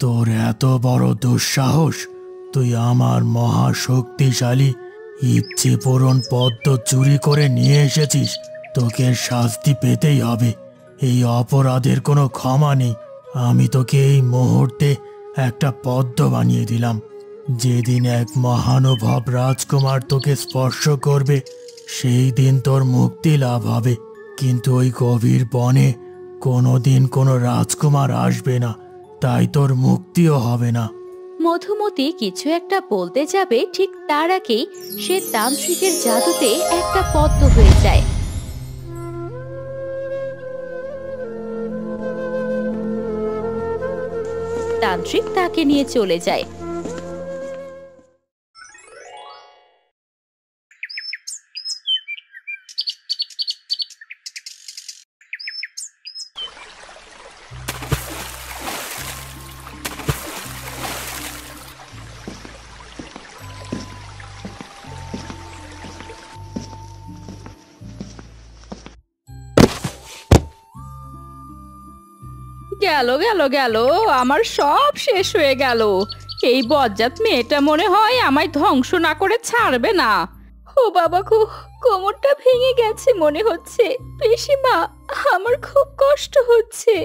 তোর এত বড় দুঃসাহস! তুই আমার মহাশক্তিশালী ইচ্ছে পূরণ পদ্ম চুরি করে নিয়ে এসেছিস। তোকে শাস্তি পেতেই হবে। এই অপরাধের কোনো ক্ষমা নেই। আমি তোকে এই মুহূর্তে একটা পদ্ম বানিয়ে দিলাম। যেদিন এক মহানুভব রাজকুমার তোকে স্পর্শ করবে, সেই দিন তোর মুক্তি লাভ হবে। কিন্তু ওই গভীর বনে কোনোদিন কোনো রাজকুমার আসবে না, তাই তোর মুক্তিও হবে না। মধুমতি কিছু একটা বলতে যাবে, ঠিক তার আগেই সে তান্ত্রিকের জাদুতে একটা পদ্ম হয়ে যায়। তান্ত্রিক তাকে নিয়ে চলে যায়। গেল গেল গেল, আমার সব শেষ হয়ে গেল। এই বজ্জাত মেয়েটা মনে হয় আমায় ধ্বংস না করে ছাড়বে না। ও বাবা গো, কোমরটা ভেঙে গেছে মনে হচ্ছে। পিসিমা, আমার খুব কষ্ট হচ্ছে।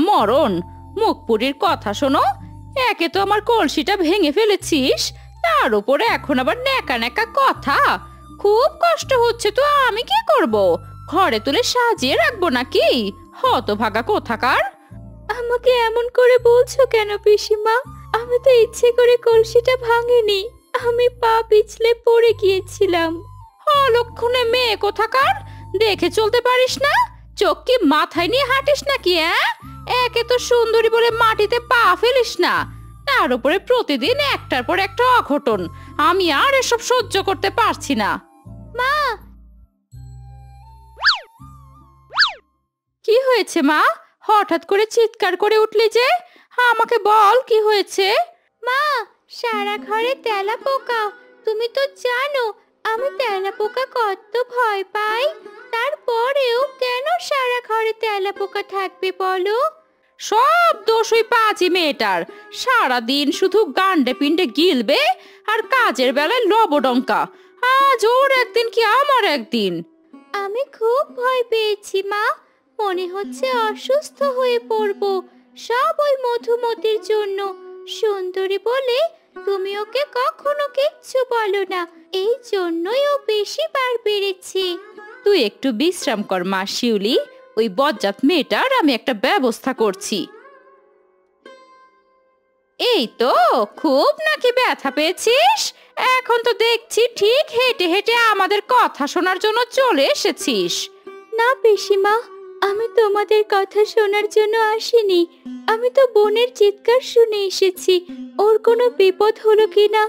মরণ, মুখপুরীর কথা শোনো। একে তো আমার কলসিটা ভেঙে ফেলেছিস, তার উপরে এখন আবার ন্যাকা ন্যাকা কথা। খুব কষ্ট হচ্ছে তো আমি কি করব? ঘরে তুলে সাজিয়ে রাখবো নাকি? হতভাগা কোথাকার! আমাকে এমন করে বলছো কেন পিসিমা? আমি তো ইচ্ছে করে কলসিটা ভাঙিনি, আমি পা পিছলে পড়ে গিয়েছিলাম। অলক্ষণে মেয়ে কোথাকার! দেখে চলতে পারিস না? চোখ কি মাথায় নিয়ে হাঁটিস নাকি? একে তো সুন্দরী বলে মাটিতে পা ফেলিস না, তার উপরে প্রতিদিন একটার পর একটা অঘটন। আমি আর এসব সহ্য করতে পারছি না। মা! কি হয়েছে মা? হঠাৎ করে চিৎকার করে উঠলি যে? আমাকে বল, কি হয়েছে? মা, সারা ঘরে তেলা পোকা। তুমি তো জানো আমি তেলা পোকা কত ভয় পাই। তারপরেও কেন সারা ঘরে তেলা পোকা থাকবে বলো? সব দোষ ওই পাজি মেয়েটার। সারাদিন শুধু গান্ডে পিণ্ডে গিলবে আর কাজের বেলায় লবডঙ্কা। আজ ওর একদিন কি আমার একদিন। আমি খুব ভয় পেয়েছি মা, মনে হচ্ছে অসুস্থ হয়ে পড়ব। সব ওই মধুমতির জন্য। সুন্দরী বলে তুমি ওকে কখনো কিচ্ছু বলো না, এই জন্যই ও বেশি বার বেড়েছে। তুই একটু বিশ্রাম কর মা শিউলি, ওই বজ্জাত মেয়েটার আমি একটা ব্যবস্থা করছি। এই তো, খুব নাকি ব্যথা পেয়েছিস? এখন তো দেখছি ঠিক হেঁটে হেঁটে আমাদের কথা শোনার জন্য চলে এসেছিস। না পিসিমা, আমি তোমাদের কথা শোনার জন্য আসিনি। আমি তো বোনের চিৎকার শুনে এসেছি, ওর কোনো বিপদ হলো কিনা।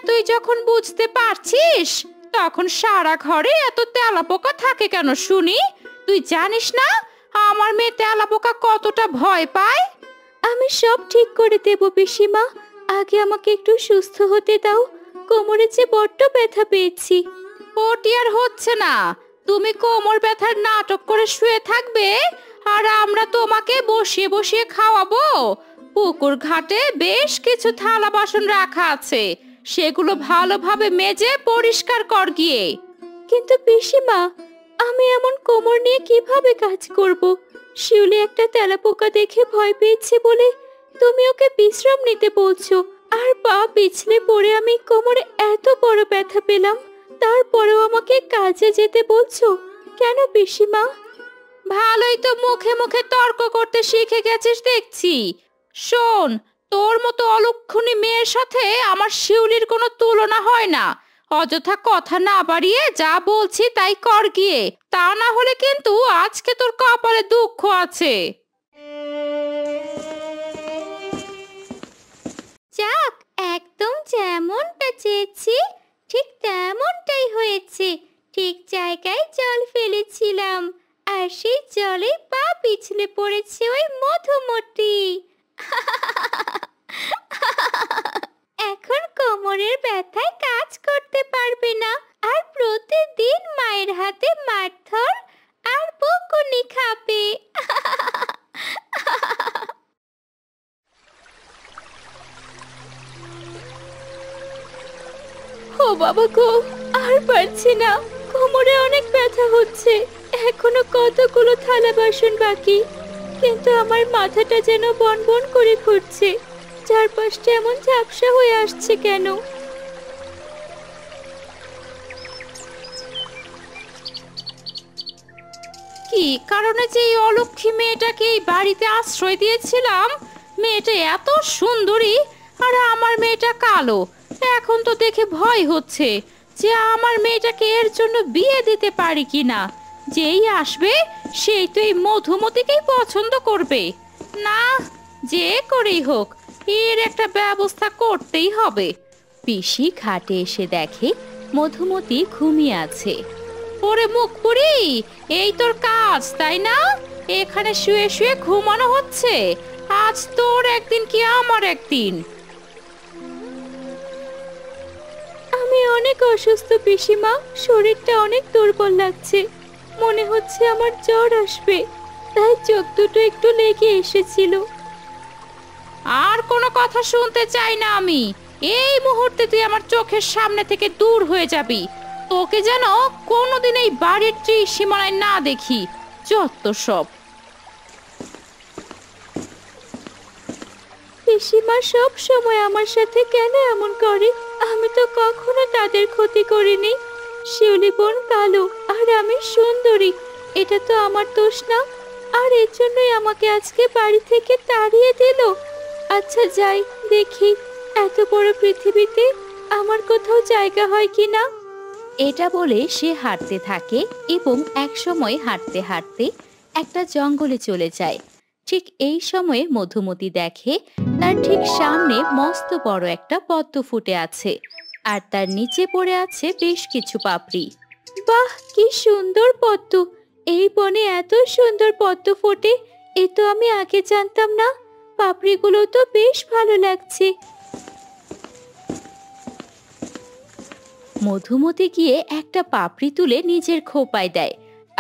তুই যখন বুঝতে পারছিস, তখন সারা ঘরে এত তেলাপোকা থাকে কেন শুনি? তুই জানিস না আমার মেয়ে তেলাপোকা কতটা ভয় পায়? আমি সব ঠিক করে দেব পিসিমা, আগে আমাকে একটু সুস্থ হতে দাও। কোমরে যে বড্ড ব্যথা পেয়েছি। ওটি আর হচ্ছে না। তুমি কোমর ব্যথার নাটক করে শুয়ে থাকবে, আর আমরা তোমাকে বসিয়ে বসিয়ে খাওয়াবো। পুকুর ঘাটে বেশ কিছু থালা বাসন রাখা আছে, সেগুলো ভালোভাবে মেজে পরিষ্কার কর গিয়ে। কিন্তু পিসিমা, আমি এমন কোমর নিয়ে কিভাবে কাজ করব? শিউলি একটা তেলাপোকা দেখে ভয় পেয়েছে বলে তুমি ওকে বিশ্রাম নিতে বলছো, আর পা পিছলে পড়ে আমি কোমরে এত বড় ব্যথা পেলাম, তারপরেও আমাকে কাজে যেতে বলছো কেন পিসিমা? ভালোই তো মুখে মুখে তর্ক করতে শিখে গেছিস দেখছি। শোন, তোর মতো অলক্ষণী মেয়ের সাথে আমার শিউলির কোনো তুলনা হয় না। অযথা কথা না বাড়িয়ে যা বলছি তাই কর গিয়ে, তা না হলে কিন্তু আজকে তোর কপালে দুঃখ আছে। যাক, একদম যেমনটা চেয়েছি ঠিক তেমনটাই হয়েছে। ঠিক জায়গায় জল ফেলেছিলাম, আর সেই জলে পা পিছলে পড়েছে ওই মধুমতি। এখন কোমরের ব্যথায় কাজ করতে পারবে না, আর প্রতিদিন মায়ের হাতে মারধর আর বকুনি খাবে। বাবা গো, আর পারছি না, কোমরে অনেক ব্যথা হচ্ছে। এখনো কতগুলো থালা বাসন বাকি, কিন্তু আমার মাথাটা যেন বনবন করে ঘুরছে। চারপাশটা এমন ঝাপসা হয়ে আসছে কেন? কি কারণে যে এই অলক্ষী মেয়েটাকে এই বাড়িতে আশ্রয় দিয়েছিলাম? মেয়েটা এত সুন্দরী, আর আমার মেয়েটা কালো। এখন তো দেখে ভয় হচ্ছে যে আমার মেয়েটাকে এর জন্য বিয়ে দিতে পারি কিনা। যেই আসবে সেই তো এই মধুমতিকেই পছন্দ করবে। না, যে করেই হোক এর একটা ব্যবস্থা করতেই হবে। পিসি খাটে এসে দেখে মধুমতি ঘুমিয়ে আছে। ওরে মুখ পুরি, এই তোর কাজ তাই না? এখানে শুয়ে শুয়ে ঘুমানো হচ্ছে। আজ তোর একদিন কি আমার একদিন। আমি অনেক অসুস্থ পিসিমা, শরীরটা অনেক দুর্বল লাগছে। মনে হচ্ছে আমার জ্বর আসবে, তাই চোখ দুটো একটু লেগে এসেছিল। আর কোনো কথা শুনতে চাই না আমি। এই মুহূর্তে তুই আমার চোখের সামনে থেকে দূর হয়ে যাবি। তোকে যেন কোনোদিন এই বাড়ির সীমানায় না দেখি। যত সব। পিসিমা সব সময় আমার সাথে কেন এমন করে? আমি তো কখনো তাদের ক্ষতি করিনি। শিউলি বোন কালো আর আমি সুন্দরী, এটা তো আমার দোষ না। আর এর জন্যই আমাকে আজকে বাড়ি থেকে তাড়িয়ে দিল। আচ্ছা যাই, দেখি এত বড় পৃথিবীতে আমার কোথাও জায়গা হয় কিনা। এটা বলে সে হাঁটতে থাকে এবং এক সময় হাঁটতে হাঁটতে একটা জঙ্গলে চলে যায়। ঠিক এই সময়ে মধুমতি দেখে তার ঠিক সামনে মস্ত বড় একটা পদ্ম ফুটে আছে, আর তার নিচে পড়ে আছে বেশ কিছু পাপড়ি। বাহ, কি সুন্দর পদ্ম! এই বনে এত সুন্দর পদ্ম ফোটে, এ তো আমি আগে জানতাম না। পাপড়িগুলো তো বেশ ভালো লাগছে। মধুমতি গিয়ে একটা পাপড়ি তুলে নিজের খোপায় দেয়,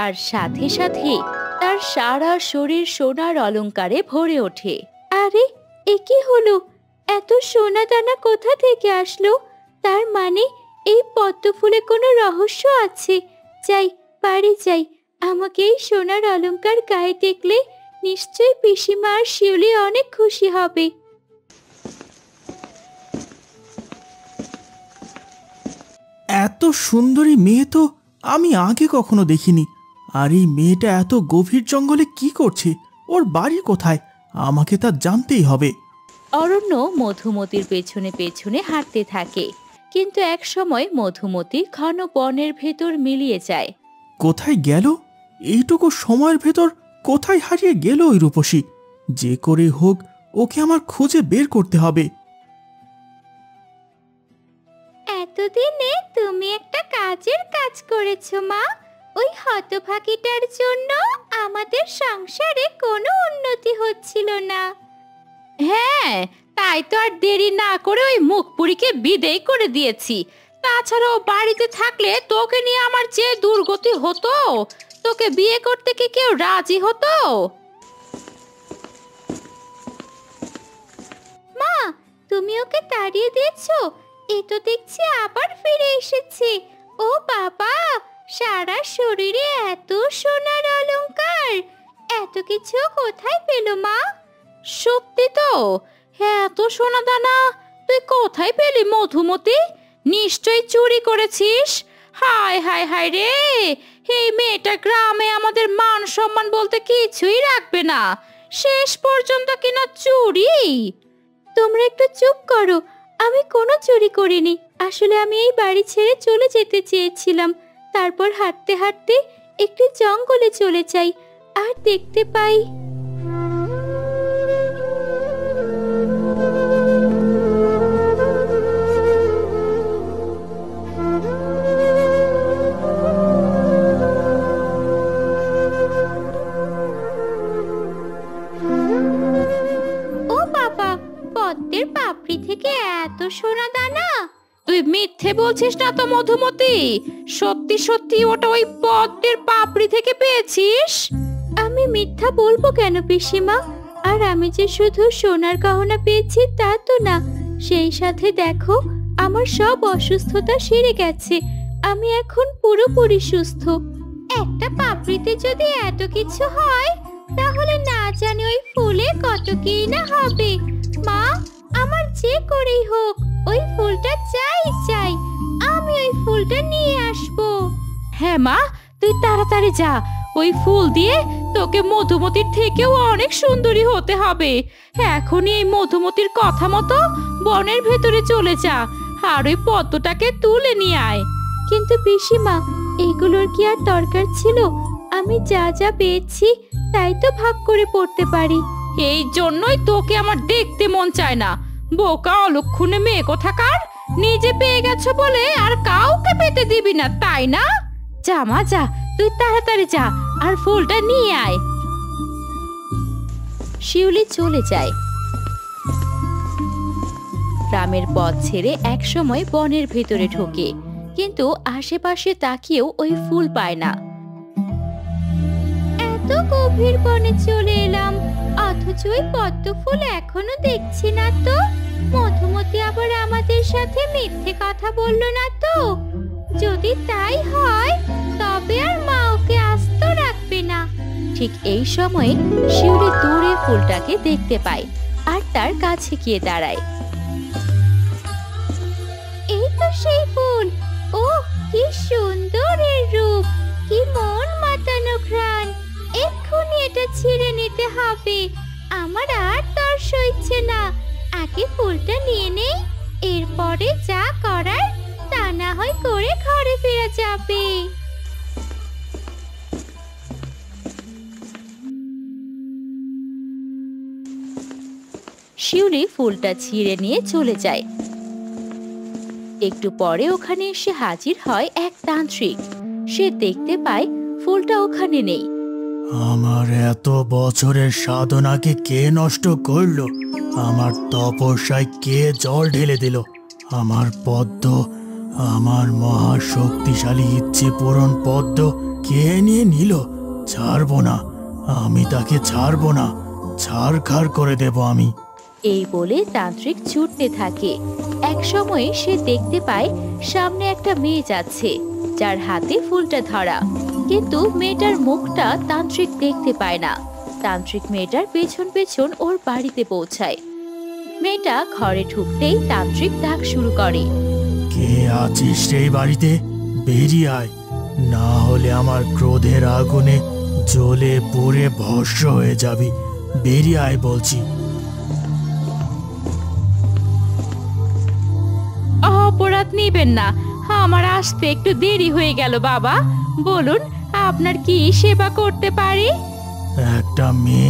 আর সাথে সাথে তার সারা শরীর সোনার অলংকারে ভরে ওঠে। আরে, এ কি হলো? এত সোনা দানা কোথা থেকে আসলো? তার মানে এই পদ্ম ফুলে কোনো রহস্য আছে। যাই, বাড়ি যাই। আমাকে এই সোনার অলংকার গায়ে দেখলে নিশ্চয়ই পিসিমা আর শিউলি অনেক খুশি হবে। এত সুন্দরী মেয়ে তো আমি আগে কখনো দেখিনি। আর এই মেয়েটা এত গভীর জঙ্গলে কি করছে? ওর বাড়ি কোথায়? আমাকে তা জানতেই হবে। অরণ্য মধুমতির পেছনে পেছনে হাঁটতে থাকে, কিন্তু এক সময় মধুমতি ঘন বনের ভেতর মিলিয়ে যায়। কোথায় গেল? এইটুকু সময়ের ভেতর কোথায় হারিয়ে গেল ওই রূপসী? যে করে হোক ওকে আমার খুঁজে বের করতে হবে। এতদিনে তুমি একটা কাজের কাজ করেছো মা। ওই হতভাগীটার জন্য আমাদের সংসারে কোনো উন্নতি হচ্ছিল না। হ্যাঁ, তাই তো আর দেরি না করে ওই মুখপুরীকে বিদেয় করে দিয়েছি। তাছাড়াও বাড়িতে থাকলে তোকে নিয়ে আমার যে দুর্গতি হতো। তোকে বিয়ে করতে কি কেউ রাজি হতো? মা, তুমি ওকে তাড়িয়ে দিয়েছো? এ তো দেখছি আবার ফিরে এসেছে। ও বাবা, সারা শরীরে এত সোনার অলংকার! এত কিছু কোথায় পেল মা? সত্যি তো, হ্যাঁ, এত সোনা দানা তুই কোথায় পেলি মধুমতি? নিশ্চয়ই চুরি করেছিস। হায় হায় হায় রে, এই মেয়েটা গ্রামে আমাদের মান সম্মান বলতে কিছুই রাখবে না, শেষ পর্যন্ত কিনা চুরি। তোমরা একটু চুপ করো, আমি কোনো চুরি করিনি। আসলে আমি এই বাড়ি ছেড়ে চলে যেতে চেয়েছিলাম। তারপর হাঁটতে হাঁটতে একটি জঙ্গলে চলে যাই, আর দেখতে পাই পদ্মের পাপড়ি থেকে এত সোনা দানা। তুই মিথ্যে বলছিস না তো মধুমতি? সত্যি সত্যি ওটা ওই পদ্মের পাপড়ি থেকে পেয়েছিস? আমি মিথ্যা বলবো কেন পিসিমা? আর আমি যে শুধু সোনার গহনা পেয়েছি তা তো না, সেই সাথে দেখো আমার সব অসুস্থতা সেরে গেছে। আমি এখন পুরোপুরি সুস্থ। একটা পাপড়িতে যদি এত কিছু হয়, তাহলে না জানি ওই ফুলে কত কি না হবে। মা, আমার যে করেই হোক ওই ফুলটা চাই চাই। আমি ওই ফুলটা নিয়ে আসবো। হ্যাঁ মা, তুই তাড়াতাড়ি যা। ওই ফুল দিয়ে তোকে মধুমতির থেকেও অনেক সুন্দরী হতে হবে। এখনই এই মধুমতির কথা মতো বনের ভেতরে চলে যা, আর ওই পদ্মটাকে তুলে নিয়ে আয়। কিন্তু পিসিমা, এগুলোর কি আর দরকার ছিল? আমি যা যা পেয়েছি তাই তো ভাগ করে পড়তে পারি। এই জন্যই তোকে আমার দেখতে মন চায় না। বোকা অলক্ষণে মেয়ে কোথাকার। নিজে পেয়ে গেছো বলে আর কাউকে পেতে দিবি না, তাই না? যা মা যা, তুই তাড়াতাড়ি যা আর ফুলটা নিয়ে আয়। শিউলি চলে যায়। গ্রামের পথ ছেড়ে একসময় বনের ভেতরে ঢোকে, কিন্তু আশেপাশে তাকিয়েও ওই ফুল পায় না। এত গভীর বনে চলে এলাম, অথচ ওই পদ্ম ফুল এখনো দেখছি না তো। মধুমতি আবার আমাদের সাথে মিথ্যে কথা বললো না তো? যদি তাই হয় তবে আর মা ওকে আস্ত রাখবে না। ঠিক এই সময়ে শিউলি দূরে ফুলটাকে দেখতে পায় আর তার কাছে গিয়ে দাঁড়ায়। এই তো সেই ফুল। ও, কি সুন্দর এর রূপ, কি মন মাতানো ঘ্রাণ। এক্ষুনি এটা ছিঁড়ে নিতে হবে। আমার আর তর সইছে না। আগে ফুলটা নিয়ে নেই, এরপরে যা করার তা না হয় করে ঘরে ফেরা যাবে। শিউলি ফুলটা ছিঁড়ে নিয়ে চলে যায়। একটু পরে ওখানে এসে হাজির হয় এক তান্ত্রিক। সে দেখতে পায় ফুলটা ওখানে নেই। আমার এত বছরের সাধনাকে কে নষ্ট করলো? আমার তপস্যায় কে জল ঢেলে দিল? আমার পদ্ম, আমার মহা শক্তিশালী ইচ্ছে পূরণ পদ্ম কে নিয়ে নিল? ছাড়বো না, আমি তাকে ছাড়বো না। ছাড়খাড় করে দেব আমি। এই বলে তান্ত্রিক ছুটতে থাকে। এক সময় সে দেখতে পায় সামনে একটা মেয়ে যাচ্ছে, যার হাতে ফুলটা ধরা, কিন্তু মেয়েটার মুখটা তান্ত্রিক দেখতে পায় না। তান্ত্রিক মেয়েটার পেছন পেছন ওর বাড়িতে পৌঁছায়। মেয়েটা ঘরে ঢুকতেই তান্ত্রিক ডাক শুরু করে। কে আছিস সেই বাড়িতে? বেরিয়ে আয়, না হলে আমার ক্রোধের আগুনে জ্বলে পুড়ে ভস্ম হয়ে যাবি। বেরিয়ে আয় বলছি। অপরাধ নিবেন না, আমার আসতে একটু দেরি হয়ে গেল বাবা। বলুন, আপনার কি সেবা করতে পারি? একটা মেয়ে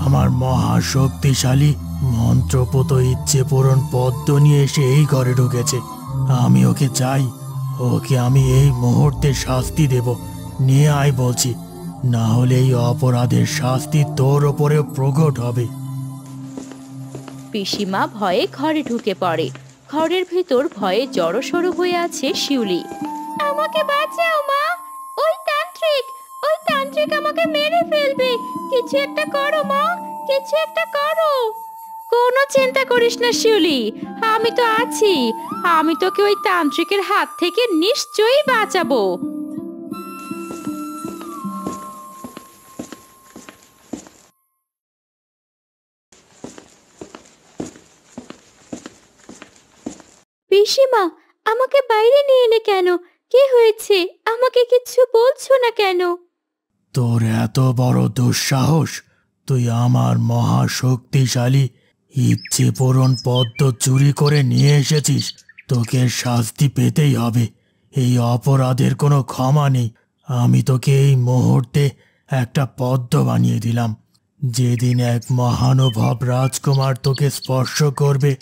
আমার মহা শক্তিশালী মন্ত্রপুত ইচ্ছে পূরণ পদ্ম নিয়ে এসে এই ঘরে ঢুকেছে। আমি ওকে চাই। ওকে আমি এই মুহূর্তে শাস্তি দেব। নিয়ে আয় বলছি, না হলে এই অপরাধের শাস্তি তোর ওপরে প্রকট হবে। পিসিমা ভয়ে ঘরে ঢুকে পড়ে। ঘরের ভিতর ভয়ে জড়সড় হয়ে আছে শিউলি। আমাকে বাঁচাও মা, ওই তান্ত্রিক আমাকে মেরে ফেলবে। কিছু একটা করো মা, কিছু একটা করো। কোনো চিন্তা করিস না শিউলি, আমি তো আছি। আমি তোকে ওই তান্ত্রিকের হাত থেকে নিশ্চয়ই বাঁচাবো। পিসিমা, আমাকে বাইরে নিয়ে এলে কেন? কি হয়েছে? আমাকে কিছু বলছো না কেন? তোর এত বড় দুঃসাহস! তুই আমার মহা শক্তিশালী ইচ্ছে পূরণ পদ্ম চুরি করে নিয়ে এসেছিস। তোকে শাস্তি পেতেই হবে। এই অপরাধের কোনো ক্ষমা নেই। আমি তোকে এই মুহূর্তে একটা পদ্ম বানিয়ে দিলাম। যেদিন এক মহানুভব রাজকুমার তোকে স্পর্শ করবে,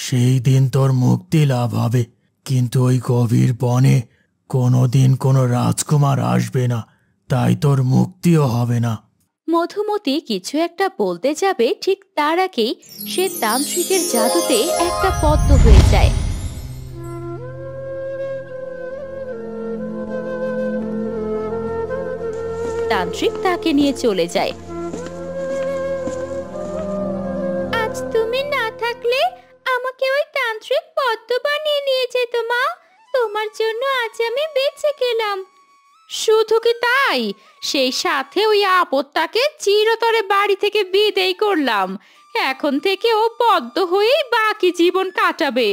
সেই দিন তোর মুক্তি লাভ হবে। কিন্তু ওই গভীর বনে কোনোদিন কোনো রাজকুমার আসবে না, তাই তোর মুক্তিও হবে না। মধুমতি কিছু একটা বলতে যাবে, ঠিক তার আগেই সে তান্ত্রিকের জাদুতে একটা পদ্ম হয়ে যায়। তান্ত্রিক তাকে নিয়ে চলে যায়। আজ তুমি না থাকলে আমাকে ওই তান্ত্রিক পদ্ম বানিয়ে নিয়ে যেত মা। তোমার জন্য আজ আমি বেঁচে গেলাম। শুধু কি তাই, সেই সাথে ওই আপদটাকে চিরতরে বাড়ি থেকে বিদেয় করলাম। এখন থেকে ও পদ্ম হয়েই বাকি জীবন কাটাবে,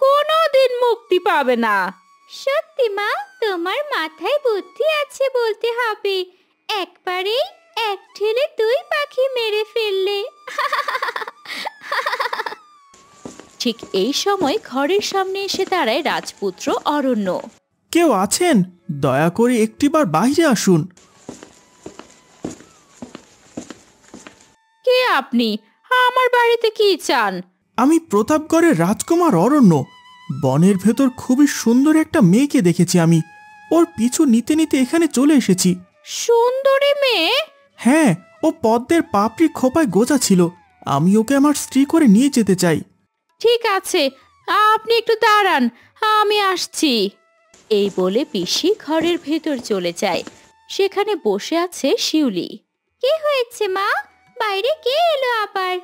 কোনোদিন মুক্তি পাবে না। সত্যি মা, তোমার মাথায় বুদ্ধি আছে বলতে হবে। একবারেই এক ঢিলে দুই পাখি মেরে ফেললে। ঠিক এই সময় ঘরের সামনে এসে দাঁড়ায় রাজপুত্র অরণ্য। কেউ আছেন? দয়া করে একটিবার বাইরে আসুন। কে আপনি? আমার বাড়িতে কি চান? আমি প্রতাপগড়ের রাজকুমার অরণ্য। বনের ভেতর খুবই সুন্দর একটা মেয়েকে দেখেছি আমি। ওর পিছু নিতে নিতে এখানে চলে এসেছি। সুন্দরী মেয়ে? হ্যাঁ, ও পদ্মের পাপড়ি খোপায় গোছা ছিল। আমি ওকে আমার স্ত্রী করে নিয়ে যেতে চাই। ঠিক আছে, আপনি একটু দাঁড়ান, আমি আসছি। এই বলে পিসি ঘরের ভেতর চলে যায়। সেখানে বসে আছে শিউলি। কি হয়েছে মা? বাইরে কে এলো আবার?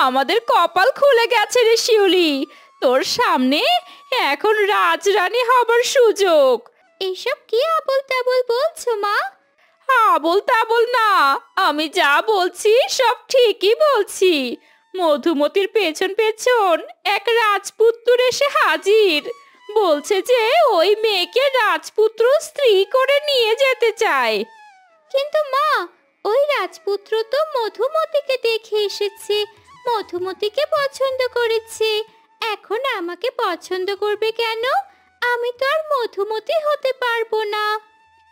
আমাদের কপাল খুলে গেছে রে শিউলি, তোর সামনে এখন রাজরানী হবার সুযোগ। এসব কি আবোল তাবোল বলছো মা? আবোল তাবোল না, আমি যা বলছি সব ঠিকই বলছি। মধুমতির পেছন পেছন এক রাজপুত্র এসে হাজির, বলছে যে ওই মেয়েকে রাজপুত্র স্ত্রী করে নিয়ে যেতে চায়। কিন্তু মা, ওই রাজপুত্র তো মধুমতিকে দেখে এসেছে, মধুমতিকে পছন্দ করেছে। এখন আমাকে পছন্দ করবে কেন? আমি তো আর মধুমতি হতে পারবো না।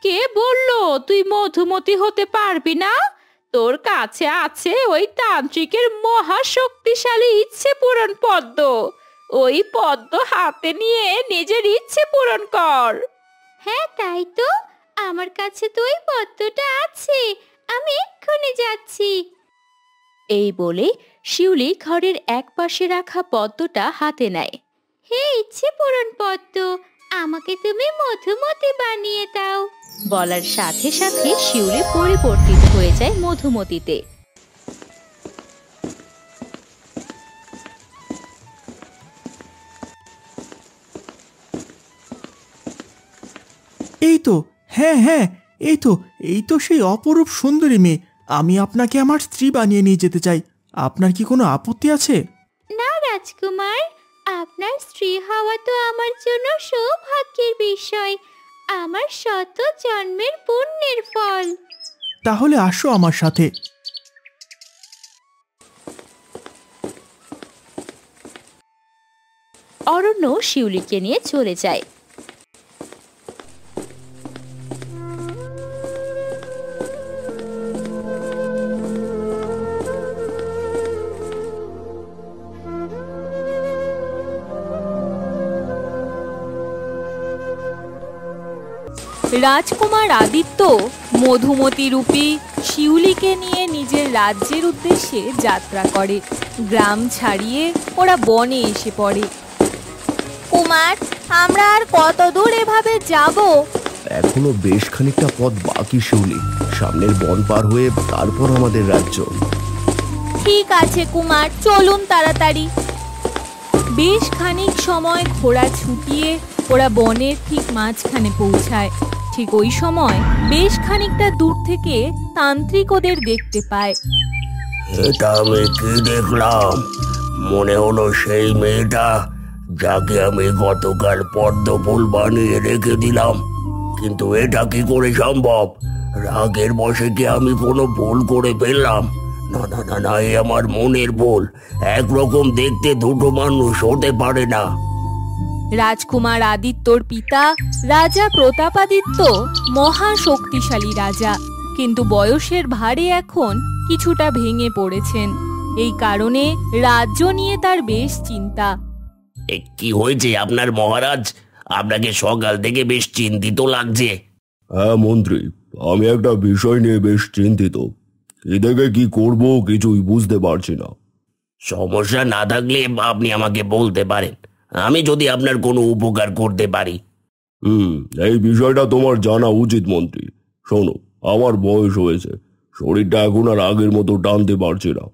কে বললো তুই মধুমতি হতে পারবি না? তোর কাছে আছে ওই তান্ত্রিকের মহা শক্তিশালী ইচ্ছে পূরণ পদ্ম। ওই পদ্ম হাতে নিয়ে নিজের ইচ্ছে পূরণ কর। হ্যাঁ তাই তো, আমার কাছে তো ওই পদ্মটা আছে, আমি এক্ষুনি যাচ্ছি। এই বলে শিউলি ঘরের এক পাশে রাখা পদ্মটা হাতে নেয়। হে ইচ্ছে পূরণ পদ্ম, আমাকে তুমি মধুমতি বানিয়ে দাও। বলার সাথে সাথে শিউলি পরিবর্তিত হয়ে যায় মধুমতিতে। এই তো, হ্যাঁ হ্যাঁ, এই তো সেই অপরূপ সুন্দরী মেয়ে। আমি আপনাকে আমার স্ত্রী বানিয়ে নিয়ে যেতে চাই। আপনার কি কোনো আপত্তি আছে? না রাজকুমার, আপনার স্ত্রী হওয়া তো আমার জন্য সৌভাগ্যের বিষয়, আমার শত জন্মের পুণ্যের ফল। তাহলে আসো আমার সাথে। অরণ্য শিউলিকে নিয়ে চলে যায়। রাজকুমার আদিত্য মধুমতি রূপী শিউলিকে নিয়ে নিজের রাজ্যের উদ্দেশ্যে যাত্রা করে। গ্রাম ছাড়িয়ে ওরা বনে এসে পড়ে। কুমার, আমরা আর কত দূর এভাবে যাব? এখনো বেশ খানিকটা পথ বাকি শিউলি, সামনের বন পার হয়ে তারপর আমাদের রাজ্য। ঠিক আছে কুমার, চলুন তাড়াতাড়ি। বেশ খানিক সময় ঘোড়া ছুটিয়ে ওরা বনের ঠিক মাঝখানে পৌঁছায়। ঠিক ওই সময় বেশ খানিকটা দূর থেকে তান্ত্রিক ওদের দেখতে পায়। এটা আমি কি দেখলাম? মনে হলো সেই মেয়েটা যাকে আমি গতকাল পদ্ম ফুল বানিয়ে রেখে দিলাম। কিন্তু এটা কি করে সম্ভব? রাগের বশে কি আমি কোনো ভুল করে ফেললাম? না না না না, এ আমার মনের ভুল। একরকম দেখতে দুটো মানুষ হতে পারে না। রাজকুমার আদিত্যর পিতা রাজা প্রতাপাদিত্য মহা শক্তিশালী রাজা, কিন্তু বয়সের ভারে এখন কিছুটা ভেঙে পড়েছেন। এই কারণে রাজ্য নিয়ে তার বেশ চিন্তা। কি হয়েছে আপনার মহারাজ? আপনাকে সকাল থেকে বেশ চিন্তিত লাগছে। হ্যাঁ মন্ত্রী, আমি একটা বিষয় নিয়ে বেশ চিন্তিত। এদিকে কি করব কিছুই বুঝতে পারছি না। সমস্যা না থাকলে আপনি আমাকে বলতে পারেন, আমি যদি আপনার কোনো উপকার করতে পারি। এই বিষয়টা তোমার জানা উচিত মন্ত্রী। শোনো, আমার বয়স হয়েছে, শরীরটা এখন আর আগের মতো টানতে পারছি না।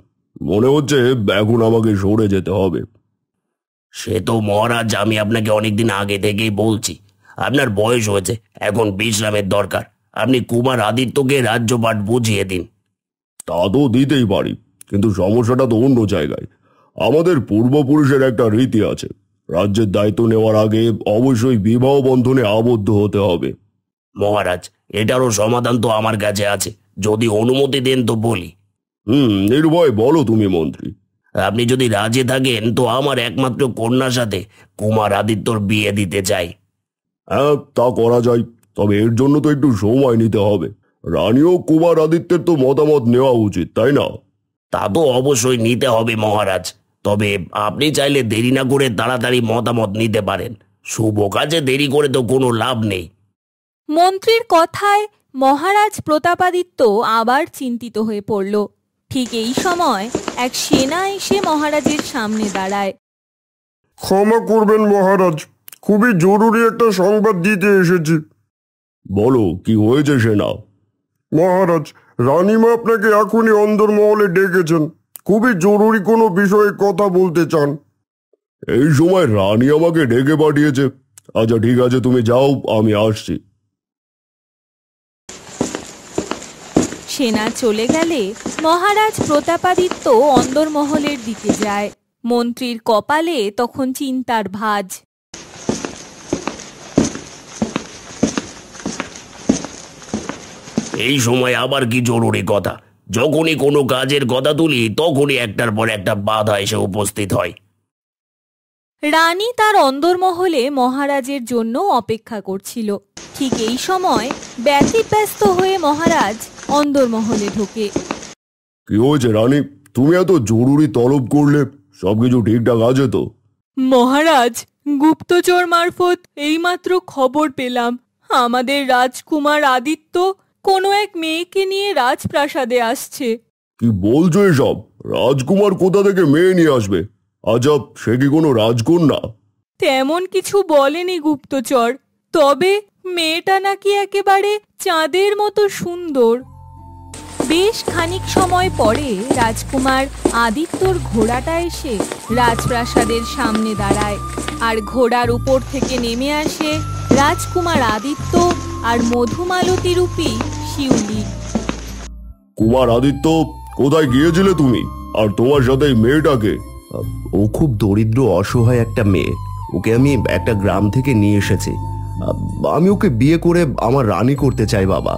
মনে হচ্ছে এখন আমাকে সরে যেতে হবে। সে তো মহারাজ আমি আপনাকে অনেকদিন আগে থেকেই বলছি, আপনার বয়স হয়েছে, এখন বিশ্রামের দরকার। আপনি কুমার আদিত্যকে রাজ্যপাট বুঝিয়ে দিন। তা তো দিতেই পারি, কিন্তু সমস্যাটা তো অন্য জায়গায়। আমাদের পূর্বপুরুষের একটা রীতি আছে, রাজ্যের দায়িত্ব নেওয়ার আগে অবশ্যই বিবাহ বন্ধনে আবদ্ধ হতে হবে। মহারাজ, এটারও সমাধান তো আমার কাছে আছে, যদি অনুমতি দেন তো বলি। নির্ভয় বলো তুমি মন্ত্রী। আপনি যদি রাজি থাকেন তো আমার একমাত্র কন্যার সাথে কুমার আদিত্যর বিয়ে দিতে চাই। হ্যাঁ, তা করা যায়, তবে এর জন্য তো একটু সময় নিতে হবে। রানী ও কুমার আদিত্যের তো মতামত নেওয়া উচিত, তাই না? তা তো অবশ্যই নিতে হবে মহারাজ, তবে আপনি চাইলে দেরি না করে তাড়াতাড়ি মতামত নিতে পারেন। শুভ কাজে দেরি করে তো কোনো লাভ নেই। মন্ত্রীর কথায় মহারাজ প্রতাপাদিত্য আবার চিন্তিত হয়ে পড়ল। ঠিক এই সময় এক সেনা এসে মহারাজের সামনে দাঁড়ায়। ক্ষমা করবেন মহারাজ, খুবই জরুরি একটা সংবাদ দিতে এসেছি। বলো, কি হয়েছে সেনা? মহারাজ, রানীমা আপনাকে এখনই অন্দরমহলে ডেকেছেন, খুবই জরুরি কোনো বিষয়ে কথা বলতে চান। এই সময় রানী আমাকে ডেকে পাঠিয়েছে? আচ্ছা ঠিক আছে, তুমি যাও, আমি আসছি। সেনা চলে গেলে মহারাজ প্রতাপাদিত্য অন্দরমহলের দিকে যায়। মন্ত্রীর কপালে তখন চিন্তার ভাঁজ। এই সময় আবার কি জরুরি কথা? যখনই কোনো কাজের কথা তুলি তখনই একটার পর একটা বাধা এসে উপস্থিত হয়। রানী তার অন্দরমহলে মহারাজের জন্য অপেক্ষা করছিল। ঠিক এই সময় ব্যতিব্যস্ত হয়ে মহারাজ অন্দরমহলে ঢোকে। কি হয়েছে রানী, তুমি এত জরুরি তলব করলে? সবকিছু ঠিকঠাক আছে তো? মহারাজ, গুপ্তচর মারফত এইমাত্র খবর পেলাম আমাদের রাজকুমার আদিত্য কোনো এক মেয়েকে নিয়ে রাজপ্রাসাদে আসছে। কি বলছো এসব? রাজকুমার কোথা থেকে মেয়ে নিয়ে আসবে? আজব, সে কি কোনো রাজকন্যা? তেমন কিছু বলেনি গুপ্তচর, তবে মেয়েটা নাকি একেবারে চাঁদের মতো সুন্দর। বেশ খানিক সময় পরে রাজকুমার আদিত্যর ঘোড়াটা এসে রাজপ্রাসাদের সামনে দাঁড়ায়, আর ঘোড়ার উপর থেকে নেমে আসে রাজকুমার আদিত্য আর মধুমালতী রূপী শিউলি। কুমার আদিত্য, কোথায় গিয়েছিলে তুমি? আর তোমার সাথে এই মেয়েটাকে? ও খুব দরিদ্র অসহায় একটা মেয়ে, ওকে আমি একটা গ্রাম থেকে নিয়ে এসেছি। আমি ওকে বিয়ে করে আমার রানী করতে চাই বাবা।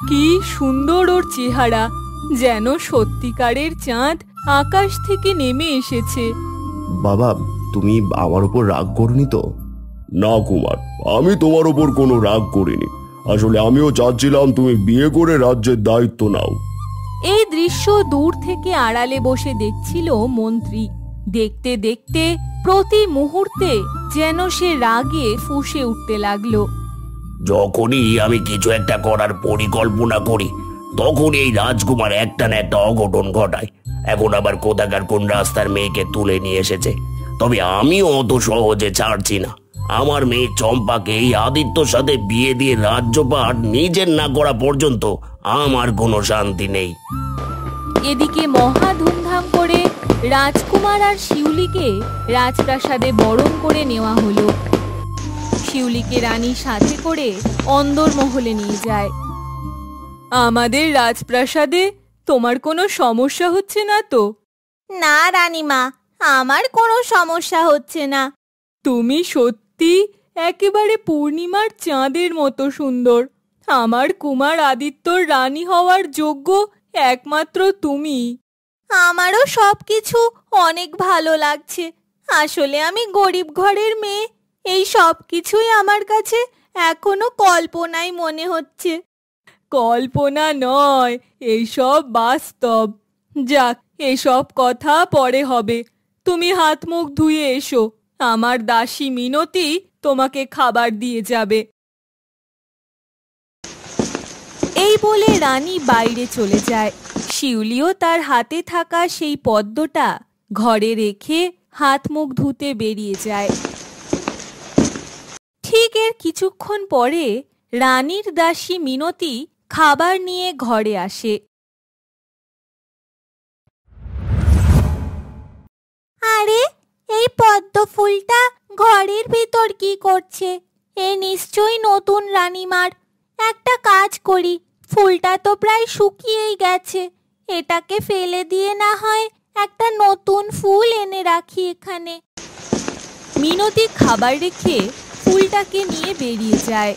কি সুন্দর ওর চেহারা, যেন সত্যিকারের চাঁদ আকাশ থেকে নেমে এসেছে। বাবা, তুমি আমার উপর রাগ করনি তো? না কুমার, আমি তোমার উপর কোনো রাগ করিনি। আসলে আমিও চাচ্ছিলাম তুমি বিয়ে করে রাজ্যের দায়িত্ব নাও। এই দৃশ্য দূর থেকে আড়ালে বসে দেখছিল মন্ত্রী। দেখতে দেখতে প্রতি মুহূর্তে যেন সে রাগে ফুঁসে উঠতে লাগলো। যখনই আমি কিছু একটা করার পরিকল্পনা করি তখন এই রাজকুমার একটা না একটা অঘটন ঘটায়। এখন আবার কোথাকার কোন রাস্তার মেয়েকে তুলে নিয়ে এসেছে। তবে আমিও অত সহজে ছাড়ছি না। আমার মেয়ে চম্পাকে এই আদিত্যর সাথে বিয়ে দিয়ে রাজ্যপাট নিজের না করা পর্যন্ত আমার কোনো শান্তি নেই। এদিকে মহা ধুমধাম করে রাজকুমার আর শিউলিকে রাজপ্রাসাদে বরণ করে নেওয়া হলো। শিউলিকে রানী সাথে করে অন্দরমহলে নিয়ে যায়। আমাদের রাজপ্রাসাদে তোমার কোনো সমস্যা হচ্ছে না তো? না রানীমা, আমার কোনো সমস্যা হচ্ছে না। তুমি সত্যি একেবারে পূর্ণিমার চাঁদের মতো সুন্দর। আমার কুমার আদিত্যর রানী হওয়ার যোগ্য একমাত্র তুমি। আমারও সবকিছু অনেক ভালো লাগছে। আসলে আমি গরিব ঘরের মেয়ে, এই সব কিছুই আমার কাছে এখনো কল্পনাই মনে হচ্ছে। কল্পনা নয়, এইসব বাস্তব। যাক, এসব কথা পরে হবে। তুমি হাত মুখ ধুয়ে এসো, আমার দাসী মিনতি তোমাকে খাবার দিয়ে যাবে। এই বলে রানী বাইরে চলে যায়। শিউলিও তার হাতে থাকা সেই পদ্মটা ঘরে রেখে হাত মুখ ধুতে বেরিয়ে যায়। ঠিক এর কিছুক্ষণ পরে রানীর দাসী মিনতি খাবার নিয়ে ঘরে আসে। আরে, এই পদ্ম ফুলটা ঘরের ভিতর কি করছে? এ নিশ্চয়ই নতুন রানীমার। একটা কাজ করি, ফুলটা তো প্রায় শুকিয়েই গেছে, এটাকে ফেলে দিয়ে না হয় একটা নতুন ফুল এনে রাখি এখানে। মিনতি খাবার রেখে ফুলটাকে নিয়ে বেরিয়ে যায়।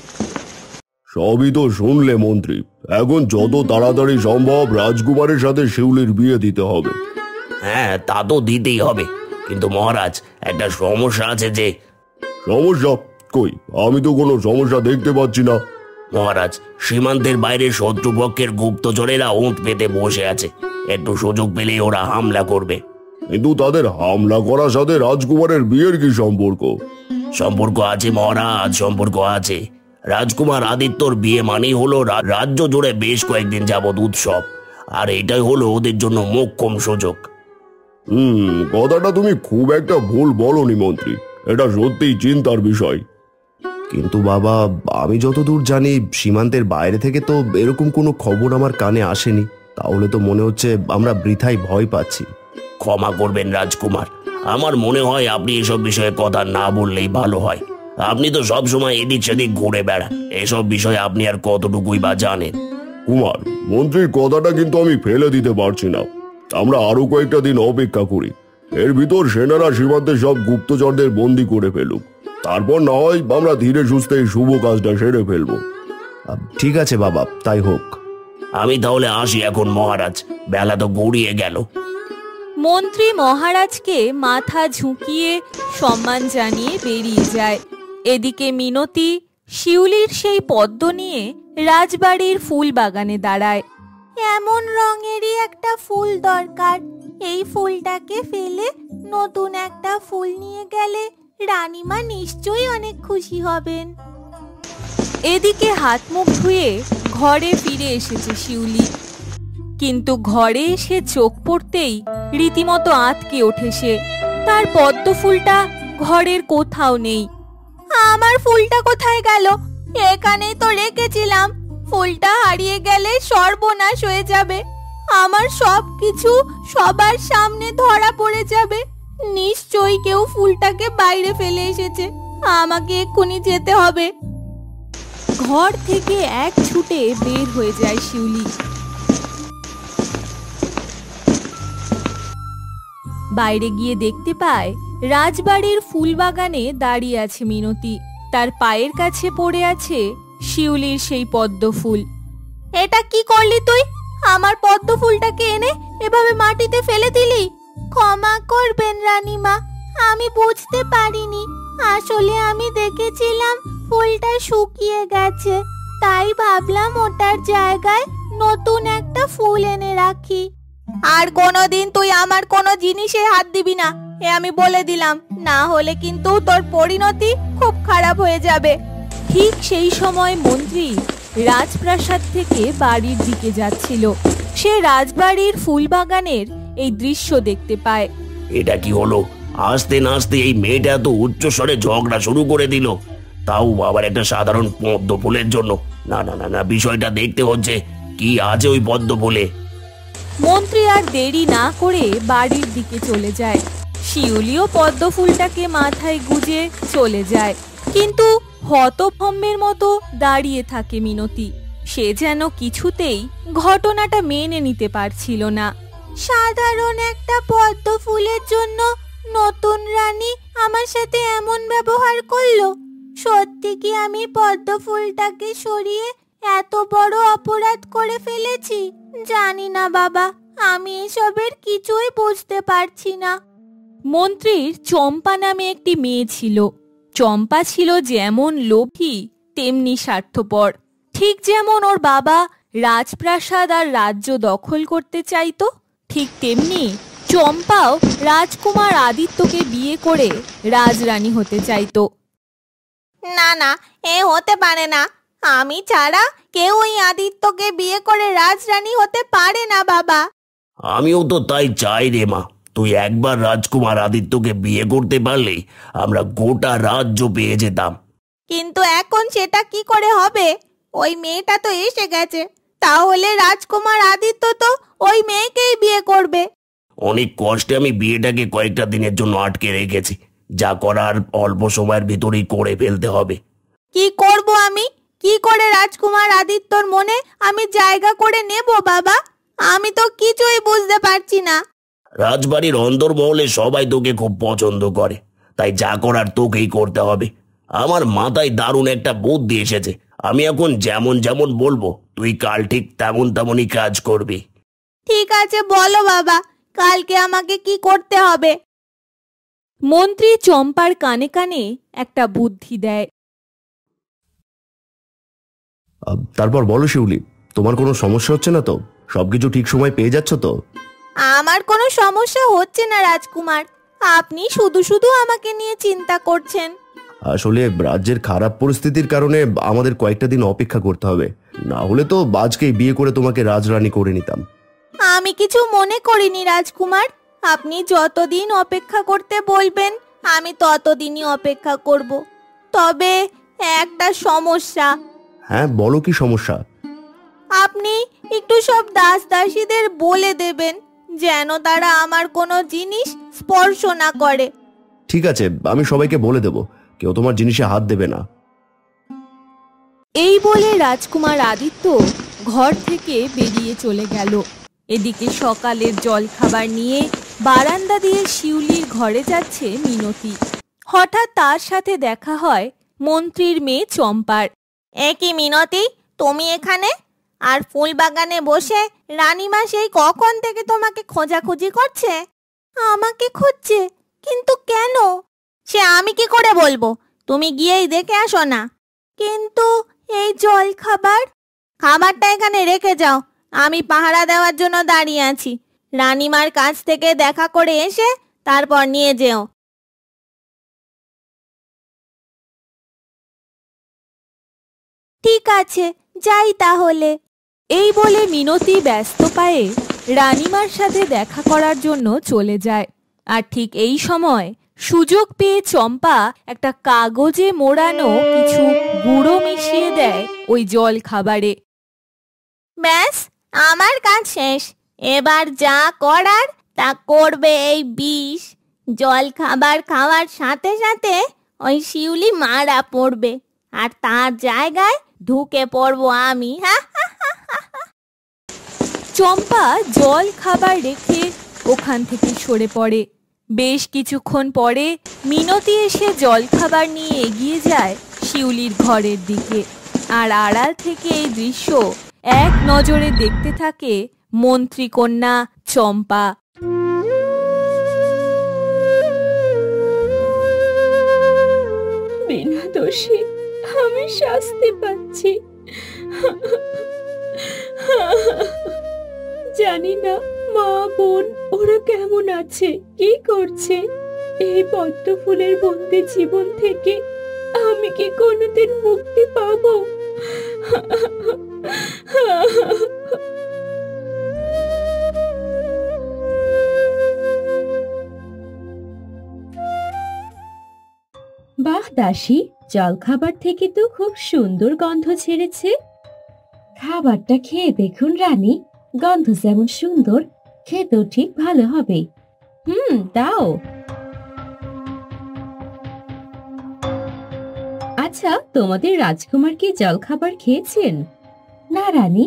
সবই তো শুনলে মন্ত্রী, এখন যত তাড়াতাড়ি সম্ভব রাজকুমারের সাথে শিউলির বিয়ে দিতে হবে। হ্যাঁ, তা তো দিতেই হবে, কিন্তু মহারাজ একটা সমস্যা আছে। যে সমস্যা? কই, আমি তো কোনো সমস্যা দেখতে পাচ্ছি না। মহারাজ, সীমান্তের বাইরে শত্রুপক্ষের গুপ্তচরেরা ওঁত পেতে বসে আছে, একটু সুযোগ পেলেই ওরা হামলা করবে। কিন্তু তাদের হামলা করার সাথে রাজকুমারের বিয়ের কি সম্পর্ক? সম্পর্ক আছে মহারাজ, সম্পর্ক আছে। রাজকুমার আদিত্যর বিয়ে মানেই হলো রাজ্য জুড়ে বেশ কয়েকদিন যাবৎ উৎসব, আর এটাই হলো ওদের জন্য মোক্ষম সুযোগ। কথাটা তুমি খুব একটা ভুল বলনি মন্ত্রী, এটা সত্যিই চিন্তার বিষয়। কিন্তু বাবা, আমি যতদূর জানি সীমান্তের বাইরে থেকে তো এরকম কোনো খবর আমার কানে আসেনি। তাহলে তো মনে হচ্ছে আমরা বৃথাই ভয় পাচ্ছি। ক্ষমা করবেন রাজকুমার, আমার মনে হয় আপনি এসব বিষয়ে কথা না বললেই ভালো হয়। আপনি তো সব সময় এদিক সেদিক ঘুরে বেড়ান, এসব বিষয়ে আপনি আর কতটুকুই বা জানেন? কুমার, মন্ত্রীর কথাটা কিন্তু আমি ফেলে দিতে পারছি না। আমরা আরো কয়েকটা দিন অপেক্ষা করি, এর ভিতর সেনারা সীমান্তে সব গুপ্তচরদের বন্দী করে ফেলুক, তারপর না হয় আমরা ধীরে সুস্থে এই শুভ কাজটা সেরে ফেলবো। ঠিক আছে বাবা, তাই হোক। আমি তাহলে আসি এখন মহারাজ, বেলা তো গড়িয়ে গেল। মন্ত্রী মহারাজকে মাথা ঝুঁকিয়ে সম্মান জানিয়ে বেরিয়ে যায়। এদিকে মিনতি শিউলির সেই পদ্ম নিয়ে রাজবাড়ির ফুল বাগানে দাঁড়ায়। এমন রঙেরই একটা ফুল দরকার, এই ফুলটাকে ফেলে নতুন একটা ফুল নিয়ে গেলে রানীমা নিশ্চয়ই অনেক খুশি হবেন। এদিকে হাত মুখ ধুয়ে ঘরে ফিরে এসেছে শিউলি, কিন্তু ঘরে এসে চোখ পড়তেই রীতিমতো আঁতকে ওঠে সে। তার পদ্ম ফুলটা ঘরের কোথাও নেই। আমার ফুলটা কোথায় গেল? এখানেই তো রেখেছিলাম। ফুলটা হারিয়ে গেলে সর্বনাশ হয়ে যাবে, আমার সব কিছু সবার সামনে ধরা পড়ে যাবে। নিশ্চয়ই কেউ ফুলটাকে বাইরে ফেলে এসেছে, আমাকে এক্ষুনি যেতে হবে। ঘর থেকে এক ছুটে বের হয়ে যায় শিউলি। বাইরে গিয়ে দেখতে পায় রাজবাড়ির ফুলবাগানে দাঁড়িয়ে আছে মিনতি। তার পায়ের কাছে পড়ে আছে শিউলির সেই পদ্ম ফুল। এটা কি করলি তুই? আমার পদ্ম ফুলটাকে এনে এভাবে মাটিতে ফেলে দিলি। ক্ষমা করবেন রানীমা, আমি বুঝতে পারিনি। আসলে আমি দেখেছিলাম ফুলটা শুকিয়ে গেছে, তাই ভাবলাম ওটার জায়গায় নতুন একটা ফুল এনে রাখি। আর কোনোদিন তুই আমার কোনো জিনিসে হাত দিবি না, এ আমি বলে দিলাম, না হলে কিন্তু তোর পরিণতি খুব খারাপ হয়ে যাবে। ঠিক সেই সময় মন্ত্রী রাজপ্রাসাদ থেকে বাড়ির দিকে যাচ্ছিল। সে রাজবাড়ির ফুলবাগানের এই দৃশ্য দেখতে পায়। এটা কি হলো? আস্তে না আস্তে এই মেয়েটা তো উচ্চ স্বরে ঝগড়া শুরু করে দিল, তাও আবার একটা সাধারণ পদ্ম ফুলের জন্য। না না না না, বিষয়টা দেখতে হচ্ছে, কি আছে ওই পদ্ম ফুলে। মন্ত্রী আর দেরি না করে বাড়ির দিকে চলে যায়। শিউলিও পদ্ম ফুলটাকে মাথায় গুজে চলে যায়, কিন্তু হতভম্বের মতো দাঁড়িয়ে থাকে মিনতি। সে যেন কিছুতেই ঘটনাটা মেনে নিতে পারছিল না। সাধারণ একটা পদ্ম ফুলের জন্য নতুন রানী আমার সাথে এমন ব্যবহার করলো। সত্যি কি আমি পদ্ম ফুলটাকে সরিয়ে এত বড় অপরাধ করে ফেলেছি? জানি না বাবা, আমি এসবের কিছুই বুঝতে পারছি না। মন্ত্রীর চম্পা নামে একটি মেয়ে ছিল। চম্পা ছিল যেমন লোভী তেমনি স্বার্থপর। ঠিক যেমন ওর বাবা রাজপ্রাসাদ আর রাজ্য দখল করতে চাইতো, ঠিক তেমনি চম্পাও রাজকুমার আদিত্যকে বিয়ে করে রাজরানী হতে চাইতো। না না, এ হতে পারে না। আমি ছাড়া কেউ ওই আদিত্যকে বিয়ে করে রাজরানী হতে পারে না বাবা। আমিও তো তাই চাই রে মা। তুই একবার রাজকুমার আদিত্যকে বিয়ে করতে পারলে আমরা গোটা রাজ্য পেয়ে যেতাম। কিন্তু এখন সেটা কি করে হবে? ওই মেয়েটা তো এসে গেছে, তাহলে রাজকুমার আদিত্য তো ওই মেয়েকেই বিয়ে করবে। অনেক কষ্টে আমি বিয়েটাকে কয়েকটা দিনের জন্য আটকে রেখেছি, যা করার অল্প সময়ের ভিতরেই করে ফেলতে হবে। কি করব আমি? কি করে রাজকুমার আদিত্যর মনে আমি জায়গা করে নেব বাবা? আমি তো কিছুই বুঝতে পারছি না। রাজবাড়ির অন্দরমহলে সবাই তোকে খুব পছন্দ করে, তাই যা করার তোকেই করতে হবে। আমার মাথায় দারুণ একটা বুদ্ধি এসেছে। আমি এখন যেমন যেমন বলবো তুই কাল ঠিক তেমন তেমনই কাজ করবি। ঠিক আছে, বলো বাবা, কালকে আমাকে কি করতে হবে? মন্ত্রী চম্পার কানে কানে একটা বুদ্ধি দেয়। তারপর বলো শিউলি, তোমার কোনো সমস্যা হচ্ছে না তো? সবকিছু ঠিক সময় পেয়ে যাচ্ছ তো? আমার কোনো সমস্যা হচ্ছে না রাজকুমার, আপনি শুধু শুধু আমাকে নিয়ে চিন্তা করছেন। আসলে রাজ্যের খারাপ পরিস্থিতির কারণে আমাদের কয়েকটা দিন অপেক্ষা করতে হবে, না হলে তো আজকেই বিয়ে করে তোমাকে রাজরানী করে নিতাম। আমি কিছু মনে করিনি রাজকুমার, আপনি যতদিন অপেক্ষা করতে বলবেন আমি ততদিনই অপেক্ষা করব। তবে একটা সমস্যা। হ্যাঁ বলো, কি সমস্যা? আপনি একটু সব দাস দাসীদের বলে দেবেন যেন তারা আমার কোনো জিনিস স্পর্শ না করে। ঠিক আছে, আমি সবাইকে বলে দেব, কেউ তোমার জিনিসে হাত দেবে না। এই বলে রাজকুমার আদিত্য ঘর থেকে বেরিয়ে চলে গেল। এদিকে সকালের জলখাবার নিয়ে বারান্দা দিয়ে শিউলির ঘরে যাচ্ছে মিনতি। হঠাৎ তার সাথে দেখা হয় মন্ত্রীর মেয়ে চম্পার। একই মিনতি, তুমি এখানে? আর ফুল বাগানে বসে রানীমা সেই কখন থেকে তোমাকে খোঁজাখুঁজি করছে। আমাকে খুঁজছে? কিন্তু কেন? সে আমি কি করে বলবো, তুমি গিয়েই দেখে আসো না। কিন্তু এই জল খাবারটা এখানে রেখে যাও, আমি পাহারা দেওয়ার জন্য দাঁড়িয়ে আছি। রানীমার কাছ থেকে দেখা করে এসে তারপর নিয়ে যেও। ঠিক আছে, যাই তাহলে। এই বলে মিনতি ব্যস্ত পায়ে রানীমার সাথে দেখা করার জন্য চলে যায়। আর ঠিক এই সময় সুযোগ পেয়ে চম্পা একটা কাগজে মোড়ানো কিছু গুঁড়ো মিশিয়ে দেয় ওই জল খাবারে। ব্যাস, আমার কাজ শেষ। এবার যা করার তা করবে এই বিষ। জল খাবার খাওয়ার সাথে সাথে ওই শিউলি মারা পড়বে, আর তার জায়গায় ঢুকে পড়বো আমি। চম্পা জল খাবার রেখে ওখান থেকে সরে পড়ে। বেশ কিছুক্ষণ পরে মিনতি এসে জল খাবার নিয়ে এগিয়ে যায় শিউলির ঘরের দিকে। আর আড়াল থেকে এই দৃশ্য এক নজরে দেখতে থাকে মন্ত্রী কন্যা চম্পা। বিনা দোষে আমি শাস্তি পাচ্ছি। জানি না মা বোন ওরা কেমন আছে, কি করছে। এই পদ্ম ফুলের বন্দি জীবন থেকে আমি কি কোনোদিন মুক্তি পাবো? বাহ দাসী, জলখাবার থেকে তো খুব সুন্দর গন্ধ ছেড়েছে। খাবারটা খেয়ে দেখুন রানী, গন্ধ যেমন সুন্দর, খেতেও ঠিক ভালো হবে। দাও। আচ্ছা, তোমাদের রাজকুমার কি জলখাবার খেয়েছেন? না রানী,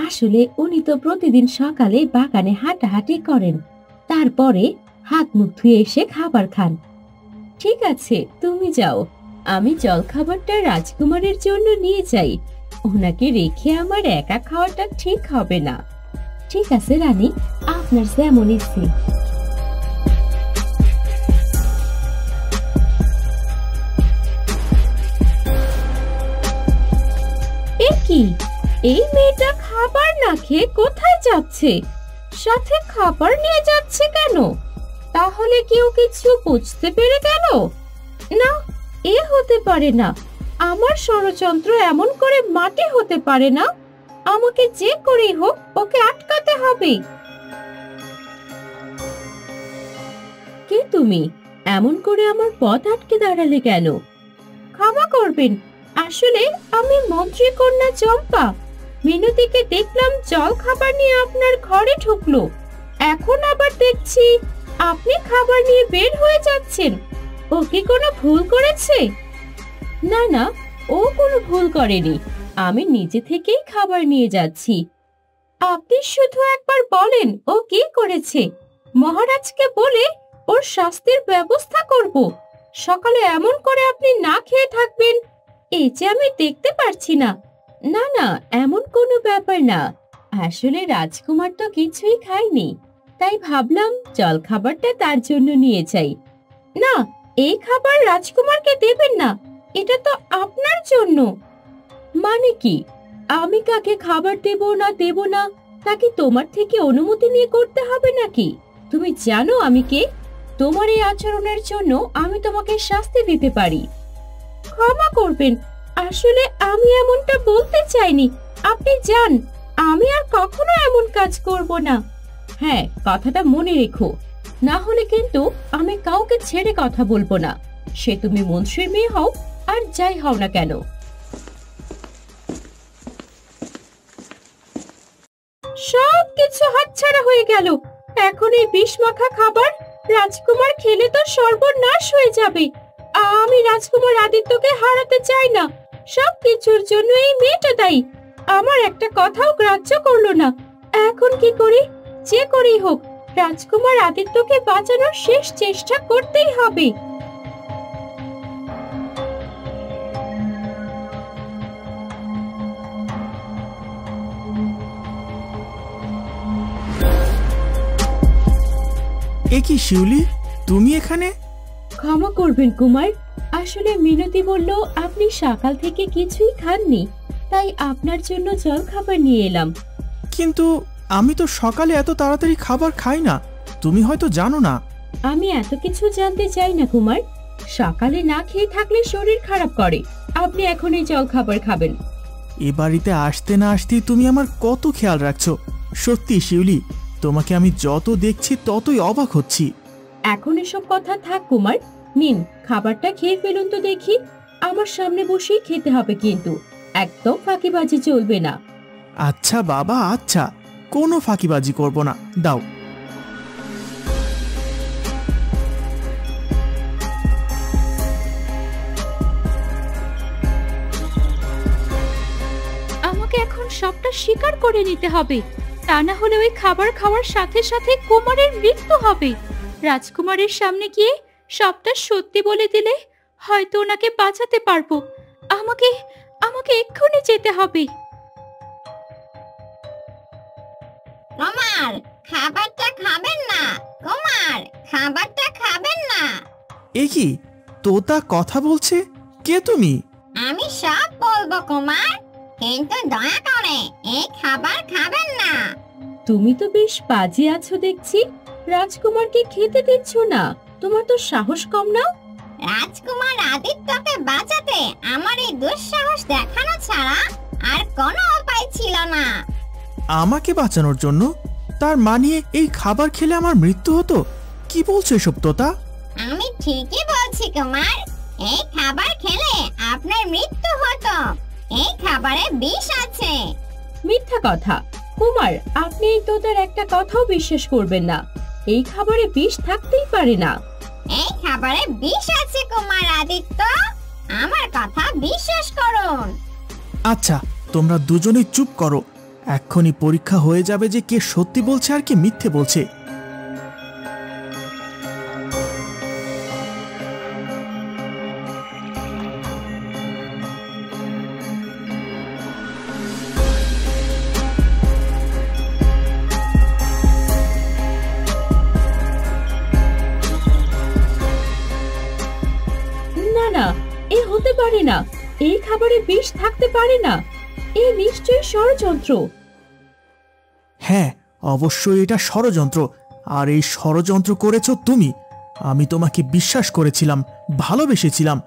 আসলে উনি তো প্রতিদিন সকালে বাগানে হাঁটাহাঁটি করেন, তারপরে হাত মুখ ধুয়ে এসে খাবার খান। ঠিক আছে, তুমি যাও, আমি জলখাবারটা রাজকুমারের জন্য নিয়ে যাই। ওনাকে রেখে আমার একা খাওয়াটা ঠিক হবে না। ঠিক আছে রানী, আপনার যেমন ইচ্ছে। এ কি, এই মেয়েটা খাবার না খেয়ে কোথায় যাচ্ছে? সাথে খাবার নিয়ে যাচ্ছে কেন? তাহলে কেউ কিছু বুঝতে পেরে গেল? না, এ হতে পারে না। আমার ষড়যন্ত্র এমন করে মাটি হতে পারে না। আমাকে যে করেই হোক ওকে আটকাতে হবে। কে তুমি? এমন করে আমার পথ আটকে দাঁড়ালে কেন? ক্ষমা করবেন, আসলে আমি মন্ত্রী কন্যা চম্পা। মিনতিকে দেখলাম জল খাবার নিয়ে আপনার ঘরে ঢুকলো, এখন আবার দেখছি আপনি খাবার নিয়ে বের হয়ে যাচ্ছেন। ও কি কোনো ভুল করেছে? না না, ও কোনো ভুল করেনি। আমি নিজে থেকেই খাবার নিয়ে যাচ্ছি। আপনি শুধু একবার বলেন ও কি করেছে, মহারাজকে বলে ওর শাস্তির ব্যবস্থা করব। সকালে এমন করে আপনি না খেয়ে থাকবেন, এই যে আমি দেখতে পারছি না। না না, এমন কোনো ব্যাপার না। আসলে রাজকুমার তো কিছুই খায়নি, তাই ভাবলাম জলখাবারটা তার জন্য নিয়ে যাই। না, এই খাবার রাজকুমারকে দেবেন না, এটা তো আপনার জন্য। মানে কি? আমি কাকে খাবার দেব না তা কি তোমার থেকে অনুমতি নিয়ে করতে হবে নাকি? তুমি জানো আমি কে? তোমার এই আচরণের জন্য আমি তোমাকে শাস্তি দিতে পারি। ক্ষমা করবেন, আসলে আমি এমনটা বলতে চাইনি। আপনি যান, আমি আর কখনো এমন কাজ করব না। হ্যাঁ, কথাটা মনে রেখো, না হলে কিন্তু আমি কাউকে ছেড়ে কথা বলবো না, সে তুমি মন্ত্রীর মেয়ে হও আর যাই হও না কেন। সবকিছু হাতছাড়া হয়ে গেল। এখন এই বিষ মাখা খাবার রাজকুমার খেলে তো সর্বনাশ হয়ে যাবে। আমি রাজকুমার আদিত্যকে হারাতে চাই না। সবকিছুর জন্য এই মেয়েটা দায়ী। আমার একটা কথাও গ্রাহ্য করলো না। এখন কি করি? যে করেই হোক রাজকুমার আদিত্যকে বাঁচানোর শেষ চেষ্টা করতেই হবে। এ কি শিউলি, তুমি এখানে? ক্ষমা করবেন কুমার, আসলে মিনতি বলল আপনি সকাল থেকে কিছুই খাননি, তাই আপনার জন্য জল খাবার নিয়ে এলাম। কিন্তু আমি তো সকালে এত তাড়াতাড়ি খাবার খাই না, তুমি হয়তো জানো না। আমি এত কিছু জানতে চাই না কুমার। সকালে না খেয়ে থাকলে শরীর খারাপ করে। আপনি এখন এই জল খাবার খাবেন। এ বাড়িতে আসতে না আসতেই তুমি আমার কত খেয়াল রাখছো। সত্যি শিউলি, তোমাকে আমি যত দেখছি ততই অবাক হচ্ছি। এখন এসব কথা থাক কুমার, নিন খাবারটা খেয়ে ফেলুন তো দেখি। আমার সামনে বসেই খেতে হবে, কিন্তু একদম ফাঁকিবাজি চলবে না। আচ্ছা বাবা, আচ্ছা, কোনো ফাঁকিবাজি করব না, দাও। আমাকে এখন সবটা স্বীকার করে নিতে হবে, তা না হলে ওই খাবার খাওয়ার সাথে সাথে কুমারের মৃত্যু হবে। রাজকুমারের সামনে গিয়ে সবটা সত্যি বলে দিলে হয়তো ওনাকে বাঁচাতে পারবো। আমাকে আমাকে এক্ষুনি যেতে হবে। কুমার, খাবারটা খাবেন না। কুমার, খাবারটা খাবেন না। এ কি, তোতা কথা বলছে? কে তুমি? আমি সব বলবো কুমার, কিন্তু দয়া করে এই খাবার খাবেন না। তুমি তো বেশ বাজে আছো দেখছি, রাজকুমারকে খেতে দিচ্ছ না। তোমার তো সাহস কম না? রাজকুমার আদিত্যকে বাঁচাতে আমার এই দুঃসাহস দেখানো ছাড়া আর কোনো উপায় ছিল না। আমাকে বাঁচানোর জন্য? তার মানে এই খাবার খেলে আমার মৃত্যু হতো? কি বলছো এসব তোতা? আমি ঠিকই বলছি কুমার, এই খাবার খেলে আপনার মৃত্যু হতো। এই খাবারে বিষ আছে। মিথ্যা কথা। কুমার, আপনি এই তোতার একটা কথাও বিশ্বাস করবেন না। এই খাবারে বিষ থাকতেই পারে না। এই খাবারে বিষ আছে কুমার আদিত্য, আমার কথা বিশ্বাস করুন। আচ্ছা, তোমরা দুজনেই চুপ করো। এক্ষুনি পরীক্ষা হয়ে যাবে যে কে সত্যি বলছে আর কে মিথ্যে বলছে। না না, এ হতে পারে না। এই খাবারে বিষ থাকতে পারে না। এ নিশ্চয়ই ষড়যন্ত্র। হ্যাঁ, অবশ্যই এটা ষড়যন্ত্র। আর এই ষড়যন্ত্র করেছো তুমি। আমি তোমাকে বিশ্বাস করেছিলাম, ভালোবেসেছিলাম,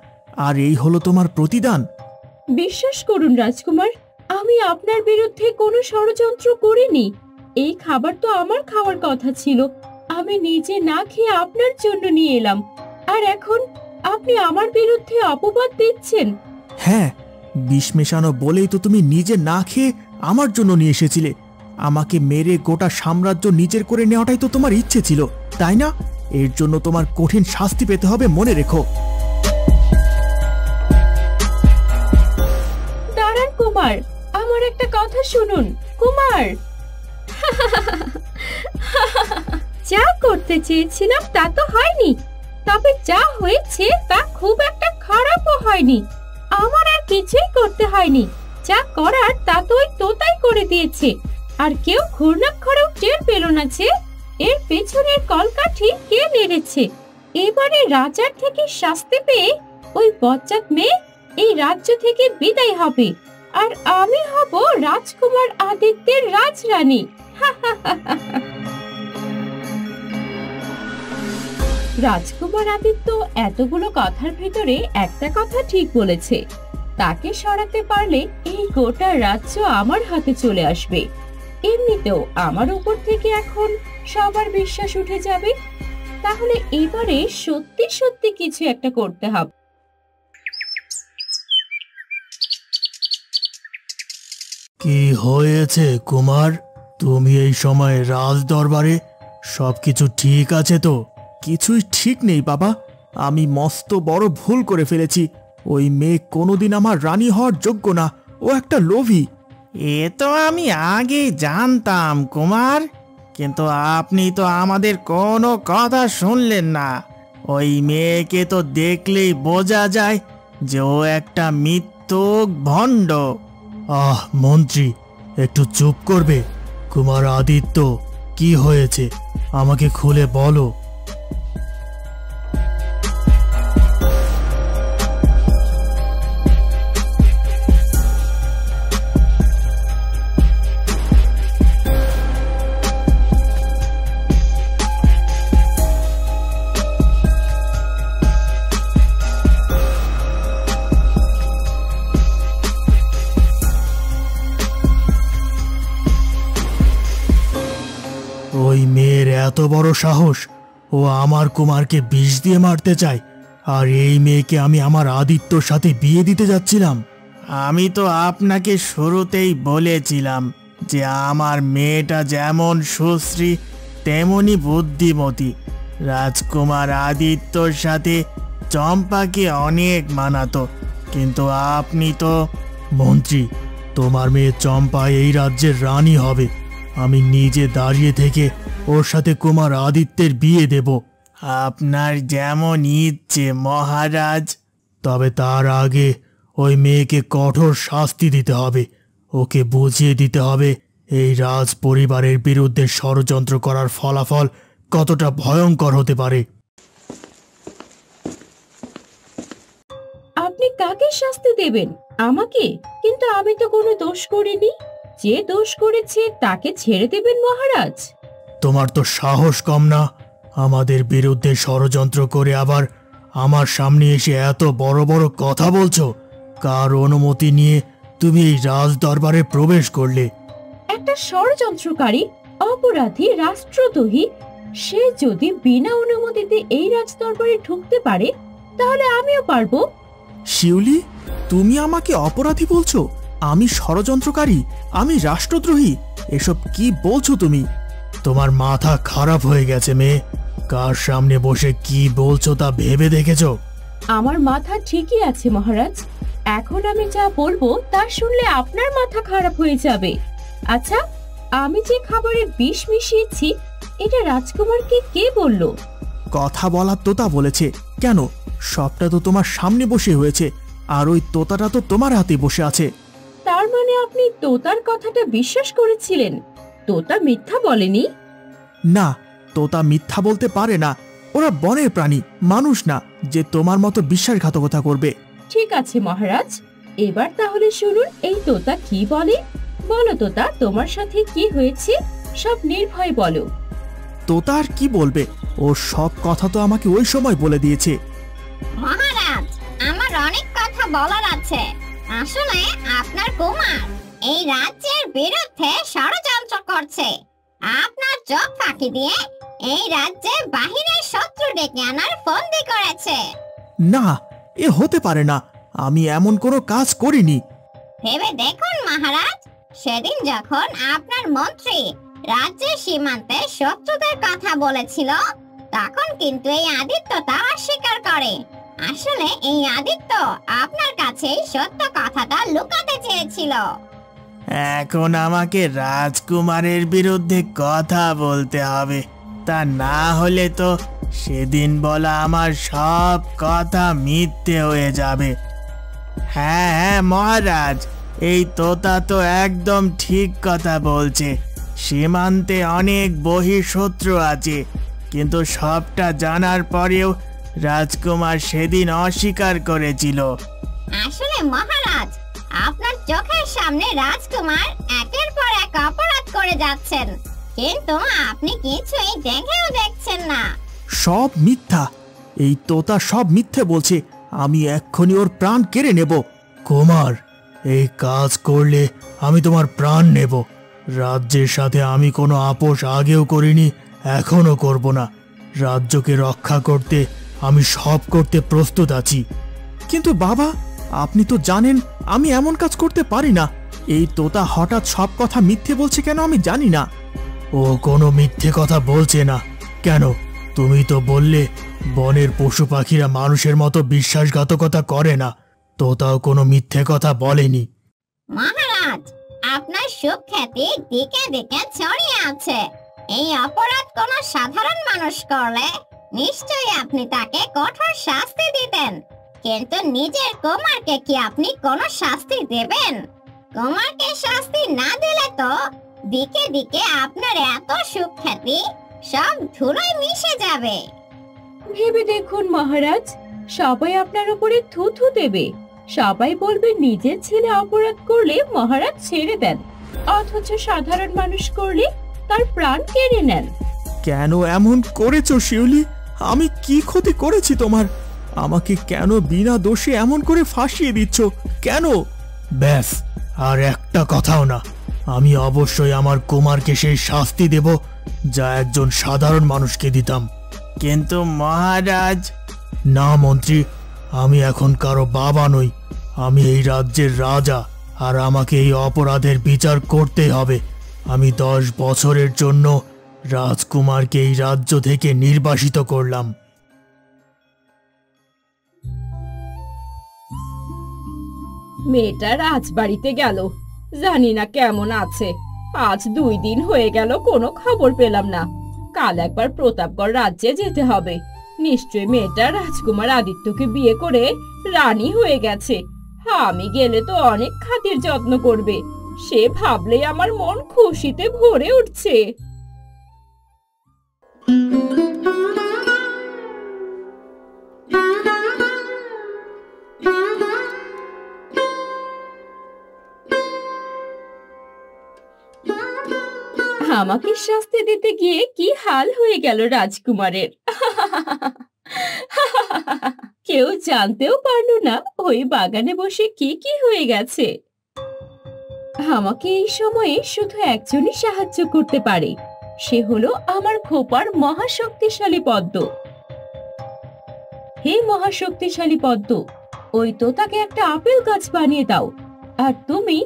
আর এই হলো তোমার প্রতিদান। বিশ্বাস করুন রাজকুমার, আমি আপনার বিরুদ্ধে কোনো ষড়যন্ত্র করিনি। এই খাবার তো আমার খাওয়ার কথা ছিল। আমি নিজে না খেয়ে আপনার জন্য নিয়ে এলাম, আর এখন আপনি আমার বিরুদ্ধে অপবাদ দিচ্ছেন। হ্যাঁ, বিষ মেশানো বলেই তো তুমি নিজে না খেয়ে আমার জন্য নিয়ে এসেছিলে। আমাকে মেরে গোটা সাম্রাজ্য নিজের করে নেওয়াটাই তো তোমার ইচ্ছে ছিল, তাই না? এর জন্য তোমার কঠিন শাস্তি পেতে হবে, মনে রেখো। দাঁড়ান কুমার, আমার একটা কথা শুনুন। কুমার, যা করতে চেয়েছিলাম তা তো হয়নি, তবে যা হয়েছে তা খুব একটা খারাপও হয়নি। আমার আর কিছুই করতে হয়নি, যা করার তা তো ওই তোতাই করে দিয়েছে। আর কেউ ঘূর্ণাক্ষরেও টের পেল না যে এর পেছনের কলকাঠি কে নেড়েছে। এবারে রাজার থেকে শাস্তি পেয়ে ওই বজ্জাত মেয়ে এই রাজ্য থেকে বিদায় হবে, আর আমি হব রাজকুমার আদিত্যের রাজরানী। রাজকুমার আদিত্য এতগুলো কথার ভেতরে একটা কথা ঠিক বলেছে, তাকে সরাতে পারলে এই গোটা রাজ্য আমার হাতে চলে আসবে। এমনিতেও আমার উপর থেকে এখন সবার বিশ্বাস উঠে যাবে। তাহলে এবারে সত্যি সত্যি কিছু একটা করতে হবে। কি হয়েছে কুমার? তুমি এই সময় রাজ দরবারে? সবকিছু ঠিক আছে তো? কিছুই ঠিক নেই বাবা, আমি মস্ত বড় ভুল করে ফেলেছি। ওই মেয়ে কোনোদিন আমার রানী হওয়ার যোগ্য না, ও একটা লোভী। এ তো আমি আগেই জানতাম কুমার, কিন্তু আপনি তো আমাদের কোনো কথা শুনলেন না। ওই মেয়েকে তো দেখলেই বোঝা যায় যে ও একটা মিথ্যুক ভণ্ড। আহ মন্ত্রী, একটু চুপ করবে? কুমার আদিত্য, কি হয়েছে আমাকে খুলে বলো। ওই মেয়ের এত বড় সাহস, ও আমার কুমারকে বিষ দিয়ে মারতে চায়, আর এই মেয়েকে আমি আমার আদিত্যর সাথে বিয়ে দিতে যাচ্ছিলাম। আমি তো আপনাকে শুরুতেই বলেছিলাম যে আমার মেয়েটা যেমন সুশ্রী তেমনি বুদ্ধিমতী। রাজকুমার আদিত্যর সাথে চম্পাকে অনেক মানাতো, কিন্তু আপনি তো। মন্ত্রী, তোমার মেয়ে চম্পা এই রাজ্যের রানী হবে। আমি নিজে দাঁড়িয়ে থেকে ওর সাথে কুমার আদিত্যের বিয়ে দেব। আপনার যেমন ইচ্ছে মহারাজ। তবে তার আগে ওই মেয়েকে কঠোর শাস্তি দিতে হবে। ওকে বুঝিয়ে দিতে হবে এই রাজ পরিবারের বিরুদ্ধে ষড়যন্ত্র করার ফলাফল কতটা ভয়ঙ্কর হতে পারে। আপনি কাকে শাস্তি দেবেন? আমাকে? কিন্তু আমি তো কোনো দোষ করিনি। যে দোষ করেছে তাকে ছেড়ে দেবেন মহারাজ? তোমার তো সাহস কম না? আমাদের বিরুদ্ধে ষড়যন্ত্র করে আবার আমার সামনে এসে এত বড় বড় কথা বলছো। কার অনুমতি নিয়ে তুমি এই রাজ দরবারে প্রবেশ করলে? একটা ষড়যন্ত্রকারী, অপরাধী, রাষ্ট্রদ্রোহী, সে যদি বিনা অনুমতিতে এই রাজ দরবারে ঢুকতে পারে, তাহলে আমিও পারবো। শিউলি, তুমি আমাকে অপরাধী বলছো? আমি ষড়যন্ত্রকারী? আমি রাষ্ট্রদ্রোহী? এসব কি বলছো তুমি? তোমার মাথা খারাপ হয়ে গেছে মেয়ে। কার সামনে বসে কি বলছো তা ভেবে দেখেছো? আমার মাথা ঠিকই আছে মহারাজ। এখন আমি যা বলবো তা শুনলে আপনার মাথা খারাপ হয়ে যাবে। আচ্ছা, আমি যে খাবারে বিষ মিশিয়েছি এটা রাজকুমারকে কে বলল? কথা বলার তোতা বলেছে। কেন? সবটা তো তোমার সামনে বসে হয়েছে, আর ওই তোতাটা তো তোমার হাতে বসে আছে। তার মানে আপনি তোতার কথাটা বিশ্বাস করেছিলেন? তোতা মিথ্যা বলেনি? না, তোতা মিথ্যা বলতে পারে না। ওরা বনের প্রাণী, মানুষ না যে তোমার মতো বিশ্বাসঘাতকতা করবে। ঠিক আছে মহারাজ, এবার তাহলে শুনুন এই তোতা কি বলে। বলো তোতা, তোমার সাথে কি হয়েছে সব নির্ভয় বলো। তোতা আর কি বলবে? ও সব কথা তো আমাকে ওই সময় বলে দিয়েছে। মহারাজ, আমার অনেক কথা বলার আছে। আসলে আপনার কুমার এই রাজ্যের বিরুদ্ধে ষড়যন্ত্র করছে। আপনার চোখ ফাঁকি দিয়ে এই রাজ্যে বাহিরের শত্রু ডেকে আনার ফন্দি করেছে। না, এ হতে পারে না। আমি এমন কোনো কাজ করিনি। ভেবে দেখুন মহারাজ, সেদিন যখন আপনার মন্ত্রী রাজ্যের সীমান্তে শত্রুদের কথা বলেছিল, তখন কিন্তু এই আদিত্য তা অস্বীকার করে। আসলে এই আদিত্য আপনার কাছে সত্য কথাটা লুকাতে চেয়েছিল। এখন আমাকে রাজকুমারের বিরুদ্ধে কথা বলতে হবে, তা না হলে তো সেদিন বলা আমার সব কথা মিথ্যে হয়ে যাবে। হ্যাঁ হ্যাঁ মহারাজ, এই তোতা তো একদম ঠিক কথা বলছে। সীমান্তে অনেক বহিঃশত্রু আছে, কিন্তু সবটা জানার পরেও রাজকুমার সেদিন অস্বীকার করেছিল। আসলে মহারাজ, আপনার চোখের সামনে রাজকুমার একের পর এক অপরাধ করে যাচ্ছেন, কিন্তু আপনি কিছুই দেখেও দেখছেন না। সব মিথ্যা, এই তোতা সব মিথ্যে বলছে। আমি এক্ষুনি ওর প্রাণ কেড়ে নেব। কুমার, এই কাজ করলে আমি তোমার প্রাণ নেব। রাজ্যের সাথে আমি কোনো আপোষ আগেও করিনি, এখনো করব না। রাজ্যকে রক্ষা করতে আমি সব করতে প্রস্তুত আছি। কিন্তু বাবা, আপনি তো জানেন আমি এমন কাজ করতে পারি না। এই তোতা হঠাৎ সব কথা মিথ্যে বলছে কেন আমি জানি না। ও কোনো মিথ্যে কথা বলছে না। কেন, তুমি তো বললে বনের পশু পাখিরা মানুষের মতো বিশ্বাসঘাতকতা করে না। তোতাও কোনো মিথ্যে কথা বলেনি। মহারাজ, আপনার সুখ্যাতি দিকে দিকে ছড়িয়ে আছে। এই অপরাধ কোনো সাধারণ মানুষ করলে নিশ্চয়ই আপনি তাকে কঠোর শাস্তি দিতেন, কিন্তু নিজের কুমারকে কি আপনি কোনো শাস্তি দেবেন? কুমারকে শাস্তি না দিলে তো দিকে দিকে আপনার এত সুখ্যাতি সব ধুলোয় মিশে যাবে। ভেবে দেখুন মহারাজ, সবাই আপনার উপরে থু থু দেবে। সবাই বলবে নিজের ছেলে অপরাধ করলে মহারাজ ছেড়ে দেন, অথচ সাধারণ মানুষ করলে তার প্রাণ কেড়ে নেন। কেন এমন করেছো শিউলি? আমি কি ক্ষতি করেছি তোমার? আমাকে কেন বিনা দোষে এমন করে ফাঁসিয়ে দিচ্ছ কেন? ব্যাস, আর একটা কথাও না। আমি অবশ্যই আমার কুমারকে সেই শাস্তি দেব যা একজন সাধারণ মানুষকে দিতাম। কিন্তু মহারাজ। না মন্ত্রী, আমি এখন কারো বাবা নই। আমি এই রাজ্যের রাজা, আর আমাকে এই অপরাধের বিচার করতে হবে। আমি 10 বছরের জন্য রাজকুমারকে এই রাজ্য থেকে নির্বাসিত করলাম। মেয়েটা রাজবাড়িতে গেল, জানি না কেমন আছে। আজ 2 দিন হয়ে গেল, কোনো খবর পেলাম না। কাল একবার প্রতাপগড় রাজ্যে যেতে হবে। নিশ্চয় মেয়েটা রাজকুমার আদিত্যকে বিয়ে করে রানী হয়ে গেছে। আমি গেলে তো অনেক খাতির যত্ন করবে। সে ভাবলেই আমার মন খুশিতে ভরে উঠছে। আমাকে শাস্তি দিতে গিয়ে কি হাল হয়ে গেল রাজকুমারের। কেউ জানতেও পারলো না ওই বাগানে বসে কি কি হয়ে গেছে। আমাকে এই সময়ে শুধু একজনই সাহায্য করতে পারে, সে হলো আমার খোপার মহাশক্তিশালী পদ্ম। হে মহাশক্তিশালী পদ্ম, ওই তোতাকে একটা আপেল গাছ বানিয়ে দাও, আর তুমি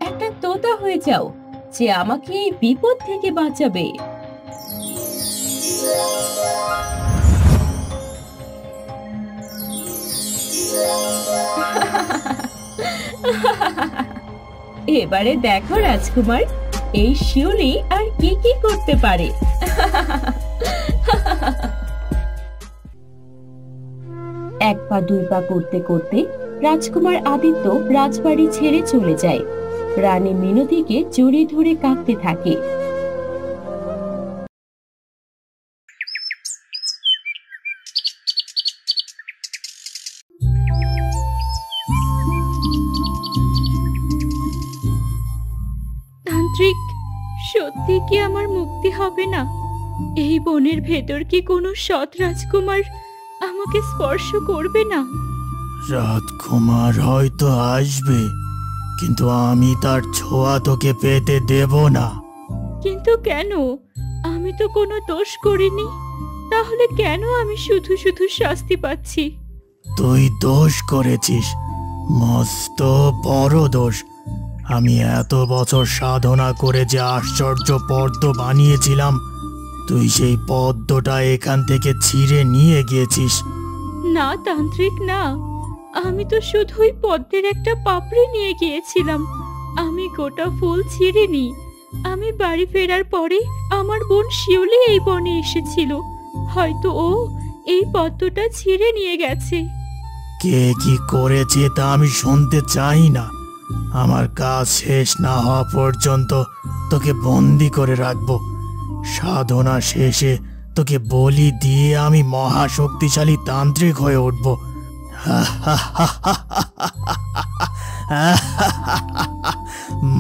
একটা তোতা হয়ে যাও যে আমাকে এই বিপদ থেকে বাঁচাবে। এবারে দেখো রাজকুমার, এই শিউলি আর কি কি করতে পারে। এক পা 2 পা করতে করতে রাজকুমার আদিত্য রাজবাড়ি ছেড়ে চলে যায়। রানী মিনতিকে জড়িয়ে ধরে কাঁদতে থাকে। তান্ত্রিক, সত্যি কি আমার মুক্তি হবে না? এই বনের ভেতর কি কোনো সৎ রাজকুমার আমাকে স্পর্শ করবে না? রাজকুমার হয়তো আসবে, কিন্তু আমি তার ছোঁয়া তোকে পেতে দেব না। কিন্তু কেন? আমি তো কোনো দোষ করিনি, তাহলে কেন আমি শুধু শুধু শাস্তি পাচ্ছি? তুই দোষ করেছিস, মস্ত বড় দোষ। আমি এত বছর সাধনা করে যে আশ্চর্য পদ্ম বানিয়েছিলাম, তুই সেই পদ্মটা এখান থেকে ছিঁড়ে নিয়ে গিয়েছিস। না তান্ত্রিক, না, আমি তো শুধুই পদ্মের একটা পাপড়ি নিয়ে গিয়েছিলাম। আমি গোটা ফুল ছিঁড়িনি। আমি বাড়ি ফেরার পরে আমার বোন শিউলি এই বনে এসেছিল, হয়তো ও এই পদ্মটা ছিঁড়ে নিয়ে গেছে। কে কি করেছে তা আমি শুনতে চাই না। আমার কাজ শেষ না হওয়া পর্যন্ত তোকে বন্দি করে রাখবো। সাধনা শেষে তোকে বলি দিয়ে আমি মহাশক্তিশালী তান্ত্রিক হয়ে উঠব।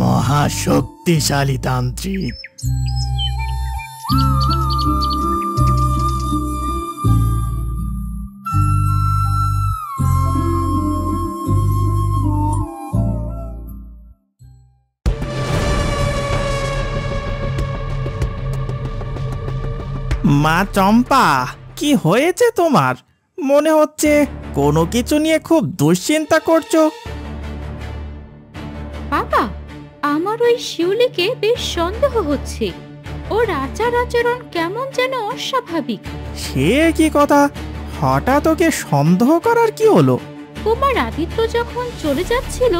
মহাশক্তিশালী তান্ত্রিক। মা চম্পা, কি হয়েছে তোমার? মনে হচ্ছে কোনো কিছু নিয়ে খুব দুশ্চিন্তা করছো। বাবা, আমার ওই শিউলিকে বেশ সন্দেহ হচ্ছে। ওর আচার আচরণ কেমন যেন অস্বাভাবিক। সে কি কথা? হঠাৎ ওকে সন্দেহ করার কি হলো? কুমার আদিত্য যখন চলে যাচ্ছিল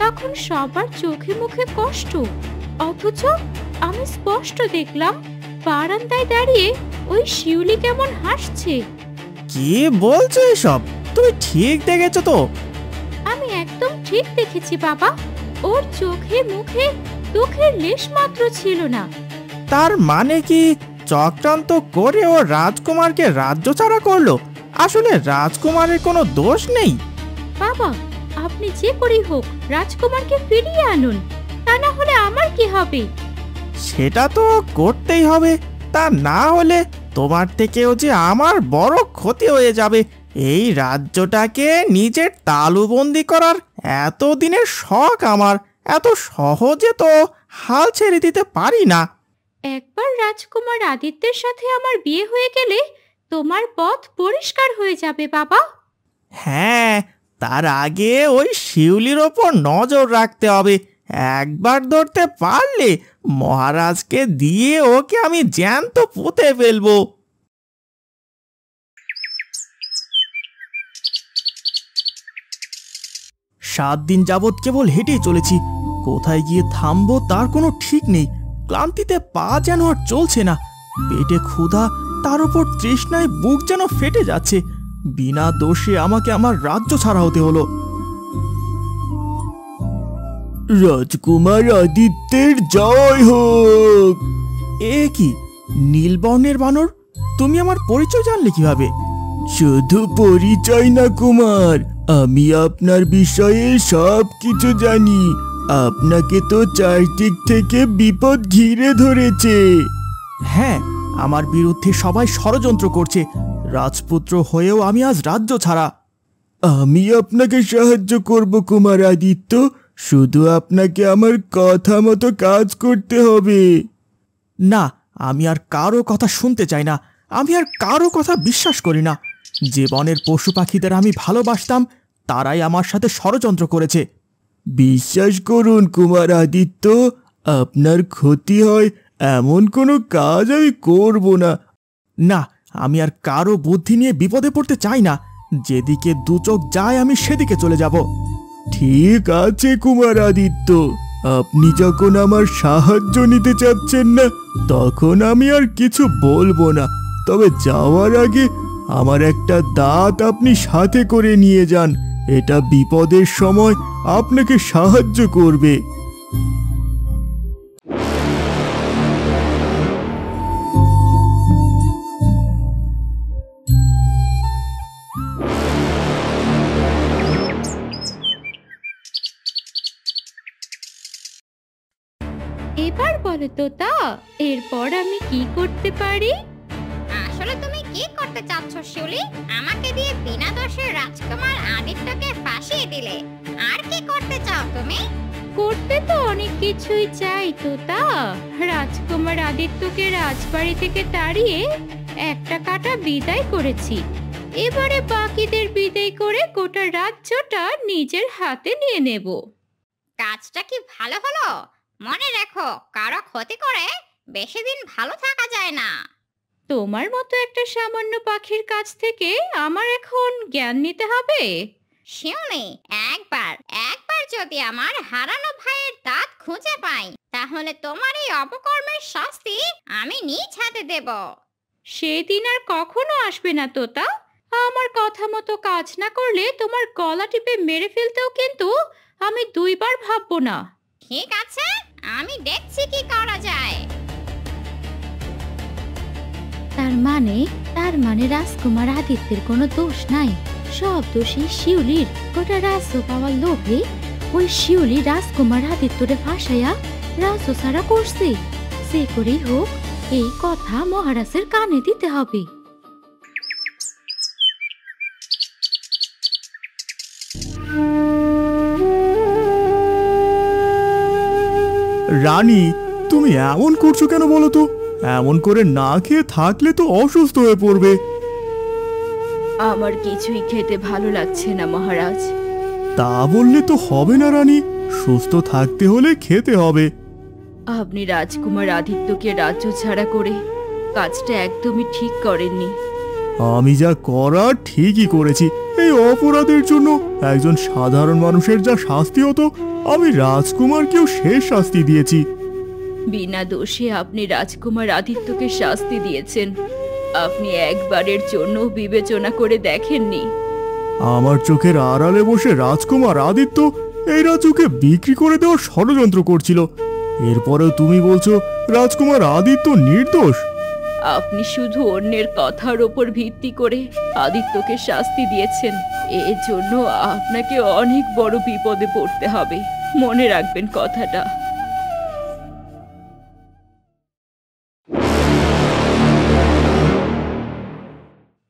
তখন সবার চোখে মুখে কষ্ট, অথচ আমি স্পষ্ট দেখলাম বারান্দায় দাঁড়িয়ে ওই শিউলি কেমন হাসছে। কি বলছো এসব? তুমি ঠিক দেখেছো তো? আমি একদম ঠিক দেখেছি বাবা। ওর চোখে মুখে দুঃখের লেশ মাত্র ছিল না। তার মানে কি চক্রান্ত করে ও রাজকুমারকে রাজ্য ছাড়া করলো? আসলে রাজকুমারের কোনো দোষ নেই। বাবা, আপনি যে করেই হোক রাজকুমারকে ফিরিয়ে আনুন, তা না হলে আমার কি হবে? সেটা তো করতেই হবে, তা না হলে তোমার থেকেও যে আমার বড় ক্ষতি হয়ে যাবে। এই রাজ্যটাকে নিজের তালুবন্দি করার এতদিনের শখ আমার, এত সহজে তো হাল ছেড়ে দিতে পারি না। একবার রাজকুমার আদিত্যের সাথে আমার বিয়ে হয়ে গেলে তোমার পথ পরিষ্কার হয়ে যাবে বাবা। হ্যাঁ, তার আগে ওই শিউলির ওপর নজর রাখতে হবে। একবার ধরতে পারলে মহারাজকে দিয়ে ওকে আমি জ্যান্ত পুঁতে ফেলবো। 7 দিন যাবৎ কেবল হেঁটেই চলেছি। কোথায় গিয়ে থামবো তার কোনো ঠিক নেই। ক্লান্তিতে পা যেন আর চলছে না। পেটে ক্ষুধা, তার উপর তৃষ্ণায় বুক যেন ফেটে যাচ্ছে। বিনা দোষে আমাকে আমার রাজ্য ছাড়া হতে হলো। রাজকুমার আদিত্যের জয় হোক। এ কি, নীলবর্ণের বানর? তুমি আমার পরিচয় জানলে কিভাবে? শুধু পরিচয় না কুমার, আমি আপনার বিষয়ে সব কিছু জানি। আপনাকে তো চারদিক থেকে বিপদ ঘিরে ধরেছে। হ্যাঁ, আমার বিরুদ্ধে সবাই ষড়যন্ত্র করছে। রাজপুত্র হয়েও আমি আজ রাজ্য ছাড়া। আমি আপনাকে সাহায্য করব কুমার আদিত্য, শুধু আপনাকে আমার কথা মতো কাজ করতে হবে। না, আমি আর কারো কথা শুনতে চাই না। আমি আর কারো কথা বিশ্বাস করি না। যে বনের পশু পাখিদের আমি ভালোবাসতাম তারাই আমার সাথে ষড়যন্ত্র করেছে। বিশ্বাস করুন কুমার আদিত্য, আপনার ক্ষতি হয় এমন কোনো কাজ আমি করব না। না, আমি আর কারো বুদ্ধি নিয়ে বিপদে পড়তে চাই না। যেদিকে দু চোখ যায় আমি সেদিকে চলে যাব। ঠিক আছে কুমার আদিত্য, আপনি যখন আমার সাহায্য নিতে চাচ্ছেন না তখন আমি আর কিছু বলবো না। তবে যাওয়ার আগে আমার একটা দাঁত আপনি সাথে করে নিয়ে যান। এটা বিপদের সময় আপনাকে সাহায্য করবে। এবার বলো তো তা, এরপর আমি কি করতে পারি? আসলে তুমি কি করতে চাচ্ছ শিউলি? আমাকে দিয়ে বিনা দোষে রাজকুমার আদিত্যকে ফাঁসিয়ে দিলে। আর কি করতে চাও তুমি? করতে তো অনেক কিছুই চাই তোতা। রাজকুমার আদিত্যকে রাজবাড়ি থেকে তাড়িয়ে একটা কাটা বিদায় করেছি। এবারে বাকিদের বিদায় করে গোটা রাজ্যটা নিজের হাতে নিয়ে নেব। কাজটা কি ভালো হলো? মনে রেখো, কারো ক্ষতি করে বেশি দিন ভালো থাকা যায় না। তোমার মতো একটা সামান্য পাখির কাছ থেকে আমার এখন জ্ঞান নিতে হবে? শিউলি, একবার একবার যদি আমার হারানো ভাইয়ের দাঁত খুঁজে পাই, তাহলে তোমার এই অপকর্মের শাস্তি আমি নিজ হাতে দেব। সেদিন আর কখনো আসবে না তোতা। আমার কথা মতো কাজ না করলে তোমার গলা টিপে মেরে ফেলতেও কিন্তু আমি দুইবার ভাববো না। ঠিক আছে, আমি দেখছি কি করা যায়। তার মানে রাজকুমার আদিত্যের কোনো দোষ নাই, সব দোষী শিউলির। গোটা রাজ্য পাওয়ার লোভে ওই শিউলি রাজকুমার আদিত্যরে ফাঁসাইয়া রাজ্য ছাড়া করছে। সে করেই হোক এই কথা মহারাজের কানে দিতে হবে। রানী, তুমি এমন করছো কেন বলো তো? এমন করে না খেয়ে থাকলে তো অসুস্থ হয়ে পড়বে। আমার কিছুই খেতে ভালো লাগছে না মহারাজ। তা বললে তো হবে না রানী, সুস্থ থাকতে হলে খেতে হবে। আপনি রাজকুমার আদিত্যকে রাজ্য ছাড়া করে কাজটা একদমই ঠিক করেননি। আমি যা করার ঠিকই করেছি। এই অপরাধের জন্য একজন সাধারণ মানুষের যা শাস্তি হতো, আমি রাজকুমারকেও শেষ শাস্তি দিয়েছি। বিনা দোষে আপনি রাজকুমার আদিত্যকে শাস্তি দিয়েছেন। আপনি একবারের জন্য বিবেচনা করে দেখেননি? আমার চোখের আড়ালে বসে রাজকুমার আদিত্য এই রাজ্যকে বিক্রি করে দেওয়ার ষড়যন্ত্র করছিল। এরপরেও তুমি বলছো রাজকুমার আদিত্য নির্দোষ? আপনি শুধু অন্যের কথার ওপর ভিত্তি করে আদিত্যকে শাস্তি দিয়েছেন। এর জন্য আপনাকে অনেক বড় বিপদে পড়তে হবে, মনে রাখবেন কথাটা।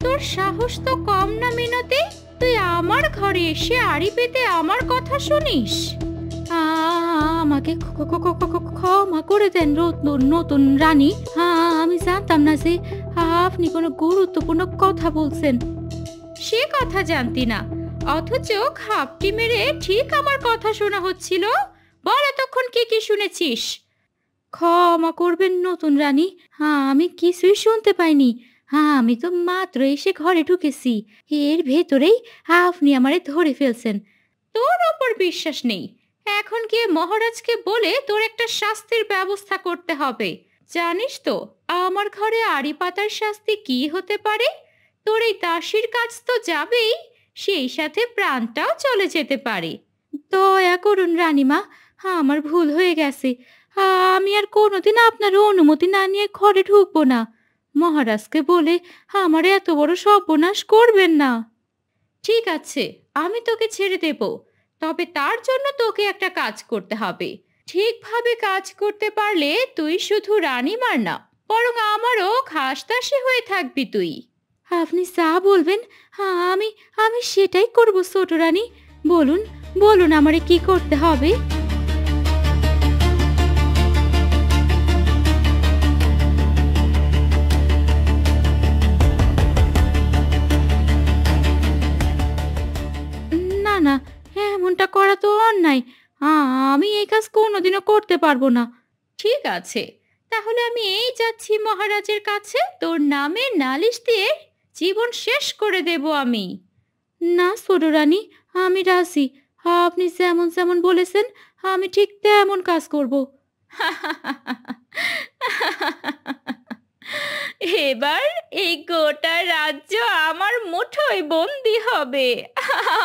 তোর সাহস তো কম না মিনতি, তুই আমার ঘরে এসে আড়ি পেতে আমার কথা শুনিস? আমাকে ক্ষমা করে দেন নতুন রানী। আমি জানতাম না যে আপনি কোনো গুরুত্বপূর্ণ কথা বলছেন। সে কথা জানতি না, অথচ খাপটি মেরে ঠিক আমার কথা শোনা হচ্ছিল। বল এতক্ষণ কি কি শুনেছিস? ক্ষমা করবেন নতুন রানী, আমি কিছুই শুনতে পাইনি। আমি তো মাত্র এসে ঘরে ঢুকেছি, এর ভেতরেই আপনি আমারে ধরে ফেলছেন। তোর ওপর বিশ্বাস নেই। এখন গিয়ে মহারাজকে বলে তোর একটা শাস্তির ব্যবস্থা করতে হবে। জানিস তো আমার ঘরে আড়ি পাতার শাস্তি কি হতে পারে? তোর এই দাসীর কাজ তো যাবেই, সেই সাথে প্রাণটাও চলে যেতে পারে। দয়া করুন রানীমা, আমার ভুল হয়ে গেছে। আমি আর কোনোদিন আপনার অনুমতি না নিয়ে ঘরে ঢুকবো না। মহারাজকে বলে আমার এত বড় সর্বনাশ করবেন না। ঠিক আছে, আমি তোকে ছেড়ে দেব, তবে তার জন্য তোকে একটা কাজ করতে হবে। ঠিকভাবে কাজ করতে পারলে তুই শুধু রানীমার না, বরং আমারও খাসদাসী হয়ে থাকবি তুই। আপনি যা বলবেন আমি আমি সেটাই করব ছোট রানী। বলুন বলুন আমারে কি করতে হবে? না না, এমনটা করা তো অন্যায়। আমি এই কাজ কোনোদিনও করতে পারবো না। ঠিক আছে, তাহলে আমি এই যাচ্ছি মহারাজের কাছে, তোর নামে নালিশ দিয়ে জীবন শেষ করে দেব আমি। না ছোট রানী, আমি রাজি। আপনি যেমন যেমন বলেছেন আমি ঠিক তেমন কাজ করব। এবার এই গোটা রাজ্য আমার মুঠোয় বন্দি হবে,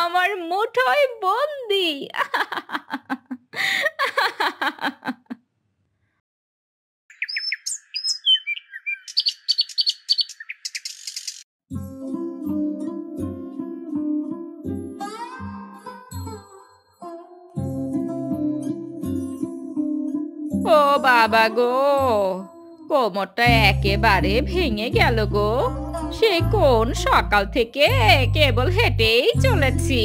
আমার মুঠোয় বন্দি। ও বাবা গো, কোমরটা একেবারে ভেঙে গেল গো। সে কোন সকাল থেকে কেবল হেঁটেই চলেছি,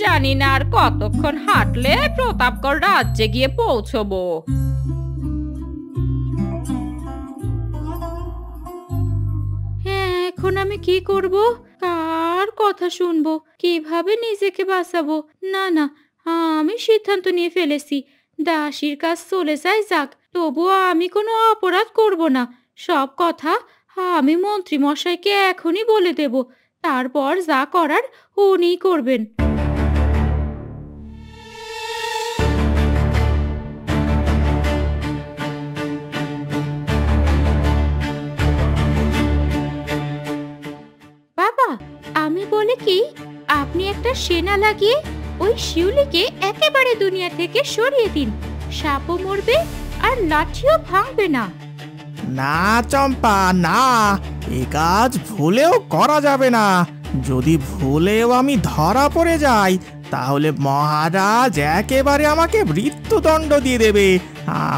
জানি না আর কতক্ষণ হাঁটলে প্রতাপগড় রাজ্যে গিয়ে পৌঁছবো। হ্যাঁ, এখন আমি কি করব? কার কথা শুনবো? কিভাবে নিজেকে বাঁচাবো? না না, আমি সিদ্ধান্ত নিয়ে ফেলেছি, দাসীর কাজ চলে যায় যাক, তবুও আমি কোনো অপরাধ করব না। সব কথা আমি মন্ত্রী মশাইকে এখনই বলে দেব, তারপর যা করার উনিই করবেন। বাবা, আমি বলে কি, আপনি একটা সেনা লাগিয়ে ওই শিউলিকে একেবারে দুনিয়া থেকে সরিয়ে দিন। সাপও মরবে আর লাঠিও ভাঙবে না। না চম্পা, না, এ কাজ ভুলেও করা যাবে না। যদি ভুলেও আমি ধরা পড়ে যাই তাহলে মহারাজ একেবারে আমাকে মৃত্যুদণ্ড দিয়ে দেবে।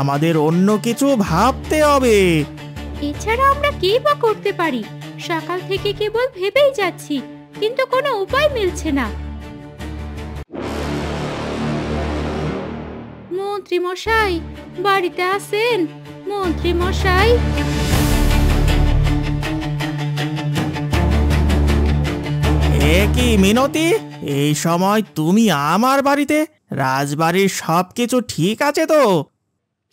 আমাদের অন্য কিছু ভাবতে হবে। এছাড়া আমরা কি বা করতে পারি? সকাল থেকে কেবল ভেবেই যাচ্ছি, কিন্তু কোনো উপায় মিলছে না। মন্ত্রী মশাই, বাড়িতে আছেন? মন্ত্রী মশাই, এ কি মিনতি, এই সময় তুমি আমার বাড়িতে? রাজবাড়ির সবকিছু ঠিক আছে তো?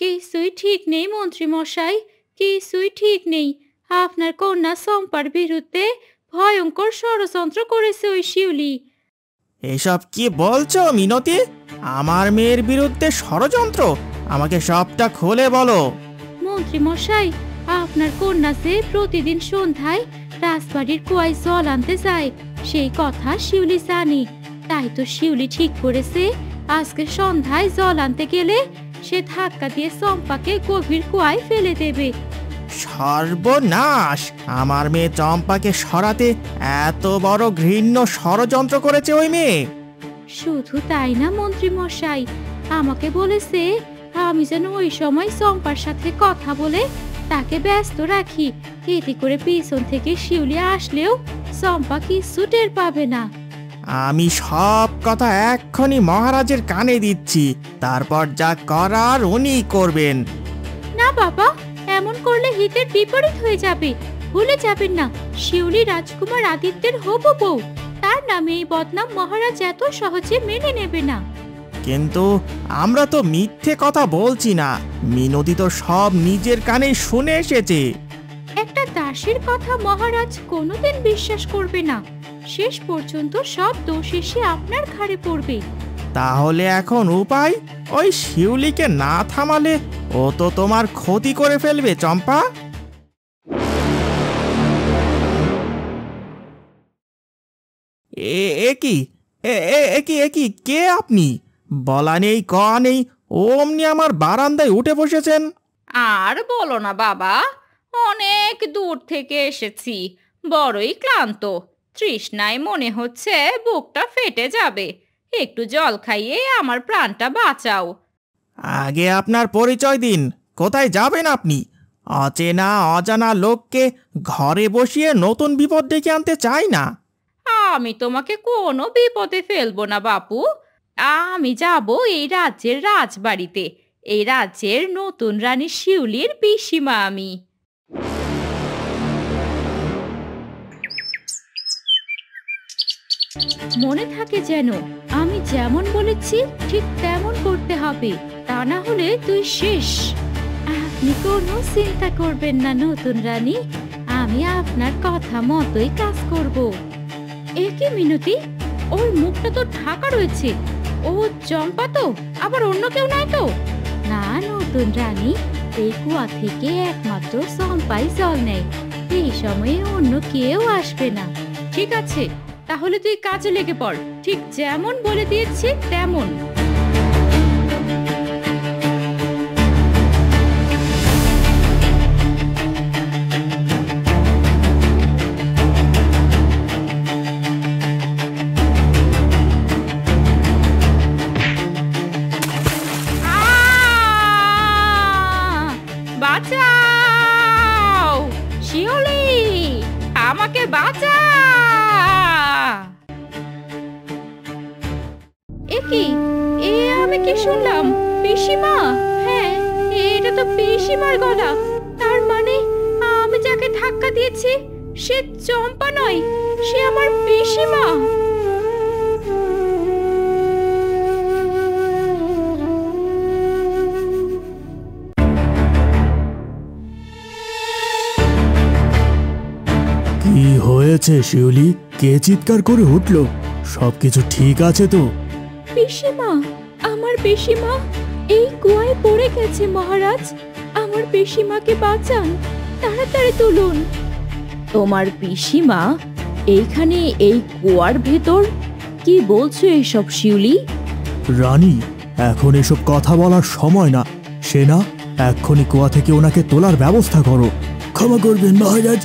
কিছুই ঠিক নেই মন্ত্রী মশাই, কিছুই ঠিক নেই। আপনার কন্যা চম্পার বিরুদ্ধে ভয়ঙ্কর ষড়যন্ত্র করেছে ওই শিউলি। এসব কি বলছো মিনতি? আমার মেয়ের বিরুদ্ধে ষড়যন্ত্র? আমাকে সবটা খুলে বলো। মন্ত্রী মশাই, আপনার কন্যা যে প্রতিদিন সন্ধ্যায় রাজবাড়ির কুয়ায় জল আনতে যায়, সেই কথা শিউলি জানে। তাই তো শিউলি ঠিক করেছে আজকে সন্ধ্যায় জল আনতে গেলে সে ধাক্কা দিয়ে চম্পাকে গভীর কুয়ায় ফেলে দেবে। সর্বনাশ! আমার মেয়ে চম্পাকে সরাতে এত বড় ঘৃণ্য ষড়যন্ত্র করেছে ওই মেয়ে। শুধু তাই না মন্ত্রী মশাই, আমাকে বলেছে আমি যেন ওই সময় চম্পার সাথে কথা বলে তাকে ব্যস্ত রাখি, এতে করে পিছন থেকে শিউলি আসলেও চম্পা কিছু টের পাবে না। আমি সব কথা এক্ষুনি মহারাজের কানে দিচ্ছি, তারপর যা করার উনি করবেন। না বাবা, এমন করলে হিতের বিপরীত হয়ে যাবে। ভুলে যাবেন না, শিউলি রাজকুমার আদিত্যের হবু বউ। তার নামে এই বদনাম মহারাজ এত সহজে মেনে নেবে না। কিন্তু আমরা তো মিথ্যে কথা বলছি না, মিনতি তো সব নিজের কানে শুনে এসেছে। একটা দাসীর কথা মহারাজ কোনোদিন বিশ্বাস করবে না। শেষ পর্যন্ত সব দোষ এসে আপনার ঘাড়ে পড়বে। তাহলে এখন উপায়? ওই শিউলিকে না থামালে ও তো তোমার ক্ষতি করে ফেলবে চম্পা। এ কি কে আপনি? বলা নেই কওয়া নেই, অমনি আমার বারান্দায় উঠে বসেছেন। আর বলো না বাবা, অনেক দূর থেকে এসেছি, বড়ই ক্লান্ত। তৃষ্ণায় মনে হচ্ছে বুকটা ফেটে যাবে। একটু জল খাইয়ে আমার প্রাণটা বাঁচাও। আগে আপনার পরিচয় দিন, কোথায় যাবেন আপনি? অচেনা অজানা লোককে ঘরে বসিয়ে নতুন বিপদ ডেকে আনতে চাই না। আমি তোমাকে কোনো বিপদে ফেলবো না বাপু। আমি যাব এই রাজ্যের রাজবাড়িতে। এই রাজ্যের নতুন রানী শিউলির পিসিমা আমি। মনে থাকে যেন, আমি যেমন বলেছি ঠিক তেমন করতে হবে, তা না হলে তুই শেষ। আপনি কোনো চিন্তা করবেন না নতুন রানী, আমি আপনার কথা মতোই কাজ করব। এ কি মিনতি, ওর মুখটা তো ঢাকা রয়েছে। ও চম্পা তো, আবার অন্য কেউ নয় তো? না নতুন রানী, এই কুয়া থেকে একমাত্র চম্পাই জল নেয়। এই সময়ে অন্য কেউ আসবে না। ঠিক আছে, তাহলে তুই কাজে লেগে পড়, ঠিক যেমন বলে দিয়েছি তেমন। বাঁচাও শিউলি, আমাকে বাঁচা। আমি কি শুনলাম? পিসিমা? হ্যাঁ, এটা তো পিসিমার গলা। তার মানে আমি যাকে ধাক্কা দিয়েছি সে চম্পা নয়, সে আমার পিসিমা। হয়েছে শিউলি? কে চিৎকার করে উঠল? সবকিছু ঠিক আছে তো? পিসিমা, আমার পিসিমা এই কুয়ায় পড়ে গেছে মহারাজ। আমার পিসিমাকে বাঁচান, তাড়াতাড়ি তুলুন। তোমার পিসিমা এইখানে, এই কুয়ার ভেতর? কি বলছো এইসব শিউলি? রানী, এখন এসব কথা বলার সময় না। সেনা, এক্ষুনি কুয়া থেকে ওনাকে তোলার ব্যবস্থা করো। ক্ষমা করবেন মহারাজ,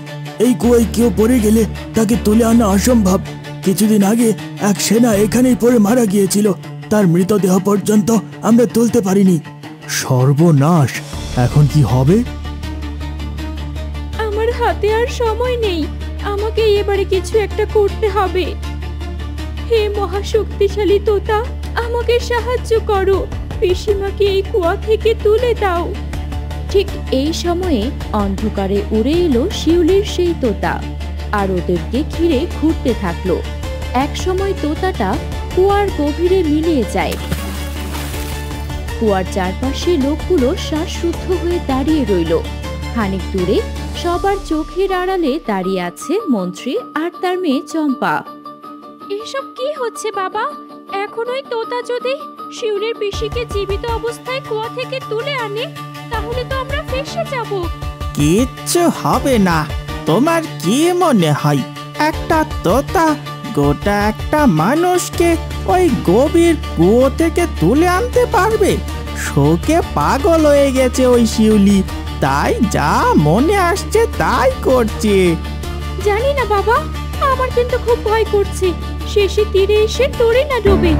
এই কুয়ায় কেউ পড়ে গেলে তাকে তুলে আনা অসম্ভব। কিছুদিন আগে এক সেনা এখানেই পড়ে মারা গিয়েছিল, তার মৃতদেহ পর্যন্ত আমরা তুলতে পারিনি। সর্বনাশ! এখন কি হবে? আমার হাতে আর সময় নেই, আমাকে এবারে কিছু একটা করতে হবে। হে মহাশক্তিশালী তোতা, আমাকে সাহায্য করো, পিসিমাকে এই কুয়া থেকে তুলে দাও। ঠিক এই সময়ে অন্ধকারে উড়ে এলো শিউলির সেই তোতা, আর ওদেরকে ঘিরে ঘুরতে থাকলো। এক সময় তোতাটা কুয়ার গভীরে মিলিয়ে যায়। কুয়ার চারপাশে লোকগুলো শ্বাসরুদ্ধ হয়ে দাঁড়িয়ে রইল। খানিক দূরে সবার চোখের আড়ালে দাঁড়িয়ে আছে মন্ত্রী আর তার মেয়ে চম্পা। এসব কি হচ্ছে বাবা? এখন ওই তোতা যদি শিউলির পিসিকে জীবিত অবস্থায় কুয়া থেকে তুলে আনে, তাহলে তো আমরা ফেঁসে যাব। কিচ্ছু হবে না। তোমার কি মনে হয় একটা তোতা গোটা একটা মানুষকে ওই গভীর কুয়ো থেকে তুলে আনতে পারবে? শোকে পাগল হয়ে গেছে ওই শিউলি, তাই যা মনে আসছে তাই করছে। জানি না বাবা, আমার কিন্তু খুব ভয় করছে। শেষে তীরে এসে তোরে না ডোবে।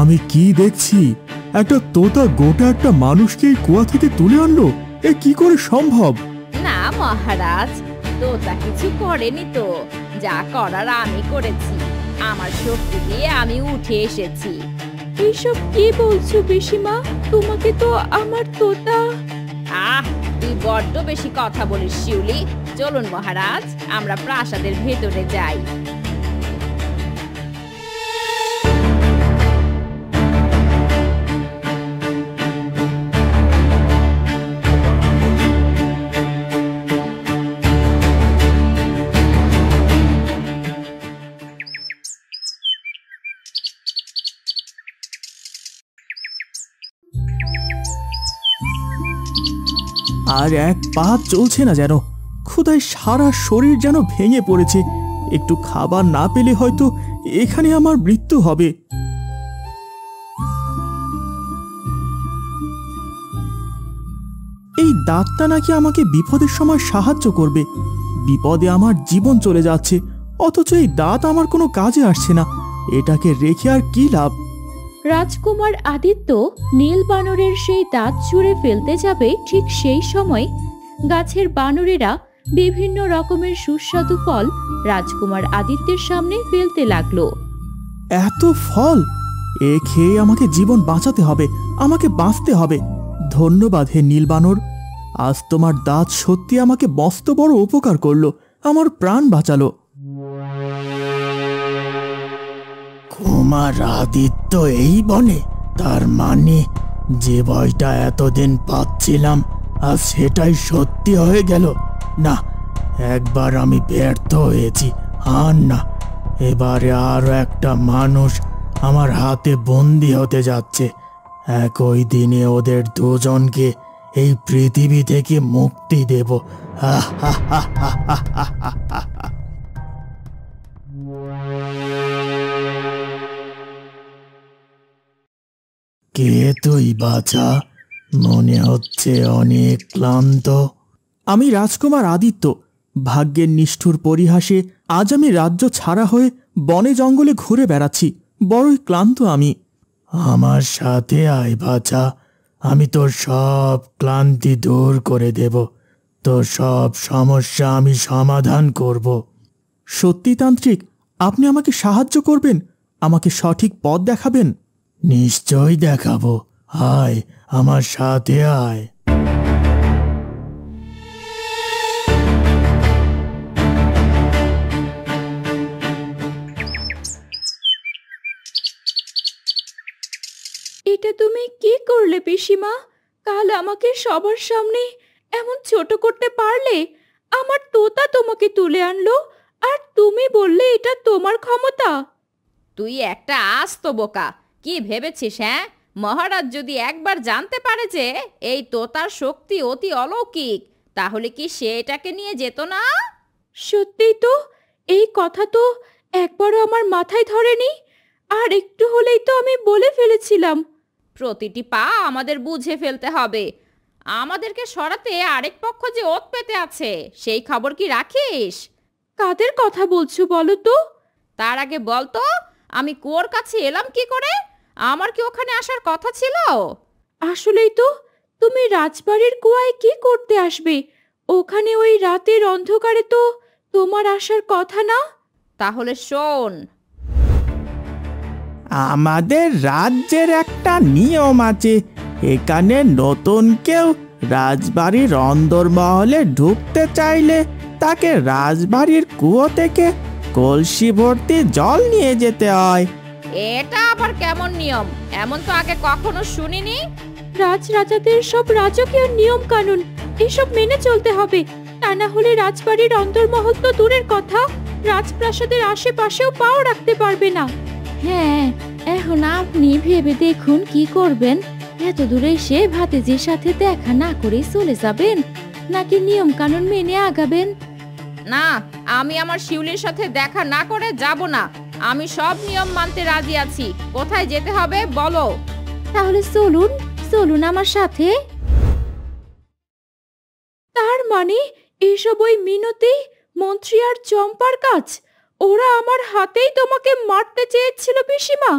আমি কি দেখছি? একটা তোতা গোটা একটা মানুষকে এই কুয়া থেকে তুলে আনলো? এ কি করে সম্ভব? না মহারাজ, তোতা কিছু করেনি তো। যা করার আমি করেছি। আমার শক্তি দিয়ে আমি উঠে এসেছি। এসব কি বলছো পিসিমা? তোমাকে তো আমার তোতা। তুই বড্ড বেশি কথা বলিস শিউলি। চলুন মহারাজ, আমরা প্রাসাদের ভেতরে যাই। আর এক পা চলছে না যেন। ক্ষুধায় সারা শরীর যেন ভেঙে পড়েছে। একটু খাবার না পেলে হয়তো এখানে আমার মৃত্যু হবে। এই দাঁতটা নাকি আমাকে বিপদের সময় সাহায্য করবে। বিপদে আমার জীবন চলে যাচ্ছে, অথচ এই দাঁত আমার কোনো কাজে আসছে না। এটাকে রেখে আর কি লাভ? রাজকুমার আদিত্য নীল বানরের সেই দাঁত ছুঁড়ে ফেলতে যাবে, ঠিক সেই সময় গাছের বানরেরা বিভিন্ন রকমের সুস্বাদু ফল রাজকুমার আদিত্যের সামনে ফেলতে লাগলো। এত ফল! এ খেয়ে আমাকে জীবন বাঁচাতে হবে, আমাকে বাঁচতে হবে। ধন্যবাদ হে নীল বানর, আজ তোমার দাঁত সত্যি আমাকে মস্ত বড় উপকার করলো, আমার প্রাণ বাঁচালো। কুমার আদিত্য এই বনে? তার মানে যে ভয়টা এতদিন পাচ্ছিলাম আজ সেটাই সত্যি হয়ে গেল। না, একবার আমি ব্যর্থ হয়েছি, আর না। এবারে আরো একটা মানুষ আমার হাতে বন্দি হতে যাচ্ছে। একই দিনে ওদের দুজনকে এই পৃথিবী থেকে মুক্তি দেব। কে তুই বাছা? মনে হচ্ছে অনেক ক্লান্ত। আমি রাজকুমার আদিত্য। ভাগ্যের নিষ্ঠুর পরিহাসে আজ আমি রাজ্য ছাড়া হয়ে বনে জঙ্গলে ঘুরে বেড়াচ্ছি। বড়ই ক্লান্ত আমি। আমার সাথে আয় বাছা, আমি তোর সব ক্লান্তি দূর করে দেব। তোর সব সমস্যা আমি সমাধান করব। সত্যি তান্ত্রিক, আপনি আমাকে সাহায্য করবেন? আমাকে সঠিক পথ দেখাবেন? নিশ্চয় দেখাবো, আয় আমার সাথে আয়। এটা তুমি কি করলে পিসিমা? কাল আমাকে সবার সামনে এমন ছোট করতে পারলে? আমার তোতা তোমাকে তুলে আনলো আর তুমি বললে এটা তোমার ক্ষমতা। তুই একটা আস্ত বোকা। কি ভেবেছিস? হ্যাঁ, মহারাজ যদি একবার জানতে পারে যে এই তোতার শক্তি অতি অলৌকিক, তাহলে কি সে এটাকে নিয়ে যেত না? সত্যিই তো, এই কথা তো একবারও আমার মাথায় ধরেনি। আর একটু হলেই তো আমি বলে ফেলেছিলাম। প্রতিটি পা আমাদের বুঝে ফেলতে হবে। আমাদেরকে সরাতে আরেক পক্ষ যে ওত পেতে আছে, সেই খবর কি রাখিস? কাদের কথা বলছো বলো তো? তার আগে বল তো, আমি কুয়োর কাছে এলাম কি করে? আমার কি ওখানে আসার কথা ছিল? আসলেই তো, তুমি রাজবাড়ির কুয়ায় কি করতে আসবে? ওখানে ওই রাতের অন্ধকারে তো তোমার আসার কথা না। তাহলে শোন, আমাদের রাজ্যের একটা নিয়ম আছে, এখানে নতুন কেউ রাজবাড়ির অন্দরমহলে ঢুকতে চাইলে তাকে রাজবাড়ির কুয়ো থেকে কলসি ভর্তি জল নিয়ে যেতে হয়। এটা আবার কেমন নিয়ম? এমন তো আগে কখনো শুনিনি। রাজরাজাদের সব রাজকীয় নিয়ম কানুন এসব মেনে চলতে হবে, তা না হলে রাজবাড়ির অন্দরমহল তো দূরের কথা, রাজপ্রাসাদের আশেপাশেও পাও রাখতে পারবে না। হ্যাঁ, এখন আপনি ভেবে দেখুন কি করবেন। এত দূরে এসে ভাতিজির সাথে দেখা না করে চলে যাবেন, নাকি নিয়ম কানুন মেনে আগাবেন? না, আমি আমার শিউলির সাথে দেখা না করে যাব না। আমি সব নিয়ম মানতে রাজি আছি। কোথায় যেতে হবে বলো। তাহলে চলুন চলুন আমার সাথে। তার মানে এসব ওই মিনতি, মন্ত্রী আর চম্পার কাজ? ওরা আমার হাতেই তোমাকে মারতে চেয়েছিল পিসিমা,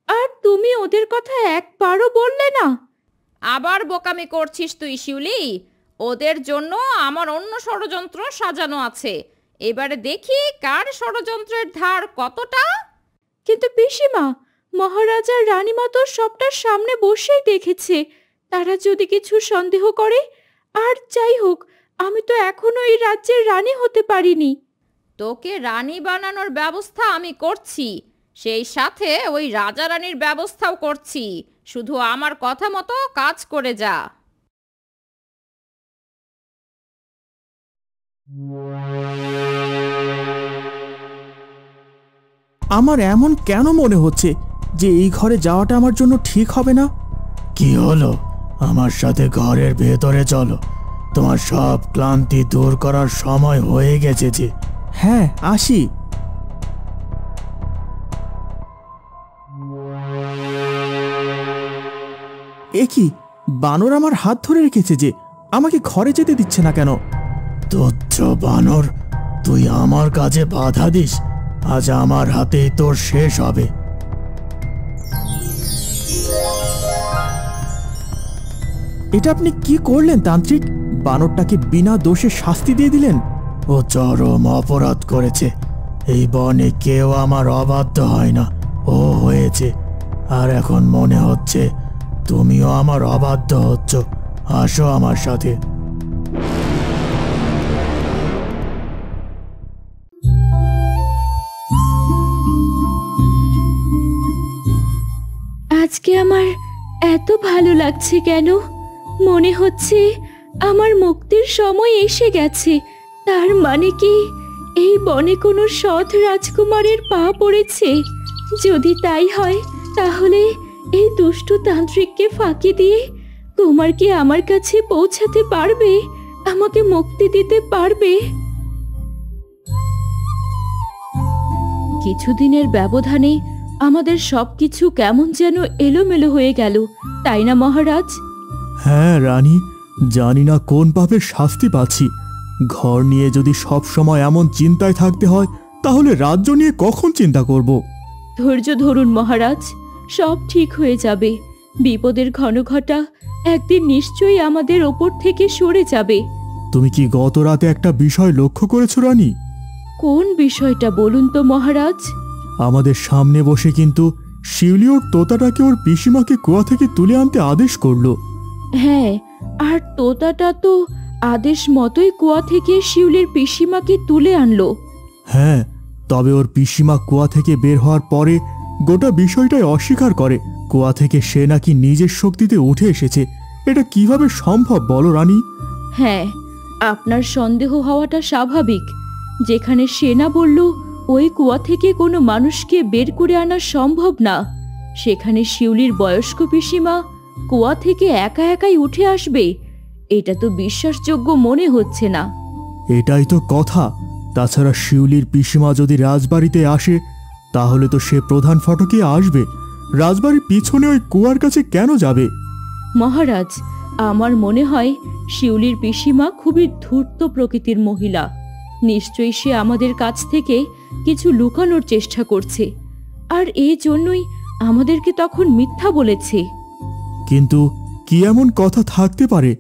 আর তুমি ওদের কথা একবারও বললে না। আবার বোকামি করছিস তুই শিউলি। ওদের জন্য আমার অন্য ষড়যন্ত্র সাজানো আছে। এবারে দেখি কার ষড়যন্ত্রের ধার কতটা। কিন্তু পিসিমা, মহারাজা রানীমা তো সবটা সামনে বসেই দেখেছে। তারা যদি কিছু সন্দেহ করে, আর যাই হোক, আমি তো এখনো এই রাজ্যের রানী হতে পারিনি। তোকে রানী বানানোর ব্যবস্থা আমি করছি, সেই সাথে ওই রাজা রানীর ব্যবস্থাও করছি। শুধু আমার কথা মতো কাজ করে যা। আমার এমন কেন মনে হচ্ছে যে এই ঘরে যাওয়াটা আমার জন্য ঠিক হবে না? কি হলো? আমার সাথে ঘরের ভেতরে চলো। তোমার সব ক্লান্তি দূর করার সময় হয়ে গেছে যে। হ্যাঁ, আসি। এ কি, বানর আমার হাত ধরে রেখেছে যে, আমাকে ঘরে যেতে দিচ্ছে না কেন? তুচ্ছ বানর, তুই আমার কাজে বাধা দিস? আজ আমার হাতেই তোর শেষ হবে। এটা আপনি কি করলেন তান্ত্রিক? বানরটাকে বিনা দোষে শাস্তি দিয়ে দিলেন। ও চরম অপরাধ করেছে। এই বনে কেউ আমার অবাধ্য হয় না, ও হয়েছে। আর এখন মনে হচ্ছে তুমিও আমার অবাধ্য হচ্ছ। আসো আমার সাথে। আজকে আমার এত ভালো লাগছে কেন? মনে হচ্ছে আমার মুক্তির সময় এসে গেছে। তার মানে কি এই বনে কোনো সৎ রাজকুমারের পা পড়েছে? যদি তাই হয়, তাহলে এই দুষ্টু তান্ত্রিককে ফাঁকি দিয়ে কুমার কি আমার কাছে পৌঁছাতে পারবে? আমাকে মুক্তি দিতে পারবে? কিছুদিনের ব্যবধানে আমাদের সবকিছু কেমন যেন এলোমেলো হয়ে গেল, তাই না মহারাজ? হ্যাঁ রানী, জানি না কোন পাপের শাস্তি পাচ্ছি। ঘর নিয়ে যদি সব সময় এমন চিন্তায় থাকতে হয়, তাহলে রাজ্য নিয়ে কখন চিন্তা করব? ধৈর্য ধরুন মহারাজ, সব ঠিক হয়ে যাবে। বিপদের ঘনঘটা একদিন নিশ্চয়ই আমাদের ওপর থেকে সরে যাবে। তুমি কি গত রাতে একটা বিষয় লক্ষ্য করেছো রানী? কোন বিষয়টা বলুন তো মহারাজ? আমাদের সামনে বসে কিন্তু শিউলি ওর তোতাটাকে ওর পিসিমাকে কুয়া থেকে তুলে আনতে আদেশ করলো। হ্যাঁ, আর তোতাটা তো আদেশ মতোই কুয়া থেকে শিউলির পিসিমাকে তুলে আনলো। হ্যাঁ, তবে ওর পিসিমা কুয়া থেকে বের হওয়ার পরে গোটা বিষয়টাই অস্বীকার করে। কুয়া থেকে সে নাকি নিজের শক্তিতে উঠে এসেছে। এটা কিভাবে সম্ভব বলো রানী? হ্যাঁ, আপনার সন্দেহ হওয়াটা স্বাভাবিক। যেখানে সেনা বলল ওই কুয়া থেকে কোনো মানুষকে বের করে আনা সম্ভব না, সেখানে শিউলির বয়স্ক পিসিমা কুয়া থেকে একা একাই উঠে আসবে, এটা তো বিশ্বাসযোগ্য মনে হচ্ছে না। এটাই তো কথা। তাছাড়া শিউলির পিসিমা যদি রাজবাড়িতে আসে তাহলে তো সে প্রধান ফটকে আসবে। রাজবাড়ির পিছনে ওই কুয়ার কাছে কেন যাবে? মহারাজ, আমার মনে হয় শিউলির পিসিমা খুবই ধূর্ত প্রকৃতির মহিলা। নিশ্চয়ই সে আমাদের কাছ থেকে কিছু লুকানোর চেষ্টা করছে, আর এই জন্যই আমাদেরকে তখন মিথ্যা বলেছে। কিন্তু কি এমন কথা থাকতে পারে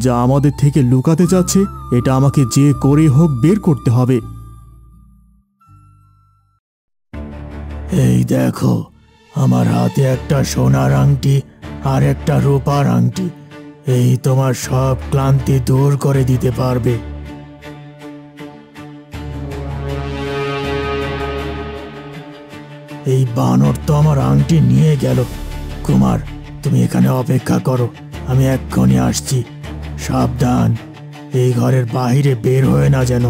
যা আমাদের থেকে লুকাতে যাচ্ছে? এটা আমাকে যে করে হোক বের করতে হবে। এই দেখো, আমার হাতে একটা সোনার আংটি আর একটা রূপার আংটি। এই তোমার সব ক্লান্তি দূর করে দিতে পারবে। এই বানর তো আমার আংটি নিয়ে গেল। কুমার, তুমি এখানে অপেক্ষা করো, আমি এক্ষুনি আসছি। সাবধান, এই ঘরের বাইরে বের হয়ে না যেন,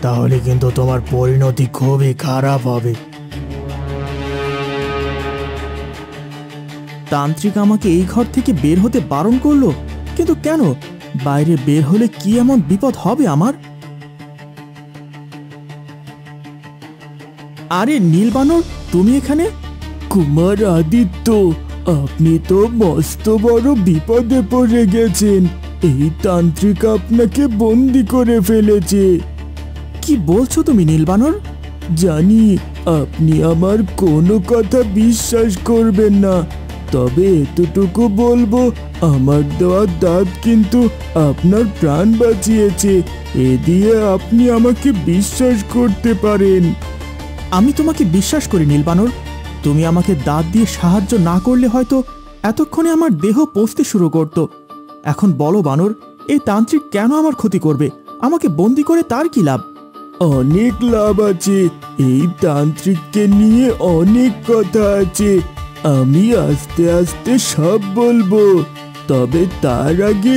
তাহলে কিন্তু তোমার পরিণতি খুবই খারাপ হবে। তান্ত্রিক আমাকে এই ঘর থেকে বের হতে বারণ করলো, কিন্তু কেন? বাইরে বের হলে কি এমন বিপদ হবে আমার? আরে নীলবানর, তুমি এখানে? কুমার আদিত্য, আপনি তো মস্ত বড় বিপদে পড়ে গেছেন। এই তান্ত্রিক আপনাকে বন্দি করে ফেলেছে। কি বলছো তুমি নীলবানর? জানি আপনি আমার কোনো কথা বিশ্বাস করবেন না, তবে এতটুকু বলবো, আমার দেওয়া দাঁত কিন্তু আপনার প্রাণ বাঁচিয়েছে। এ দিয়ে আপনি আমাকে বিশ্বাস করতে পারেন। আমি তোমাকে বিশ্বাস করি নীলবানর। তুমি আমাকে দাঁত দিয়ে সাহায্য না করলে হয়তো এতক্ষণে আমার দেহ পচতে শুরু করত। এখন বলো বানর, এই তান্ত্রিক কেন আমার ক্ষতি করবে? আমাকে বন্দি করে তার কি লাভ? অনেক লাভ আছে। এই তান্ত্রিককে নিয়ে অনেক কথা আছে, আমি আস্তে আস্তে সব বলবো। তবে তার আগে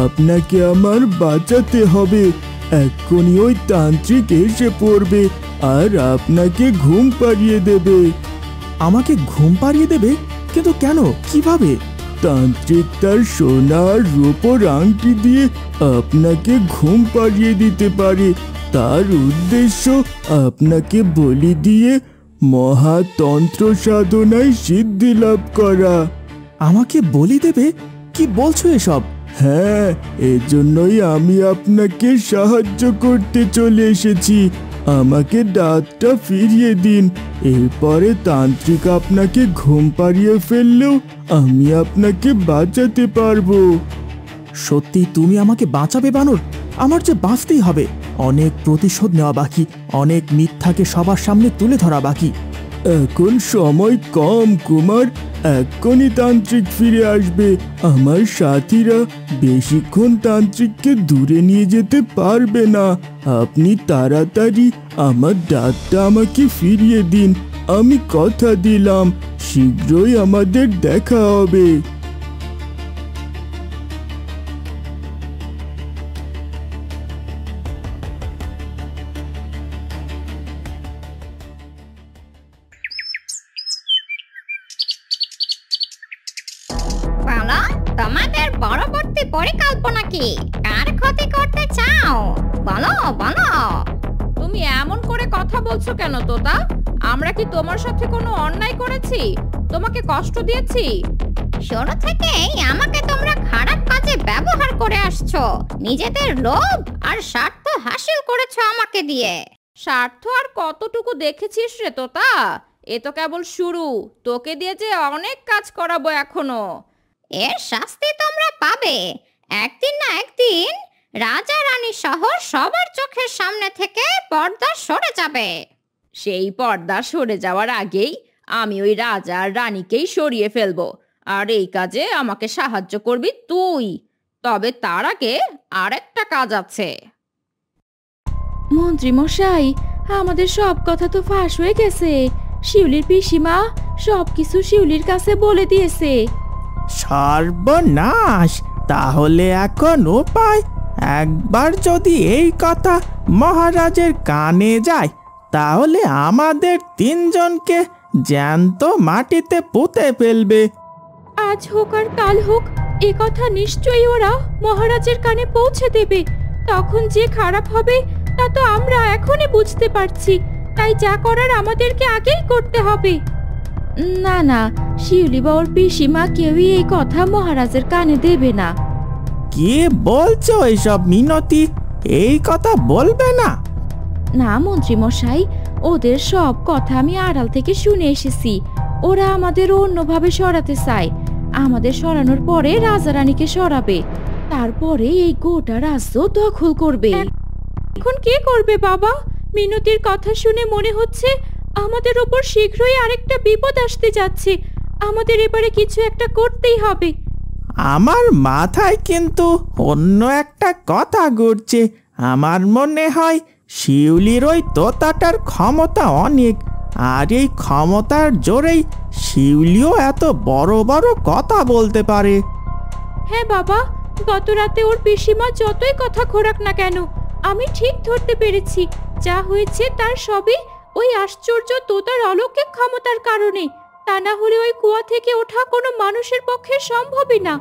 আপনাকে আমার বাঁচাতে হবে। এক্ষুনি ওই তান্ত্রিক এসে পড়বে আর আপনাকে ঘুম পাড়িয়ে দেবে। আমাকে ঘুম পাড়িয়ে দেবে? কিন্তু কেন, কিভাবে? তান্ত্রিক তার সোনার রূপোর আংটি দিয়ে আপনাকে ঘুম পাড়িয়ে দিতে পারে। তার উদ্দেশ্য আপনাকে বলি দিয়ে মহাতন্ত্র সাধনায় সিদ্ধি লাভ করা। আমাকে বলি দেবে? কি বলছো এসব? হ্যাঁ, এজন্যই আমি আপনাকে সাহায্য করতে চলে এসেছি। আমাকে দাঁতটা ফিরিয়ে দিন, এরপরে তান্ত্রিক আপনাকে ঘুম পাড়িয়ে ফেললেও আমি আপনাকে বাঁচাতে পারবো। সত্যি তুমি আমাকে বাঁচাবে বানর? আমার যে বাঁচতেই হবে। অনেক প্রতিশোধ নেওয়া বাকি, অনেক মিথ্যাকে সবার সামনে তুলে ধরা বাকি। এখন সময় কম কুমার, এক্ষুনি তান্ত্রিক ফিরে আসবে। আমার সাথীরা বেশিক্ষণ তান্ত্রিককে দূরে নিয়ে যেতে পারবে না। আপনি তাড়াতাড়ি আমার দাঁতটা আমাকে ফিরিয়ে দিন। আমি কথা দিলাম শীঘ্রই আমাদের দেখা হবে। বলো, তোমাদের পরবর্তী পরিকল্পনা কি? কার ক্ষতি করতে চাও? বলো বলো। তুমি এমন করে কথা বলছো কেন তোতা? আমরা কি তোমার সাথে কোনো অন্যায় করেছি? তোমাকে কষ্ট দিয়েছি? শুরু থেকেই আমাকে তোমরা খারাপ কাজে ব্যবহার করে আসছো। নিজেদের লোভ আর স্বার্থ হাসিল করেছো আমাকে দিয়ে। স্বার্থ আর কতটুকু দেখেছিস রে তোতা? এ তো কেবল শুরু, তোকে দিয়ে যে অনেক কাজ করাবো এখনো। এর শাস্তি তোমরা পাবে। একদিন না একদিন রাজা রানী সহ সবার চোখের সামনে থেকে পর্দা সরে যাবে। সেই পর্দা সরে যাওয়ার আগেই আমি ওই রাজা আর রানীকেই সরিয়ে ফেলবো, আর এই কাজে আমাকে সাহায্য করবি তুই। তবে তার আগে আরেকটা কাজ আছে। মন্ত্রী মশাই, আমাদের সব কথা তো ফাঁস হয়ে গেছে। শিউলির পিসিমা সবকিছু শিউলির কাছে বলে দিয়েছে। সর্বনাশ! তাহলে এখন উপায়, একবার যদি এই কথা মহারাজের কানে যায় তাহলে আমাদের তিনজনকে জ্যান্ত মাটিতে পুঁতে ফেলবে। আজ হোক আর কাল হোক এ কথা নিশ্চয়ই ওরা মহারাজের কানে পৌঁছে দেবে। তখন যে খারাপ হবে তা তো আমরা এখনই বুঝতে পারছি, তাই যা করার আমাদেরকে আগেই করতে হবে। না না, শিউলি বা ওর পিসিমা কেউই এই কথা মহারাজের কানে দেবে না। কি বলছো এসব মিনতি? এই কথা বলবে না? না মন্ত্রী মশাই, ওদের সব কথা আমি আড়াল থেকে শুনে এসেছি। ওরা আমাদের অন্যভাবে সরাতে চায়। আমাদের সরানোর পরে রাজা রানীকে সরাবে, তারপরে এই গোটা রাজ্য দখল করবে। এখন কে করবে বাবা? মিনতির কথা শুনে মনে হচ্ছে আমাদের উপর শীঘ্রই আরেকটা বিপদ আসতে যাচ্ছে। আমাদের এবারে কিছু একটা করতেই হবে। আমার মাথায় কিন্তু অন্য একটা কথা ঘুরছে। আমার মনে হয় শিউলির ওই তোতাটার ক্ষমতা অনেক, আর এই ক্ষমতার জোরেই শিউলিও এত বড় বড় কথা বলতে পারে। হ্যাঁ বাবা, গত রাতে ওর পিসিমা যতই কথা খোরাক না কেন, আমি ঠিক ধরতে পেরেছি যা হয়েছে তার সবই ওই আশ্চর্য তোতার অলৌকিক ক্ষমতার কারণে। তা না হলে ওই কুয়া থেকে ওঠা কোনো মানুষের পক্ষে সম্ভবই না।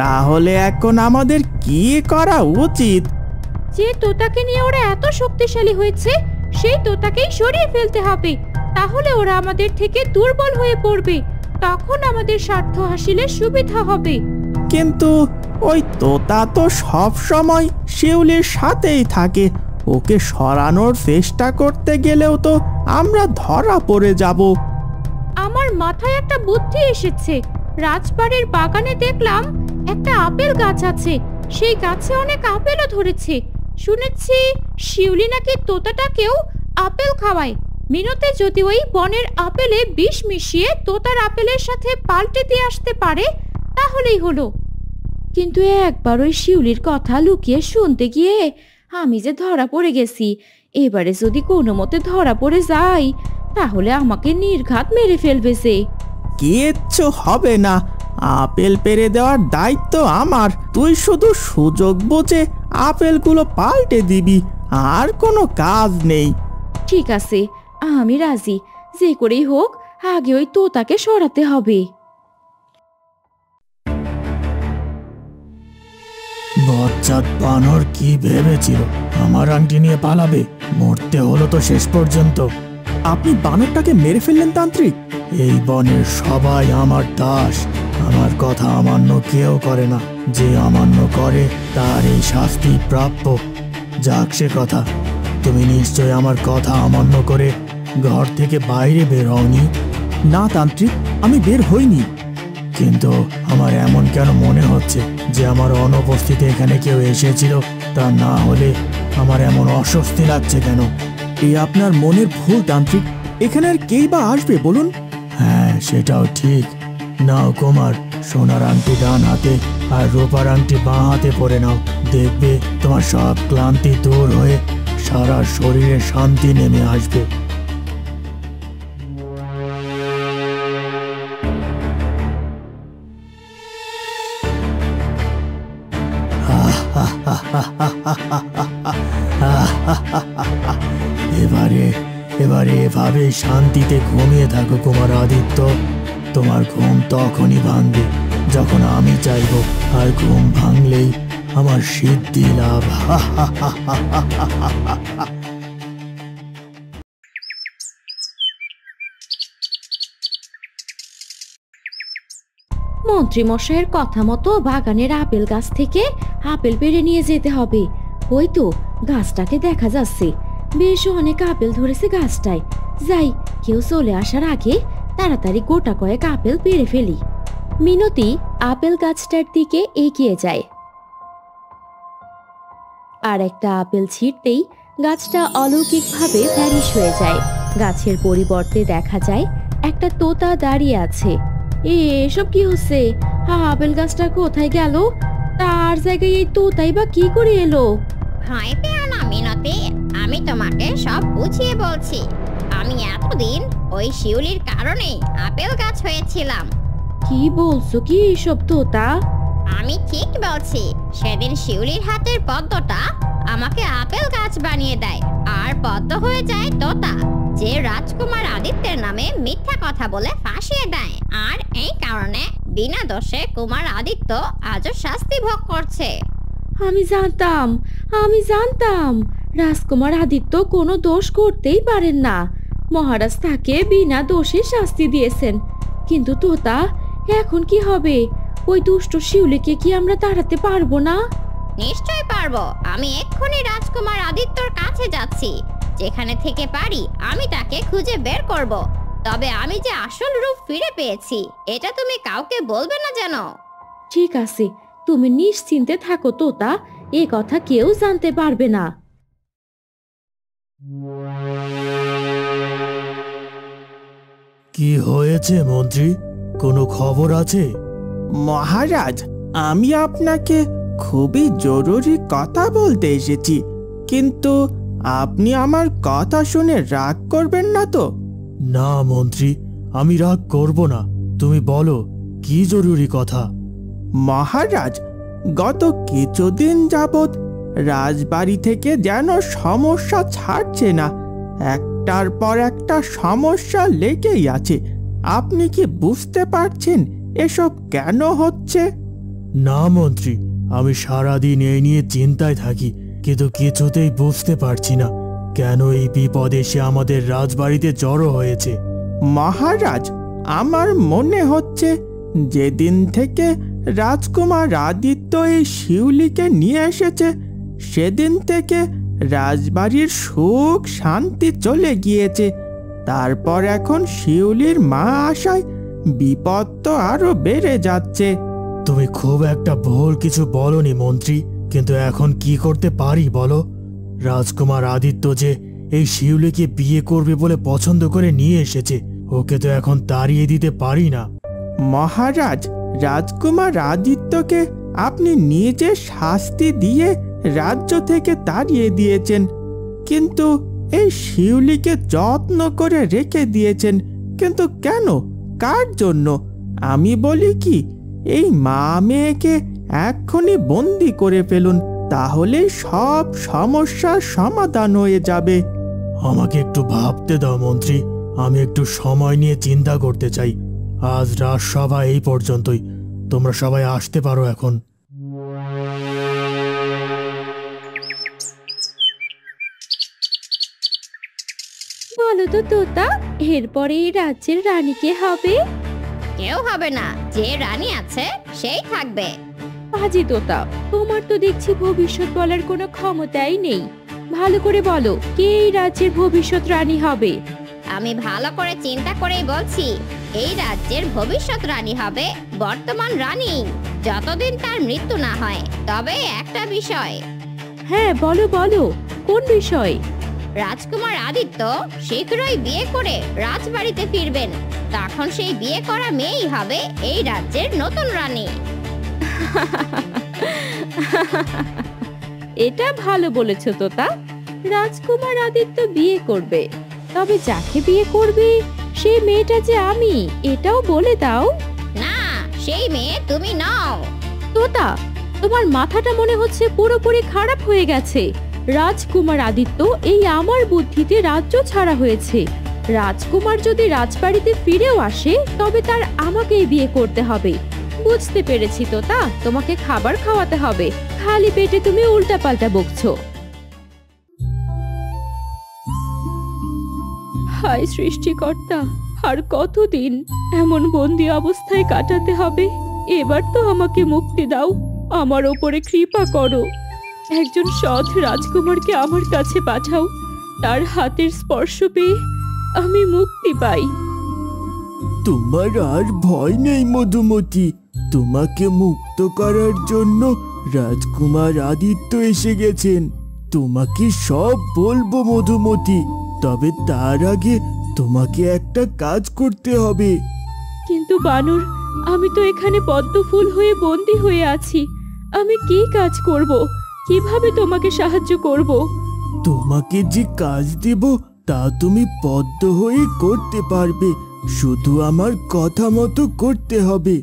তাহলে এখন আমাদের কি করা উচিত? যে তোতাকে নিয়ে ওরা এত শক্তিশালী হয়েছে সেই তোতাকেই সরিয়ে ফেলতে হবে। তাহলে ওরা আমাদের থেকে দুর্বল হয়ে পড়বে, তখন আমাদের স্বার্থ হাসিলের সুবিধা হবে। কিন্তু ওই তোতা তো সব সময় শিউলির সাথেই থাকে। ওকে সরানোর চেষ্টা করতে গেলেও তো আমরা ধরা পড়ে যাব। আমার মাথায় একটা বুদ্ধি এসেছে। রাজবাড়ির বাগানে দেখলাম একটা আপেল গাছ আছে, সেই গাছে অনেক আপেলও ধরেছে। শুনেছি শিউলি নাকি তোতাটাকেও আপেল খাওয়ায়। মিনতি যদি ওই বনের আপেলে বিষ মিশিয়ে তোতার আপেলের সাথে পাল্টে দিয়ে আসতে পারে তাহলেই হলো। কিন্তু একবার ওই শিউলির কথা লুকিয়ে শুনতে গিয়ে আমি যে ধরা পড়ে গেছি। এবারে যদি কোনো মতে ধরা পড়ে যাই তাহলে আমাকে নির্ঘাত মেরে ফেলবে সে। কিচ্ছু হবে না, আপেল পেরে দেওয়ার দায়িত্ব আমার। তুই শুধু সুযোগ বুঝে আপেলগুলো পাল্টে দিবি, আর কোনো কাজ নেই। ঠিক আছে, আমি রাজি। যে করেই হোক আগে ওই তোতাকে সরাতে হবে। বজ্জাত বানর কি ভেবেছিল আমার আংটি নিয়ে পালাবে? মরতে হলো তো শেষ পর্যন্ত। আপনি বানরটাকে মেরে ফেললেন তান্ত্রিক? এই বনের সবাই আমার দাস। আমার কথা অমান্য কেউ করে না। যে অমান্য করে তার এই শাস্তি প্রাপ্য। যাক সে কথা, তুমি নিশ্চয় আমার কথা অমান্য করে ঘর থেকে বাইরে বের হওনি? না তান্ত্রিক, আমি বের হইনি। কিন্তু আমার এমন কেন মনে হচ্ছে যে আমার অনুপস্থিতি এখানে কেউ এসেছিল? তা না হলে আমার এমন অস্বস্তি লাগছে কেন? এই আপনার মনের ভুল তান্ত্রিক। এখানে আর কেই বা আসবে বলুন? হ্যাঁ, সেটাও ঠিক। নাও কুমার, সোনার আংটি ডান হাতে আর রূপার আংটি বাঁ হাতে পরে নাও। দেখবে তোমার সব ক্লান্তি দূর হয়ে সারা শরীরে শান্তি নেমে আসবে। এবারে এভাবে শান্তিতে ঘুমিয়ে থাকো কুমার আদিত্য। তোমার ঘুম তখনই ভাঙবে যখন আমি চাইব, আর ঘুম ভাঙলেই আমার সিদ্ধি লাভ। মন্ত্রী মশাইয়ের কথা মতো বাগানের আপেল গাছ থেকে আপেল পেড়ে নিয়ে যেতে হবে। ওই তো গাছটাকে দেখা যাচ্ছে, বেশ অনেক আপেল ধরেছে গাছটায়। যাই, কেউ চলে আসার আগে তাড়াতাড়ি গোটা কয়েক আপেল পেড়ে ফেলি। মিনতি আপেল গাছটার দিকে এগিয়ে যায়, আর একটা আপেল ছিঁড়তেই গাছটা অলৌকিকভাবে ভ্যানিশ হয়ে যায়। গাছের পরিবর্তে দেখা যায় একটা তোতা দাঁড়িয়ে আছে। এসব কি হচ্ছে? আপেল গাছটা কোথায় গেল? তার জায়গায় এই তোতাই বা কি করে এলো? ভয় পেও না মিনতি, আমি তোমাকে সব বুঝিয়ে বলছি। আমি এতদিন ওই শিউলির কারণে আপেল গাছ হয়েছিলাম। কি বলছো কি এসব তোতা? আমি ঠিক বলছি। সেদিন শিউলির হাতের পদ্মটা আমাকে আপেল গাছ বানিয়ে দেয়, আর পদ্ম হয়ে যায় তোতা, যে রাজকুমার আদিত্যের নামে মিথ্যা কথা বলে ফাঁসিয়ে দেয়। আর এই কারণে বিনা দোষে কুমার আদিত্য আজও শাস্তি ভোগ করছে। আমি জানতাম রাজকুমার আদিত্য কোনো দোষ করতেই পারেন না। মহারাজ তাকে বিনা দোষে শাস্তি দিয়েছেন। কিন্তু তোতা, এখন কি হবে? ওই দুষ্ট শিউলিকে কি আমরা তাড়াতে পারবো না? নিশ্চয় পারবো। আমি এক্ষুনি রাজকুমার আদিত্যর কাছে যাচ্ছি। যেখানে থেকে পারি আমি তাকে খুঁজে বের করব। তবে আমি যে আসল রূপ ফিরে পেয়েছি এটা তুমি কাউকে বলবে না যেন। ঠিক আছে, তুমি নিশ্চিন্তে থাকো তোতা, এ কথা কেউ জানতে পারবে না। কি হয়েছে মন্ত্রী? কোনো খবর আছে? মহারাজ, আমি আপনাকে খুবই জরুরি কথা বলতে এসেছি, কিন্তু আপনি আমার কথা শুনে রাগ করবেন না তো? না মন্ত্রী, আমি রাগ করব না। তুমি বলো, কি জরুরি কথা? মহারাজ, গত কিছুদিন যাবৎ রাজবাড়ি থেকে যেন সমস্যা ছাড়ছে না। একটার পর একটা সমস্যা লেগেই আছে। আপনি কি বুঝতে পারছেন এসব কেন হচ্ছে? না মন্ত্রী, আমি সারাদিন এই নিয়ে চিন্তায় থাকি, কিন্তু কিছুতেই বুঝতে পারছি না কেন এই বিপদ এসে আমাদের রাজবাড়িতে জড়ো হয়েছে। মহারাজ, আমার মনে হচ্ছে যেদিন থেকে রাজকুমার আদিত্য এই শিউলিকে নিয়ে এসেছে সেদিন থেকে রাজবাড়ির সুখ শান্তি চলে গিয়েছে। তারপর এখন শিউলির মা আসায় বিপদ তো আরো বেড়ে যাচ্ছে। তুমি খুব একটা ভুল কিছু বলনি মন্ত্রী, কিন্তু এখন কি করতে পারি বলো? রাজকুমার আদিত্য যে এই শিউলিকে বিয়ে করবে বলে পছন্দ করে নিয়ে এসেছে, ওকে তো এখন তাড়িয়ে দিতে পারি না। মহারাজ, রাজকুমার আদিত্যকে আপনি নিজে শাস্তি দিয়ে রাজ্য থেকে তাড়িয়ে দিয়েছেন, কিন্তু এই শিউলিকে যত্ন করে রেখে দিয়েছেন। কিন্তু কেন? কার জন্য? আমি বলি কি, এই মা মেয়েকে এক্ষুনি বন্দি করে ফেলুন, তাহলে সব সমস্যার সমাধান হয়ে যাবে। আমাকে একটু ভাবতে দাও মন্ত্রী, আমি একটু সময় নিয়ে চিন্তা করতে চাই। আজ রাজসভা এই পর্যন্তই, তোমরা সবাই আসতে পারো এখন। বলো তো তোতা, এরপরে এই রাজ্যের রানী কে হবে? কেউ হবে না, যে রানী আছে সেই থাকবে। বাজি তোতা, তোমার তো দেখছি ভবিষ্যৎ বলার কোনো ক্ষমতাই নেই। ভালো করে বলো, কে এই রাজ্যের ভবিষ্যৎ রানী হবে? আমি ভালো করে চিন্তা করেই বলছি, এই রাজ্যের ভবিষ্যৎ রানী হবে বর্তমান রানী, যতদিন তার মৃত্যু না হয়। তবে একটা বিষয়। হ্যাঁ বলো বলো, কোন বিষয়? রাজকুমার আদিত্য শীঘ্রই বিয়ে করে রাজবাড়িতে ফিরবেন। তখন সেই বিয়ে করা মেয়েই হবে এই রাজ্যের নতুন রানী। এটা ভালো বলেছো তোতা। রাজকুমার আদিত্য বিয়ে করবে, তবে যাকে বিয়ে করবে সেই মেয়েটা যে আমি, এটাও বলে দাও। না, সেই মেয়ে তুমি নও। তোতা, তোমার মাথাটা মনে হচ্ছে পুরোপুরি খারাপ হয়ে গেছে। রাজকুমার আদিত্য এই আমার বুদ্ধিতে রাজ্য ছাড়া হয়েছে। রাজকুমার যদি রাজবাড়িতে ফিরেও আসে তবে তার আমাকেই বিয়ে করতে হবে। বুঝতে পেরেছি তোতা, তোমাকে খাবার খাওয়াতে হবে, খালি পেটে তুমি উল্টাপাল্টা বকছো। হায় সৃষ্টিকর্তা, আর কতদিন এমন বন্দি অবস্থায় কাটাতে হবে? এবার তো আমাকে মুক্তি দাও, আমার ওপরে কৃপা করো। একজন সৎ রাজকুমারকে আমার কাছে পাঠাও, তার হাতের স্পর্শ পেয়ে আমি মুক্তি পাই। তোমার আর ভয় নেই মধুমতি, তোমাকে মুক্ত করার জন্য রাজকুমার আদিত্য এসে গেছেন। তোমাকে সব বলবো মধুমতি, তবে তার আগে তোমাকে একটা কাজ করতে হবে। কিন্তু বানর, আমি তো এখানে পদ্ম ফুল হয়ে বন্দি হয়ে আছি। আমি কি কাজ করব? কিভাবে তোমাকে সাহায্য করব? তোমাকে যে কাজ দেব তা তুমি পদ্ম হয়ে করতে পারবে, শুধু আমার কথা মতো করতে হবে।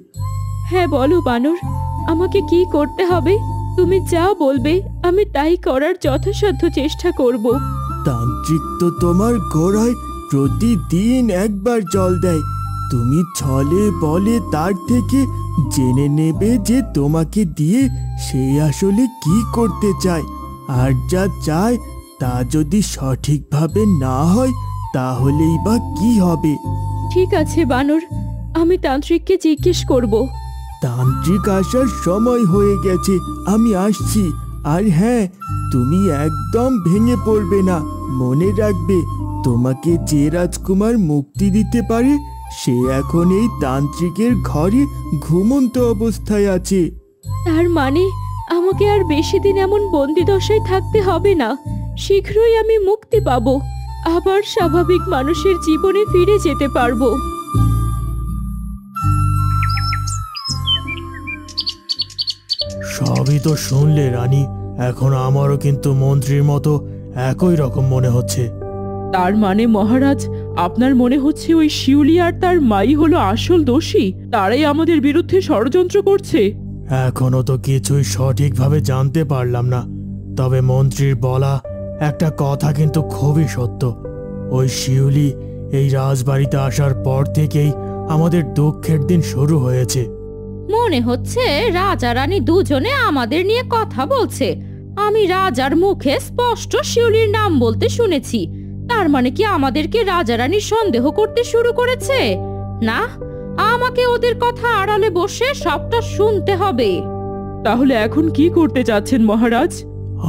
হ্যাঁ বলো বানর, আমাকে কি করতে হবে? তুমি যা বলবে আমি তাই করার যথাসাধ্য চেষ্টা করব। তান্ত্রিক তো তোমার গোড়ায় প্রতিদিন একবার জল দেয়। তুমি ছলে বলে তার থেকে জেনে নেবে যে তোমাকে দিয়ে সে আসলে কি করতে চায়, আর যা চায় তা যদি সঠিকভাবে না হয় তাহলেই বা কি হবে। ঠিক আছে বানর, আমি তান্ত্রিককে জিজ্ঞেস করব। তান্ত্রিক আসার সময় হয়ে গেছে, আমি আসছি। আর হ্যাঁ, তুমি একদম ভেঙে পড়বে না। মনে রাখবে, তোমাকে যে রাজকুমার মুক্তি দিতে পারে সে এখন এই তান্ত্রিকের ঘরে ঘুমন্ত অবস্থায় আছে। তার মানে আমাকে আর বেশি দিন এমন বন্দি দশায় থাকতে হবে না। শীঘ্রই আমি মুক্তি পাবো, আবার স্বাভাবিক মানুষের জীবনে ফিরে যেতে পারবো। সবই তো শুনলে রানী, এখন আমারও কিন্তু মন্ত্রীর মতো একই রকম মনে হচ্ছে। তার মানে মহারাজ, আপনার মনে হচ্ছে ওই শিউলি আর তার মাই হলো আসল দোষী, তারাই আমাদের বিরুদ্ধে ষড়যন্ত্র করছে? এখনো তো কিছুই সঠিকভাবে জানতে পারলাম না, তবে মন্ত্রীর বলা একটা কথা কিন্তু খুবই সত্য। ওই শিউলি এই রাজবাড়িতে আসার পর থেকেই আমাদের দুঃখের দিন শুরু হয়েছে। মনে হচ্ছে রাজা রানী দুজনে আমাদের নিয়ে কথা বলছে। আমি রাজার মুখে স্পষ্ট শিউলির নাম বলতে শুনেছি। তার মানে কি আমাদেরকে রাজা রানী সন্দেহ করতে শুরু করেছে? না, আমাকে ওদের কথা আড়ালে বসে সবটা শুনতে হবে। তাহলে এখন কি করতে চাচ্ছেন মহারাজ?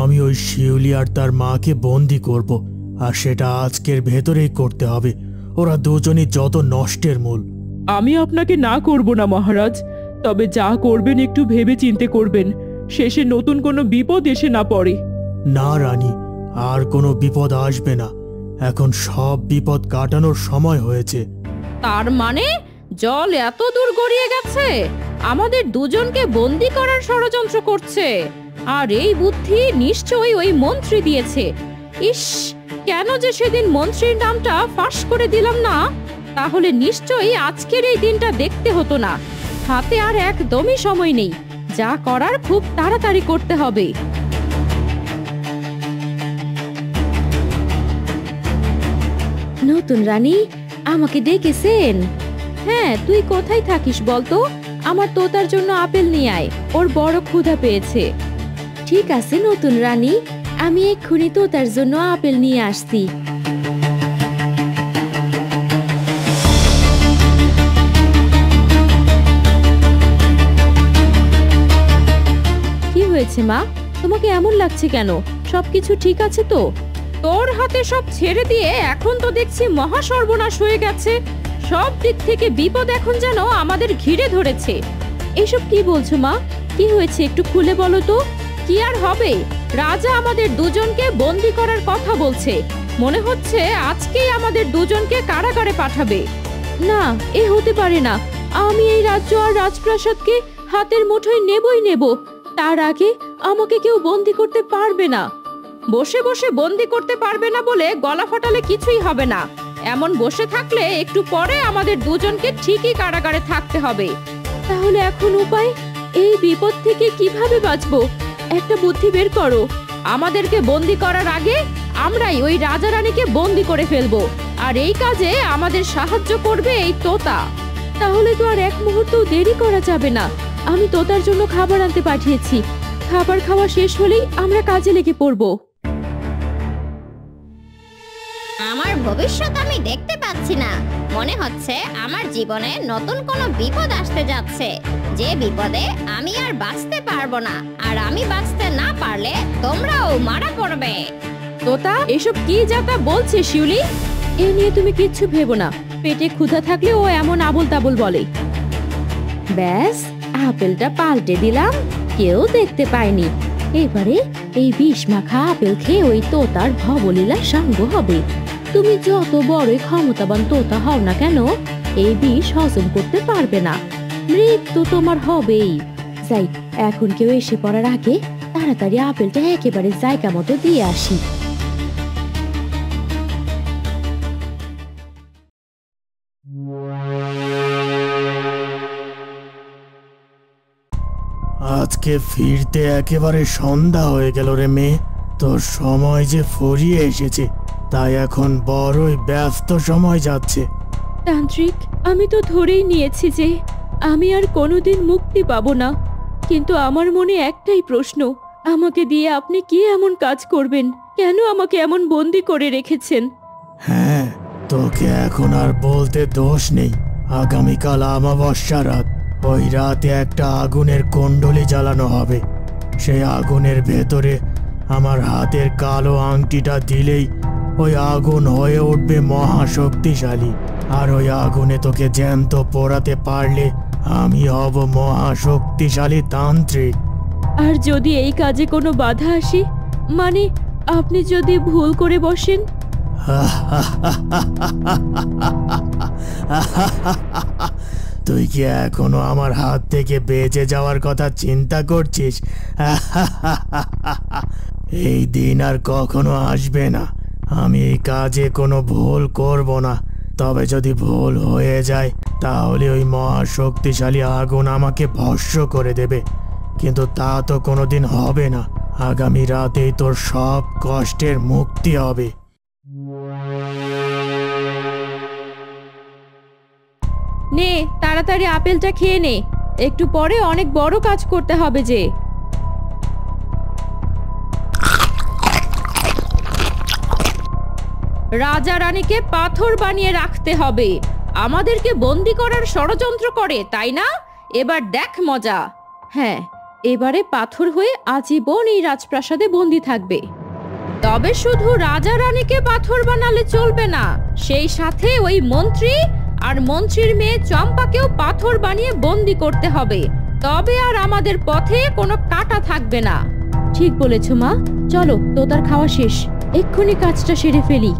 আমি ওই শিউলি আর তার মাকে বন্দি করব, আর সেটা আজকের ভেতরেই করতে হবে। ওরা দুজনই যত নষ্টের মূল। আমি আপনাকে না করব না মহারাজ, তবে যা করবেন একটু ভেবে চিন্তে করবেন, শেষে নতুন কোনো বিপদ এসে না পড়ে। না রানী, আর কোনো বিপদ আসবে না। এখন সব বিপদ কাটানোর সময় হয়েছে। তার মানে জল এত দূর গড়িয়ে গেছে, আমাদের দুজনকে বন্দি করার ষড়যন্ত্র করছে। আর এই বুদ্ধি নিশ্চয়ই ওই মন্ত্রী দিয়েছে। ইস, কেন যে সেদিন মন্ত্রীর নামটা ফাঁস করে দিলাম না, তাহলে নিশ্চয়ই আজকের এই দিনটা দেখতে হতো না। হাতে আর একদমই সময় নেই, যা করার খুব তাড়াতাড়ি করতে হবে। নতুন রানী, আমাকে ডেকেছেন? হ্যাঁ, তুই কোথায় থাকিস বলতো? আমার তোতার জন্য আপেল নিয়ে আয়, ওর বড় ক্ষুধা পেয়েছে। ঠিক আছে নতুন রানী, আমি এক্ষুনি তোতার জন্য আপেল নিয়ে আসছি। কি হয়েছে মা, তোমাকে এমন লাগছে কেন? সবকিছু ঠিক আছে তো? তোর হাতে সব ছেড়ে দিয়ে এখন তো দেখছি মহা সর্বনাশ হয়ে গেছে। সব দিক থেকে বিপদ এখন যেন আমাদের ঘিরে ধরেছে। এসব কি বলছো মা? কি হয়েছে একটু খুলে বলো তো। কি আর হবে, রাজা আমাদের দুজনকে বন্দি করার কথা বলছে। মনে হচ্ছে আজকেই আমাদের দুজনকে কারাগারে পাঠাবে। না, এ হতে পারে না। আমি এই রাজ্য আর রাজপ্রাসাদকে হাতের মুঠোয় নেবই নেব। তার আগে আমাকে কেউ বন্দি করতে পারবে না। বসে বসে বন্দি করতে পারবে না বলে গলা ফাটালে কিছুই হবে না। এমন বসে থাকলে একটু পরে আমাদের দুজনকে ঠিকই কারাগারে থাকতে হবে। তাহলে এখন উপায়? এই বিপদ থেকে কিভাবে বাঁচবো? একটা বুদ্ধি বের করো। আমাদেরকে বন্দি করার আগে আমরাই ওই রাজা রানীকে বন্দি করে ফেলবো, আর এই কাজে আমাদের সাহায্য করবে এই তোতা। তাহলে তো আর এক মুহূর্ত দেরি করা যাবে না। আমি তোতার জন্য খাবার আনতে পাঠিয়েছি। খাবার খাওয়া শেষ হলেই আমরা কাজে লেগে পড়বো। আমার ভবিষ্যৎ আমি দেখতে পাচ্ছি না। মনে হচ্ছে আমার জীবনে নতুন কোনো বিপদ আসতে যাচ্ছে, যে বিপদে আমি আর বাঁচতে পারবো না। আর আমি বাঁচতে না পারলে তোমরাও মারা পড়বে। তোতা এসব কি যাতা বলছে শিউলি? এ নিয়ে তুমি কিচ্ছু ভেবো না। পেটে ক্ষুধা থাকলে ও এমন আবল তাবল বলে। ব্যাস, আপেলটা পাল্টে দিলাম, কেউ দেখতে পায়নি। এবারে এই বিষ মাখা আপেল খেয়ে ওই তোতার ভবলীলা সাঙ্গ হবে। তুমি যত বড়ই ক্ষমতাবান তোতা হও না কেন, এই বিষ হজম করতে পারবে না। মৃত্যু তোমার হবেই। যাই, এখন কেউ এসে পড়ার আগে তাড়াতাড়ি আপেলটা একেবারে জায়গা মতো দিয়ে আসি। আজকে ফিরতে একেবারে সন্ধ্যা হয়ে গেল রে মেয়ে। তোর সময় যে ফুরিয়ে এসেছে, তাই এখন বড়ই ব্যস্ত সময় যাচ্ছে। তান্ত্রিক, আমি তো ধরেই নিয়েছি যে আমি আর কোনোদিন মুক্তি পাবো না, কিন্তু আমার মনে একটাই প্রশ্ন, আমাকে দিয়ে আপনি কি এমন কাজ করবেন? কেন আমাকে এমন বন্দি করে রেখেছেন? হ্যাঁ, তোকে এখন আর বলতে দোষ নেই। আগামীকাল অমাবস্যা রাত, ওই রাতে একটা আগুনের কুণ্ডলী জ্বালানো হবে। সেই আগুনের ভেতরে আমার হাতের কালো আংটিটা দিলেই ওই আগুন হয়ে উঠবে মহাশক্তিশালী। আর ওই আগুনে তোকে জ্যান্ত পোড়াতে পারলে আমি হব মহাশক্তিশালী তান্ত্রিক। আর যদি এই কাজে কোনো বাধা আসে, মানে আপনি যদি ভুল করে বসেন? তুই কি এখনো আমার হাত থেকে বেঁচে যাওয়ার কথা চিন্তা করছিস? এই দিন আর কখনো আসবে না। আমি এই কাজে কোনো ভুল করব না। তবে যদি ভুল হয়ে যায়, তাহলে ওই মহাশক্তিশালী আগুন আমাকে ভস্ম করে দেবে। কিন্তু তা তো কোনোদিন হবে না। আগামী রাতেই তোর সব কষ্টের মুক্তি হবে। নে, তাড়াতাড়ি আপেলটা খেয়ে নে, একটু পরে অনেক বড় কাজ করতে হবে যে। রাজা রানীকে পাথর বানিয়ে রাখতে হবে। আমাদেরকে বন্দি করার ষড়যন্ত্র করে, তাই না? এবার দেখ মজা। হ্যাঁ, এবারে পাথর হয়ে আজীবন এই রাজপ্রাসাদে বন্দি থাকবে। তবে শুধু রাজা রানীকে পাথর বানালে চলবে না, সেই সাথে ওই মন্ত্রী আর মন্ত্রীর মেয়ে চম্পাকেও পাথর বানিয়ে বন্দি করতে হবে। তবে আর আমাদের পথে কোনো কাঁটা থাকবে না। ঠিক বলেছ মা, চলো, তোতার খাওয়া শেষ, এক্ষুনি কাজটা সেরে ফেলি।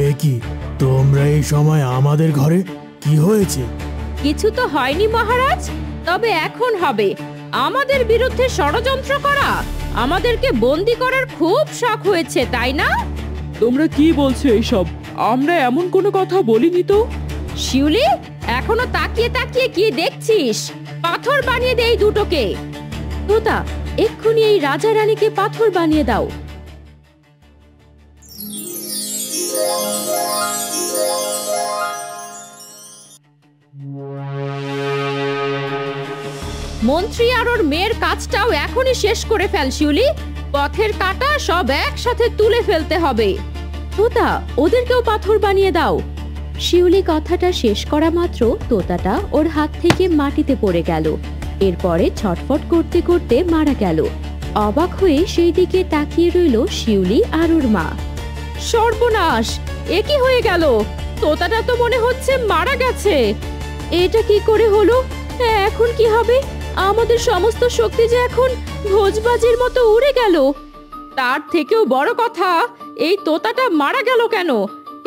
এ কি, তোমরা এই সময় আমাদের ঘরে? কি হয়েছে? কিছু তো হয়নি মহারাজ, তবে এখন হবে। আমাদের বিরুদ্ধে ষড়যন্ত্র করা, আমাদেরকে বন্দি করার খুব শখ হয়েছে, তাই না? তোমরা কি বলছো এইসব? আমরা এমন কোনো কথা বলিনি তো। শিউলি, এখনো তাকিয়ে তাকিয়ে কি দেখছিস? পাথর বানিয়ে দে এই দুটোকে। তোতা, এক্ষুনি এই রাজা রানীকে পাথর বানিয়ে দাও। মন্ত্রী আর ওর মেয়ের কাজটাও এখনই শেষ করে ফেল শিউলি। পথের কাঁটা সব একসাথে তুলে ফেলতে হবে। তোতা, ওদেরকেও পাথর বানিয়ে দাও। শিউলি কথাটা শেষ করা মাত্র তোতাটা ওর হাত থেকে মাটিতে পড়ে গেল। এরপরে ছটফট করতে করতে মারা গেল। অবাক হয়ে সেই দিকে তাকিয়ে রইল শিউলি আর ওর মা। সর্বনাশ, এ কি হয়ে গেল? তোতাটা তো মনে হচ্ছে মারা গেছে। এটা কি করে হলো? এখন কি হবে? আমাদের সমস্ত শক্তি যে এখন ভোজবাজির মতো উড়ে গেল। তার থেকেও বড় কথা, এই তোতাটা মারা গেল কেন?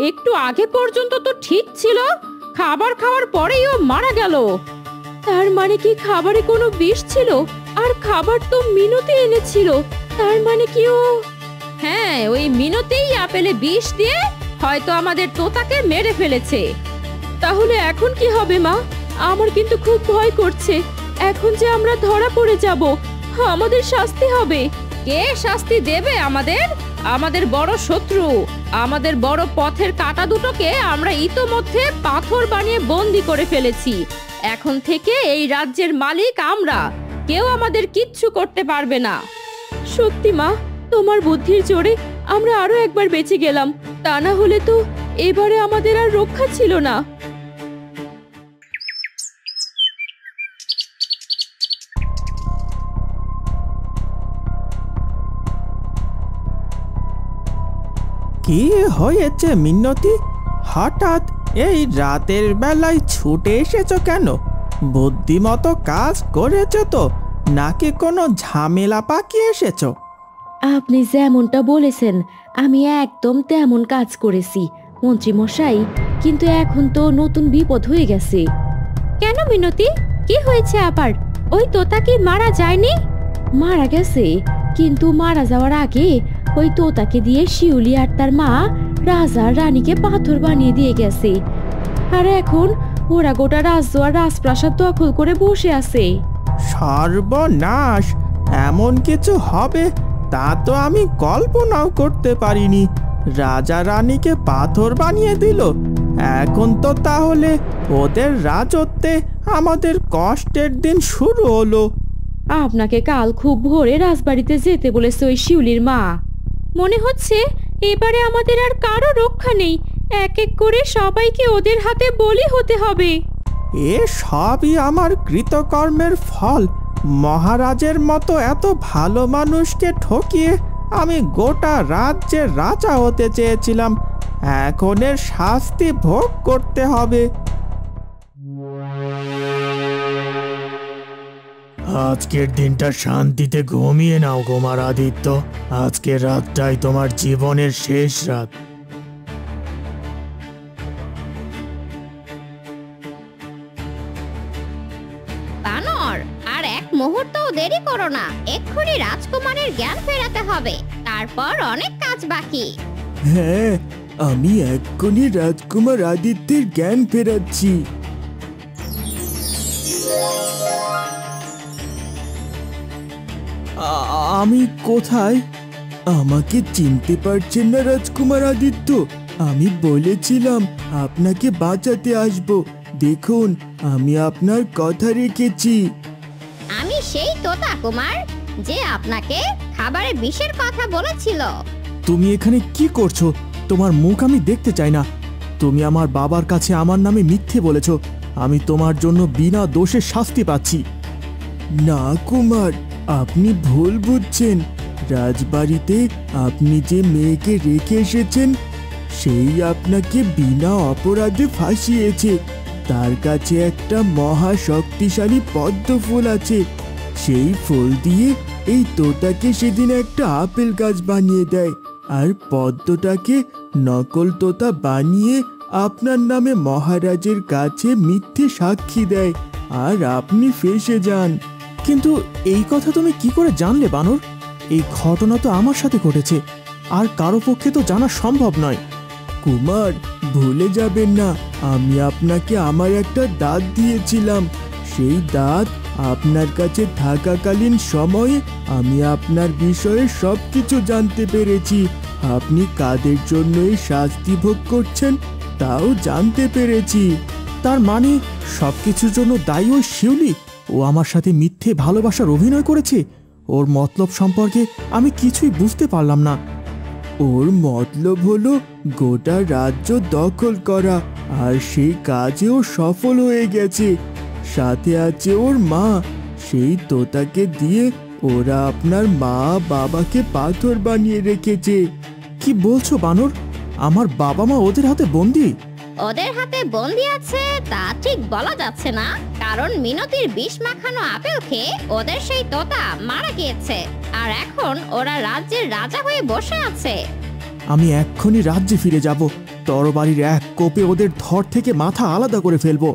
একটু আগে পর্যন্ত তো ঠিক ছিল, খাবার খাওয়ার পরেই ও মারা গেল। তার মানে কি খাবারে কোনো বিষ ছিল? আর খাবার তো মিনতি এনেছিল, তার মানে কি ও... হ্যাঁ, ওই মিনতিই আপেলে বিষ দিয়ে হয়তো আমাদের তোতাকে মেরে ফেলেছে। তাহলে এখন কি হবে মা? আমার কিন্তু খুব ভয় করছে। এখন যে আমরা ধরা পড়ে যাব, আমাদের শাস্তি হবে। কে শাস্তি দেবে আমাদের? আমাদের বড় শত্রু, আমাদের বড় পথের কাঁটা দুটোকে আমরা ইতোমধ্যে পাথর বানিয়ে বন্দি করে ফেলেছি। এখন থেকে এই রাজ্যের মালিক আমরা, কেউ আমাদের কিচ্ছু করতে পারবে না। সত্যি মা, তোমার বুদ্ধির জোরে আমরা আরো একবার বেঁচে গেলাম। তা না হলে তো এবারে আমাদের আর রক্ষা ছিল না। কি হয়েছে মিনতি? হঠাৎ এই রাতের বেলায় ছুটে এসেছো কেন? বুদ্ধিমতো কাজ করেছো তো, নাকি কোনো ঝামেলা পাকিয়ে এসেছো? আপনি যেমনটা বলেছেন আমি একদম তেমন কাজ করেছি মন্ত্রী মশাই, কিন্তু এখন তো নতুন বিপদ হয়ে গেছে। কেন মিনতি, কি হয়েছে আবার? ওই তোতা কি মারা যায়নি? মারা গেছে, কিন্তু মারা যাওয়ার আগে ওই তোতাকে দিয়ে শিউলি আর তার মা রাজা আর রানীকে পাথর বানিয়ে দিয়ে গেছে। আর এখন ওরা গোটা রাজ্য আর রাজপ্রাসাদ দখল করে বসে আছে। সর্বনাশ! এমন কিছু হবে তা তো আমি কল্পনাও করতে পারিনি। রাজা রানীকে পাথর বানিয়ে দিল। এখন তো তাহলে ওদের রাজত্বে আমাদের কষ্টের দিন শুরু হলো। আপনাকে কাল খুব ভোরে রাজবাড়িতে যেতে বলেছে ওই শিউলির মা। মনে হচ্ছে এবারে আমাদের আর কারো রক্ষা নেই, এক এক করে সবাইকে ওদের হাতে বলি হতে হবে। এ সবই আমার কৃতকর্মের ফল। মহারাজের মতো এত ভালো মানুষকে ঠকিয়ে আমি গোটা রাজ্যের রাজা হতে চেয়েছিলাম। এখন এর শাস্তি ভোগ করতে হবে। আজকের দিনটা শান্তিতে ঘুমিয়ে নাও কুমার আদিত্য। আজকের রাতটাই তোমার জীবনের শেষ রাত। বানর, আর এক মুহূর্তও দেরি করো না, এক্ষুনি রাজকুমারের জ্ঞান ফেরাতে হবে, তারপর অনেক কাজ বাকি। হ্যাঁ, আমি এক্ষুনি রাজকুমার আদিত্যের জ্ঞান ফেরাচ্ছি। আমি কোথায়? আমাকে চিনতে পারছেন না রাজকুমার আদিত্য? আমি বলেছিলাম আপনাকে বাঁচাতে আসব। দেখুন, আমি আপনার কথা রেখেছি। আমি সেই তোতা কুমার যে আপনাকে খাবারে বিষের কথা বলেছিল। তুমি এখানে কি করছো? তোমার মুখ আমি দেখতে চাই না। তুমি আমার বাবার কাছে আমার নামে মিথ্যে বলেছ। আমি তোমার জন্য বিনা দোষে শাস্তি পাচ্ছি। না কুমার, আপনি ভুল বুঝছেন। রাজবাড়িতে আপনি যে মেয়েকে রেখে এসেছেন সেই আপনাকে বিনা অপরাধে ফাঁসিয়েছে। তার কাছে একটা মহা শক্তিশালী পদ্ম ফুল আছে। সেই ফুল দিয়ে এই তোতাকে সেদিন একটা আপেল গাছ বানিয়ে দেয়, আর পদ্মটাকে নকল তোতা বানিয়ে আপনার নামে মহারাজের কাছে মিথ্যে সাক্ষী দেয়, আর আপনি ফেঁসে যান। কিন্তু এই কথা তুমি কি করে জানলে বানর? এই ঘটনা তো আমার সাথে ঘটেছে, আর কারো পক্ষে তো জানা সম্ভব নয়। কুমার, ভুলে যাবেন না, আমি আপনাকে আমার একটা দাঁত দিয়েছিলাম। সেই দাঁত আপনার কাছে থাকাকালীন সময়ে আমি আপনার বিষয়ে সবকিছু জানতে পেরেছি। আপনি কাদের জন্য এই শাস্তি ভোগ করছেন তাও জানতে পেরেছি। তার মানে সবকিছুর জন্য দায়ী ওই শিউলি? ও আমার সাথে মিথ্যে ভালোবাসার অভিনয় করেছে। ওর মতলব সম্পর্কে আমি কিছুই বুঝতে পারলাম না। ওর মতলব হলো গোটা রাজ্য দখল করা, আর সেই কাজেও সফল হয়ে গেছে। সাথে আছে ওর মা। সেই তোতাকে দিয়ে ওরা আপনার মা বাবাকে পাথর বানিয়ে রেখেছে। কি বলছো বানর? আমার বাবা মা ওদের হাতে বন্দি? ওদের হাতে বন্দি আছে তা ঠিক বলা যাচ্ছে না, কারণ মিনতির বিষ মাখানো আপেল খেয়ে ওদের সেই তোতা মারা গিয়েছে, আর এখন ওরা রাজ্যের রাজা হয়ে বসে আছে। আমি এক্ষুনি রাজ্যে ফিরে যাব। তরবারির এক কোপে ওদের ধর থেকে মাথা আলাদা করে ফেলবো।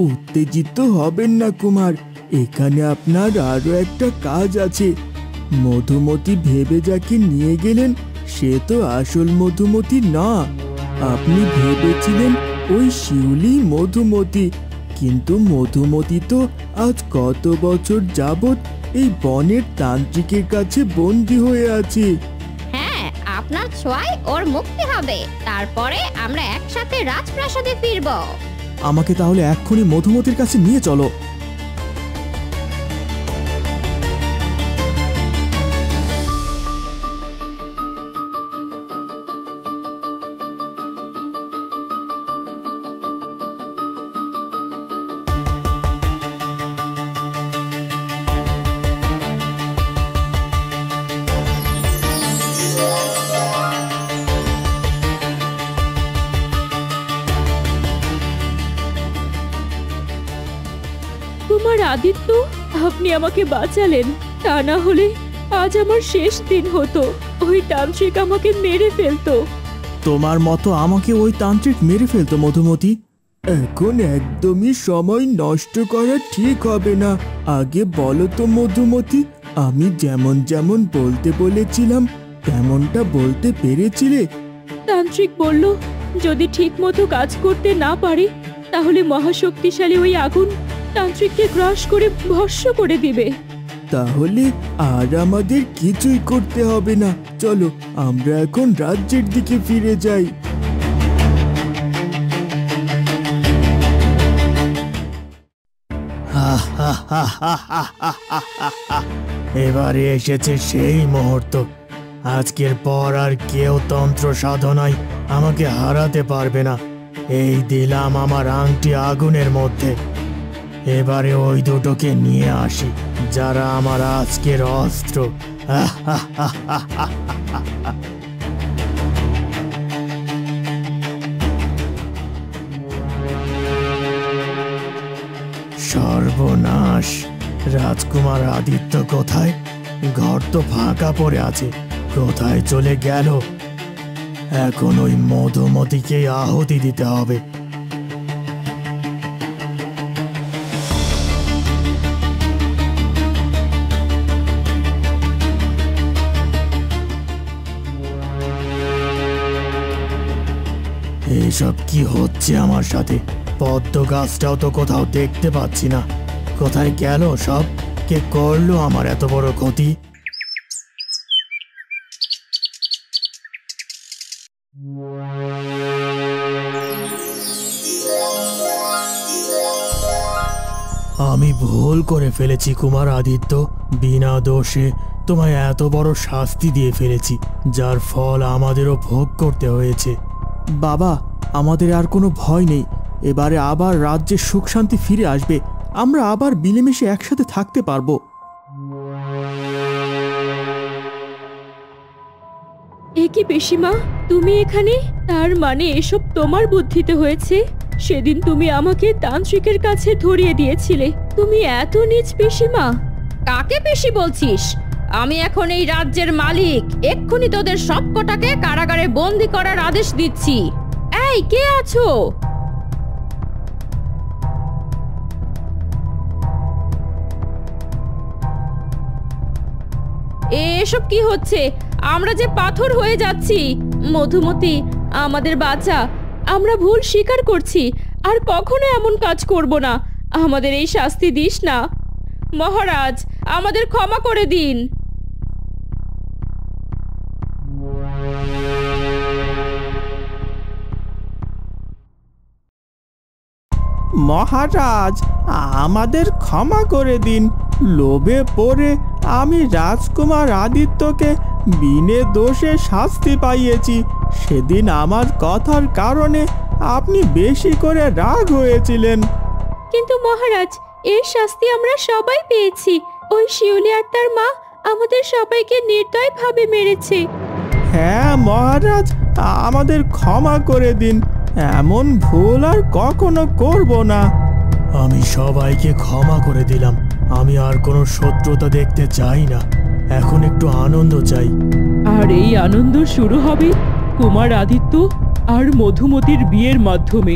উত্তেজিত হবেন না কুমার, এখানে আপনার আরো একটা কাজ আছে। মধুমতি ভেবে যাকে নিয়ে গেলেন সে তো আসল মধুমতি না। আপনি ভেবেছিলেন ওই শিউলি মধুমতি, কিন্তু মধুমতি তো আজ কত বছর যাবত এই বনের তান্ত্রিকের কাছে বন্দী হয়ে আছে। হ্যাঁ, আপনার ছোঁয়ায় ওর মুক্তি হবে, তারপরে আমরা একসাথে রাজপ্রাসাদে ফিরব। আমাকে তাহলে এক্ষুনি মধুমতির কাছে নিয়ে চলো। কুমার আদিত্য, আপনি আমাকে বাঁচালেন, তা না হলে আজ আমার শেষ দিন হতো। ওই তান্ত্রিক আমাকে মেরে ফেলতো। তোমার মতো আমাকে ওই তান্ত্রিক মেরে ফেলতো মধুমতি। এখন একদমই সময় নষ্ট করা ঠিক হবে না। আগে বলো তো মধুমতি, আমি যেমন যেমন বলতে বলেছিলাম তেমনটা বলতে পেরেছিলে? তান্ত্রিক বলল যদি ঠিক মতো কাজ করতে না পারি তাহলে মহাশক্তিশালী ওই আগুন তান্ত্রিককে গ্রাস করে ভস্ম করে দিবে। তাহলে আর আমাদের কিছুই করতে হবে না, চলো আমরা এখন রাজ্যের দিকে ফিরে যাই। এবারে এসেছে সেই মুহূর্ত। আজকের পর আর কেউ তন্ত্র সাধনায় আমাকে হারাতে পারবে না। এই দিলাম আমার আংটি আগুনের মধ্যে। এবারে ওই দুটোকে নিয়ে আসি যারা আমার আজকের অস্ত্র। সর্বনাশ! রাজকুমার আদিত্য কোথায়? ঘর তো ফাঁকা পড়ে আছে, কোথায় চলে গেল? এখন ওই মধুমতিকে আহুতি দিতে হবে। এইসব কি হচ্ছে আমার সাথে? পদ্ম গাছটাও তো কোথাও দেখতে পাচ্ছি না, কোথায় গেল সব? কে করলো আমার এত বড় ক্ষতি? আমি ভুল করে ফেলেছি কুমার আদিত্য, বিনা দোষে তোমায় এত বড় শাস্তি দিয়ে ফেলেছি, যার ফল আমাদেরও ভোগ করতে হয়েছে। বাবা, আমাদের আর কোনো ভয় নেই। এবারে আবার রাজ্যে সুখ শান্তি ফিরে আসবে, আমরা আবার মিলেমিশে একসাথে থাকতে পারবো। এ কি পিসিমা, তুমি এখানে? তার মানে এসব তোমার বুদ্ধিতে হয়েছে? সেদিন তুমি আমাকে তান্ত্রিকের কাছে ধরিয়ে দিয়েছিলে। তুমি এত নীচ পিসিমা। কাকে পিসি বলছিস? আমি এখন এই রাজ্যের মালিক। এক্ষুনি তোদের সবকটাকে কারাগারে বন্দি করার আদেশ দিচ্ছি। এই, কে আছো? এসব কি হচ্ছে? আমরা যে পাথর হয়ে যাচ্ছি। মধুমতি, আমাদের বাঁচা। আমরা ভুল স্বীকার করছি, আর কখনো এমন কাজ করব না। আমাদের এই শাস্তি দিস না। মহারাজ, আমাদের ক্ষমা করে দিন। মহারাজ, আমাদের ক্ষমা করে দিন। লোভে পড়ে আমি রাজকুমার আদিত্যকে বিনে দোষে শাস্তি পাইয়েছি। সেদিন আমার কথার কারণে আপনি বেশি করে রাগ হয়েছিলেন। কিন্তু মহারাজ, এর শাস্তি আমরা সবাই পেয়েছি। ওই শিউলি আর তার মা আমাদের সবাইকে নির্দয়ভাবে মেরেছে। হ্যাঁ মহারাজ, আমাদের ক্ষমা করে দিন। এমন ভুল আর কখনো করব না। আমি সবাইকে ক্ষমা করে দিলাম। আমি আর কোনো শত্রুতা দেখতে চাই না, এখন একটু আনন্দ চাই। আর এই আনন্দ শুরু হবে কুমার আদিত্য আর মধুমতির বিয়ের মাধ্যমে।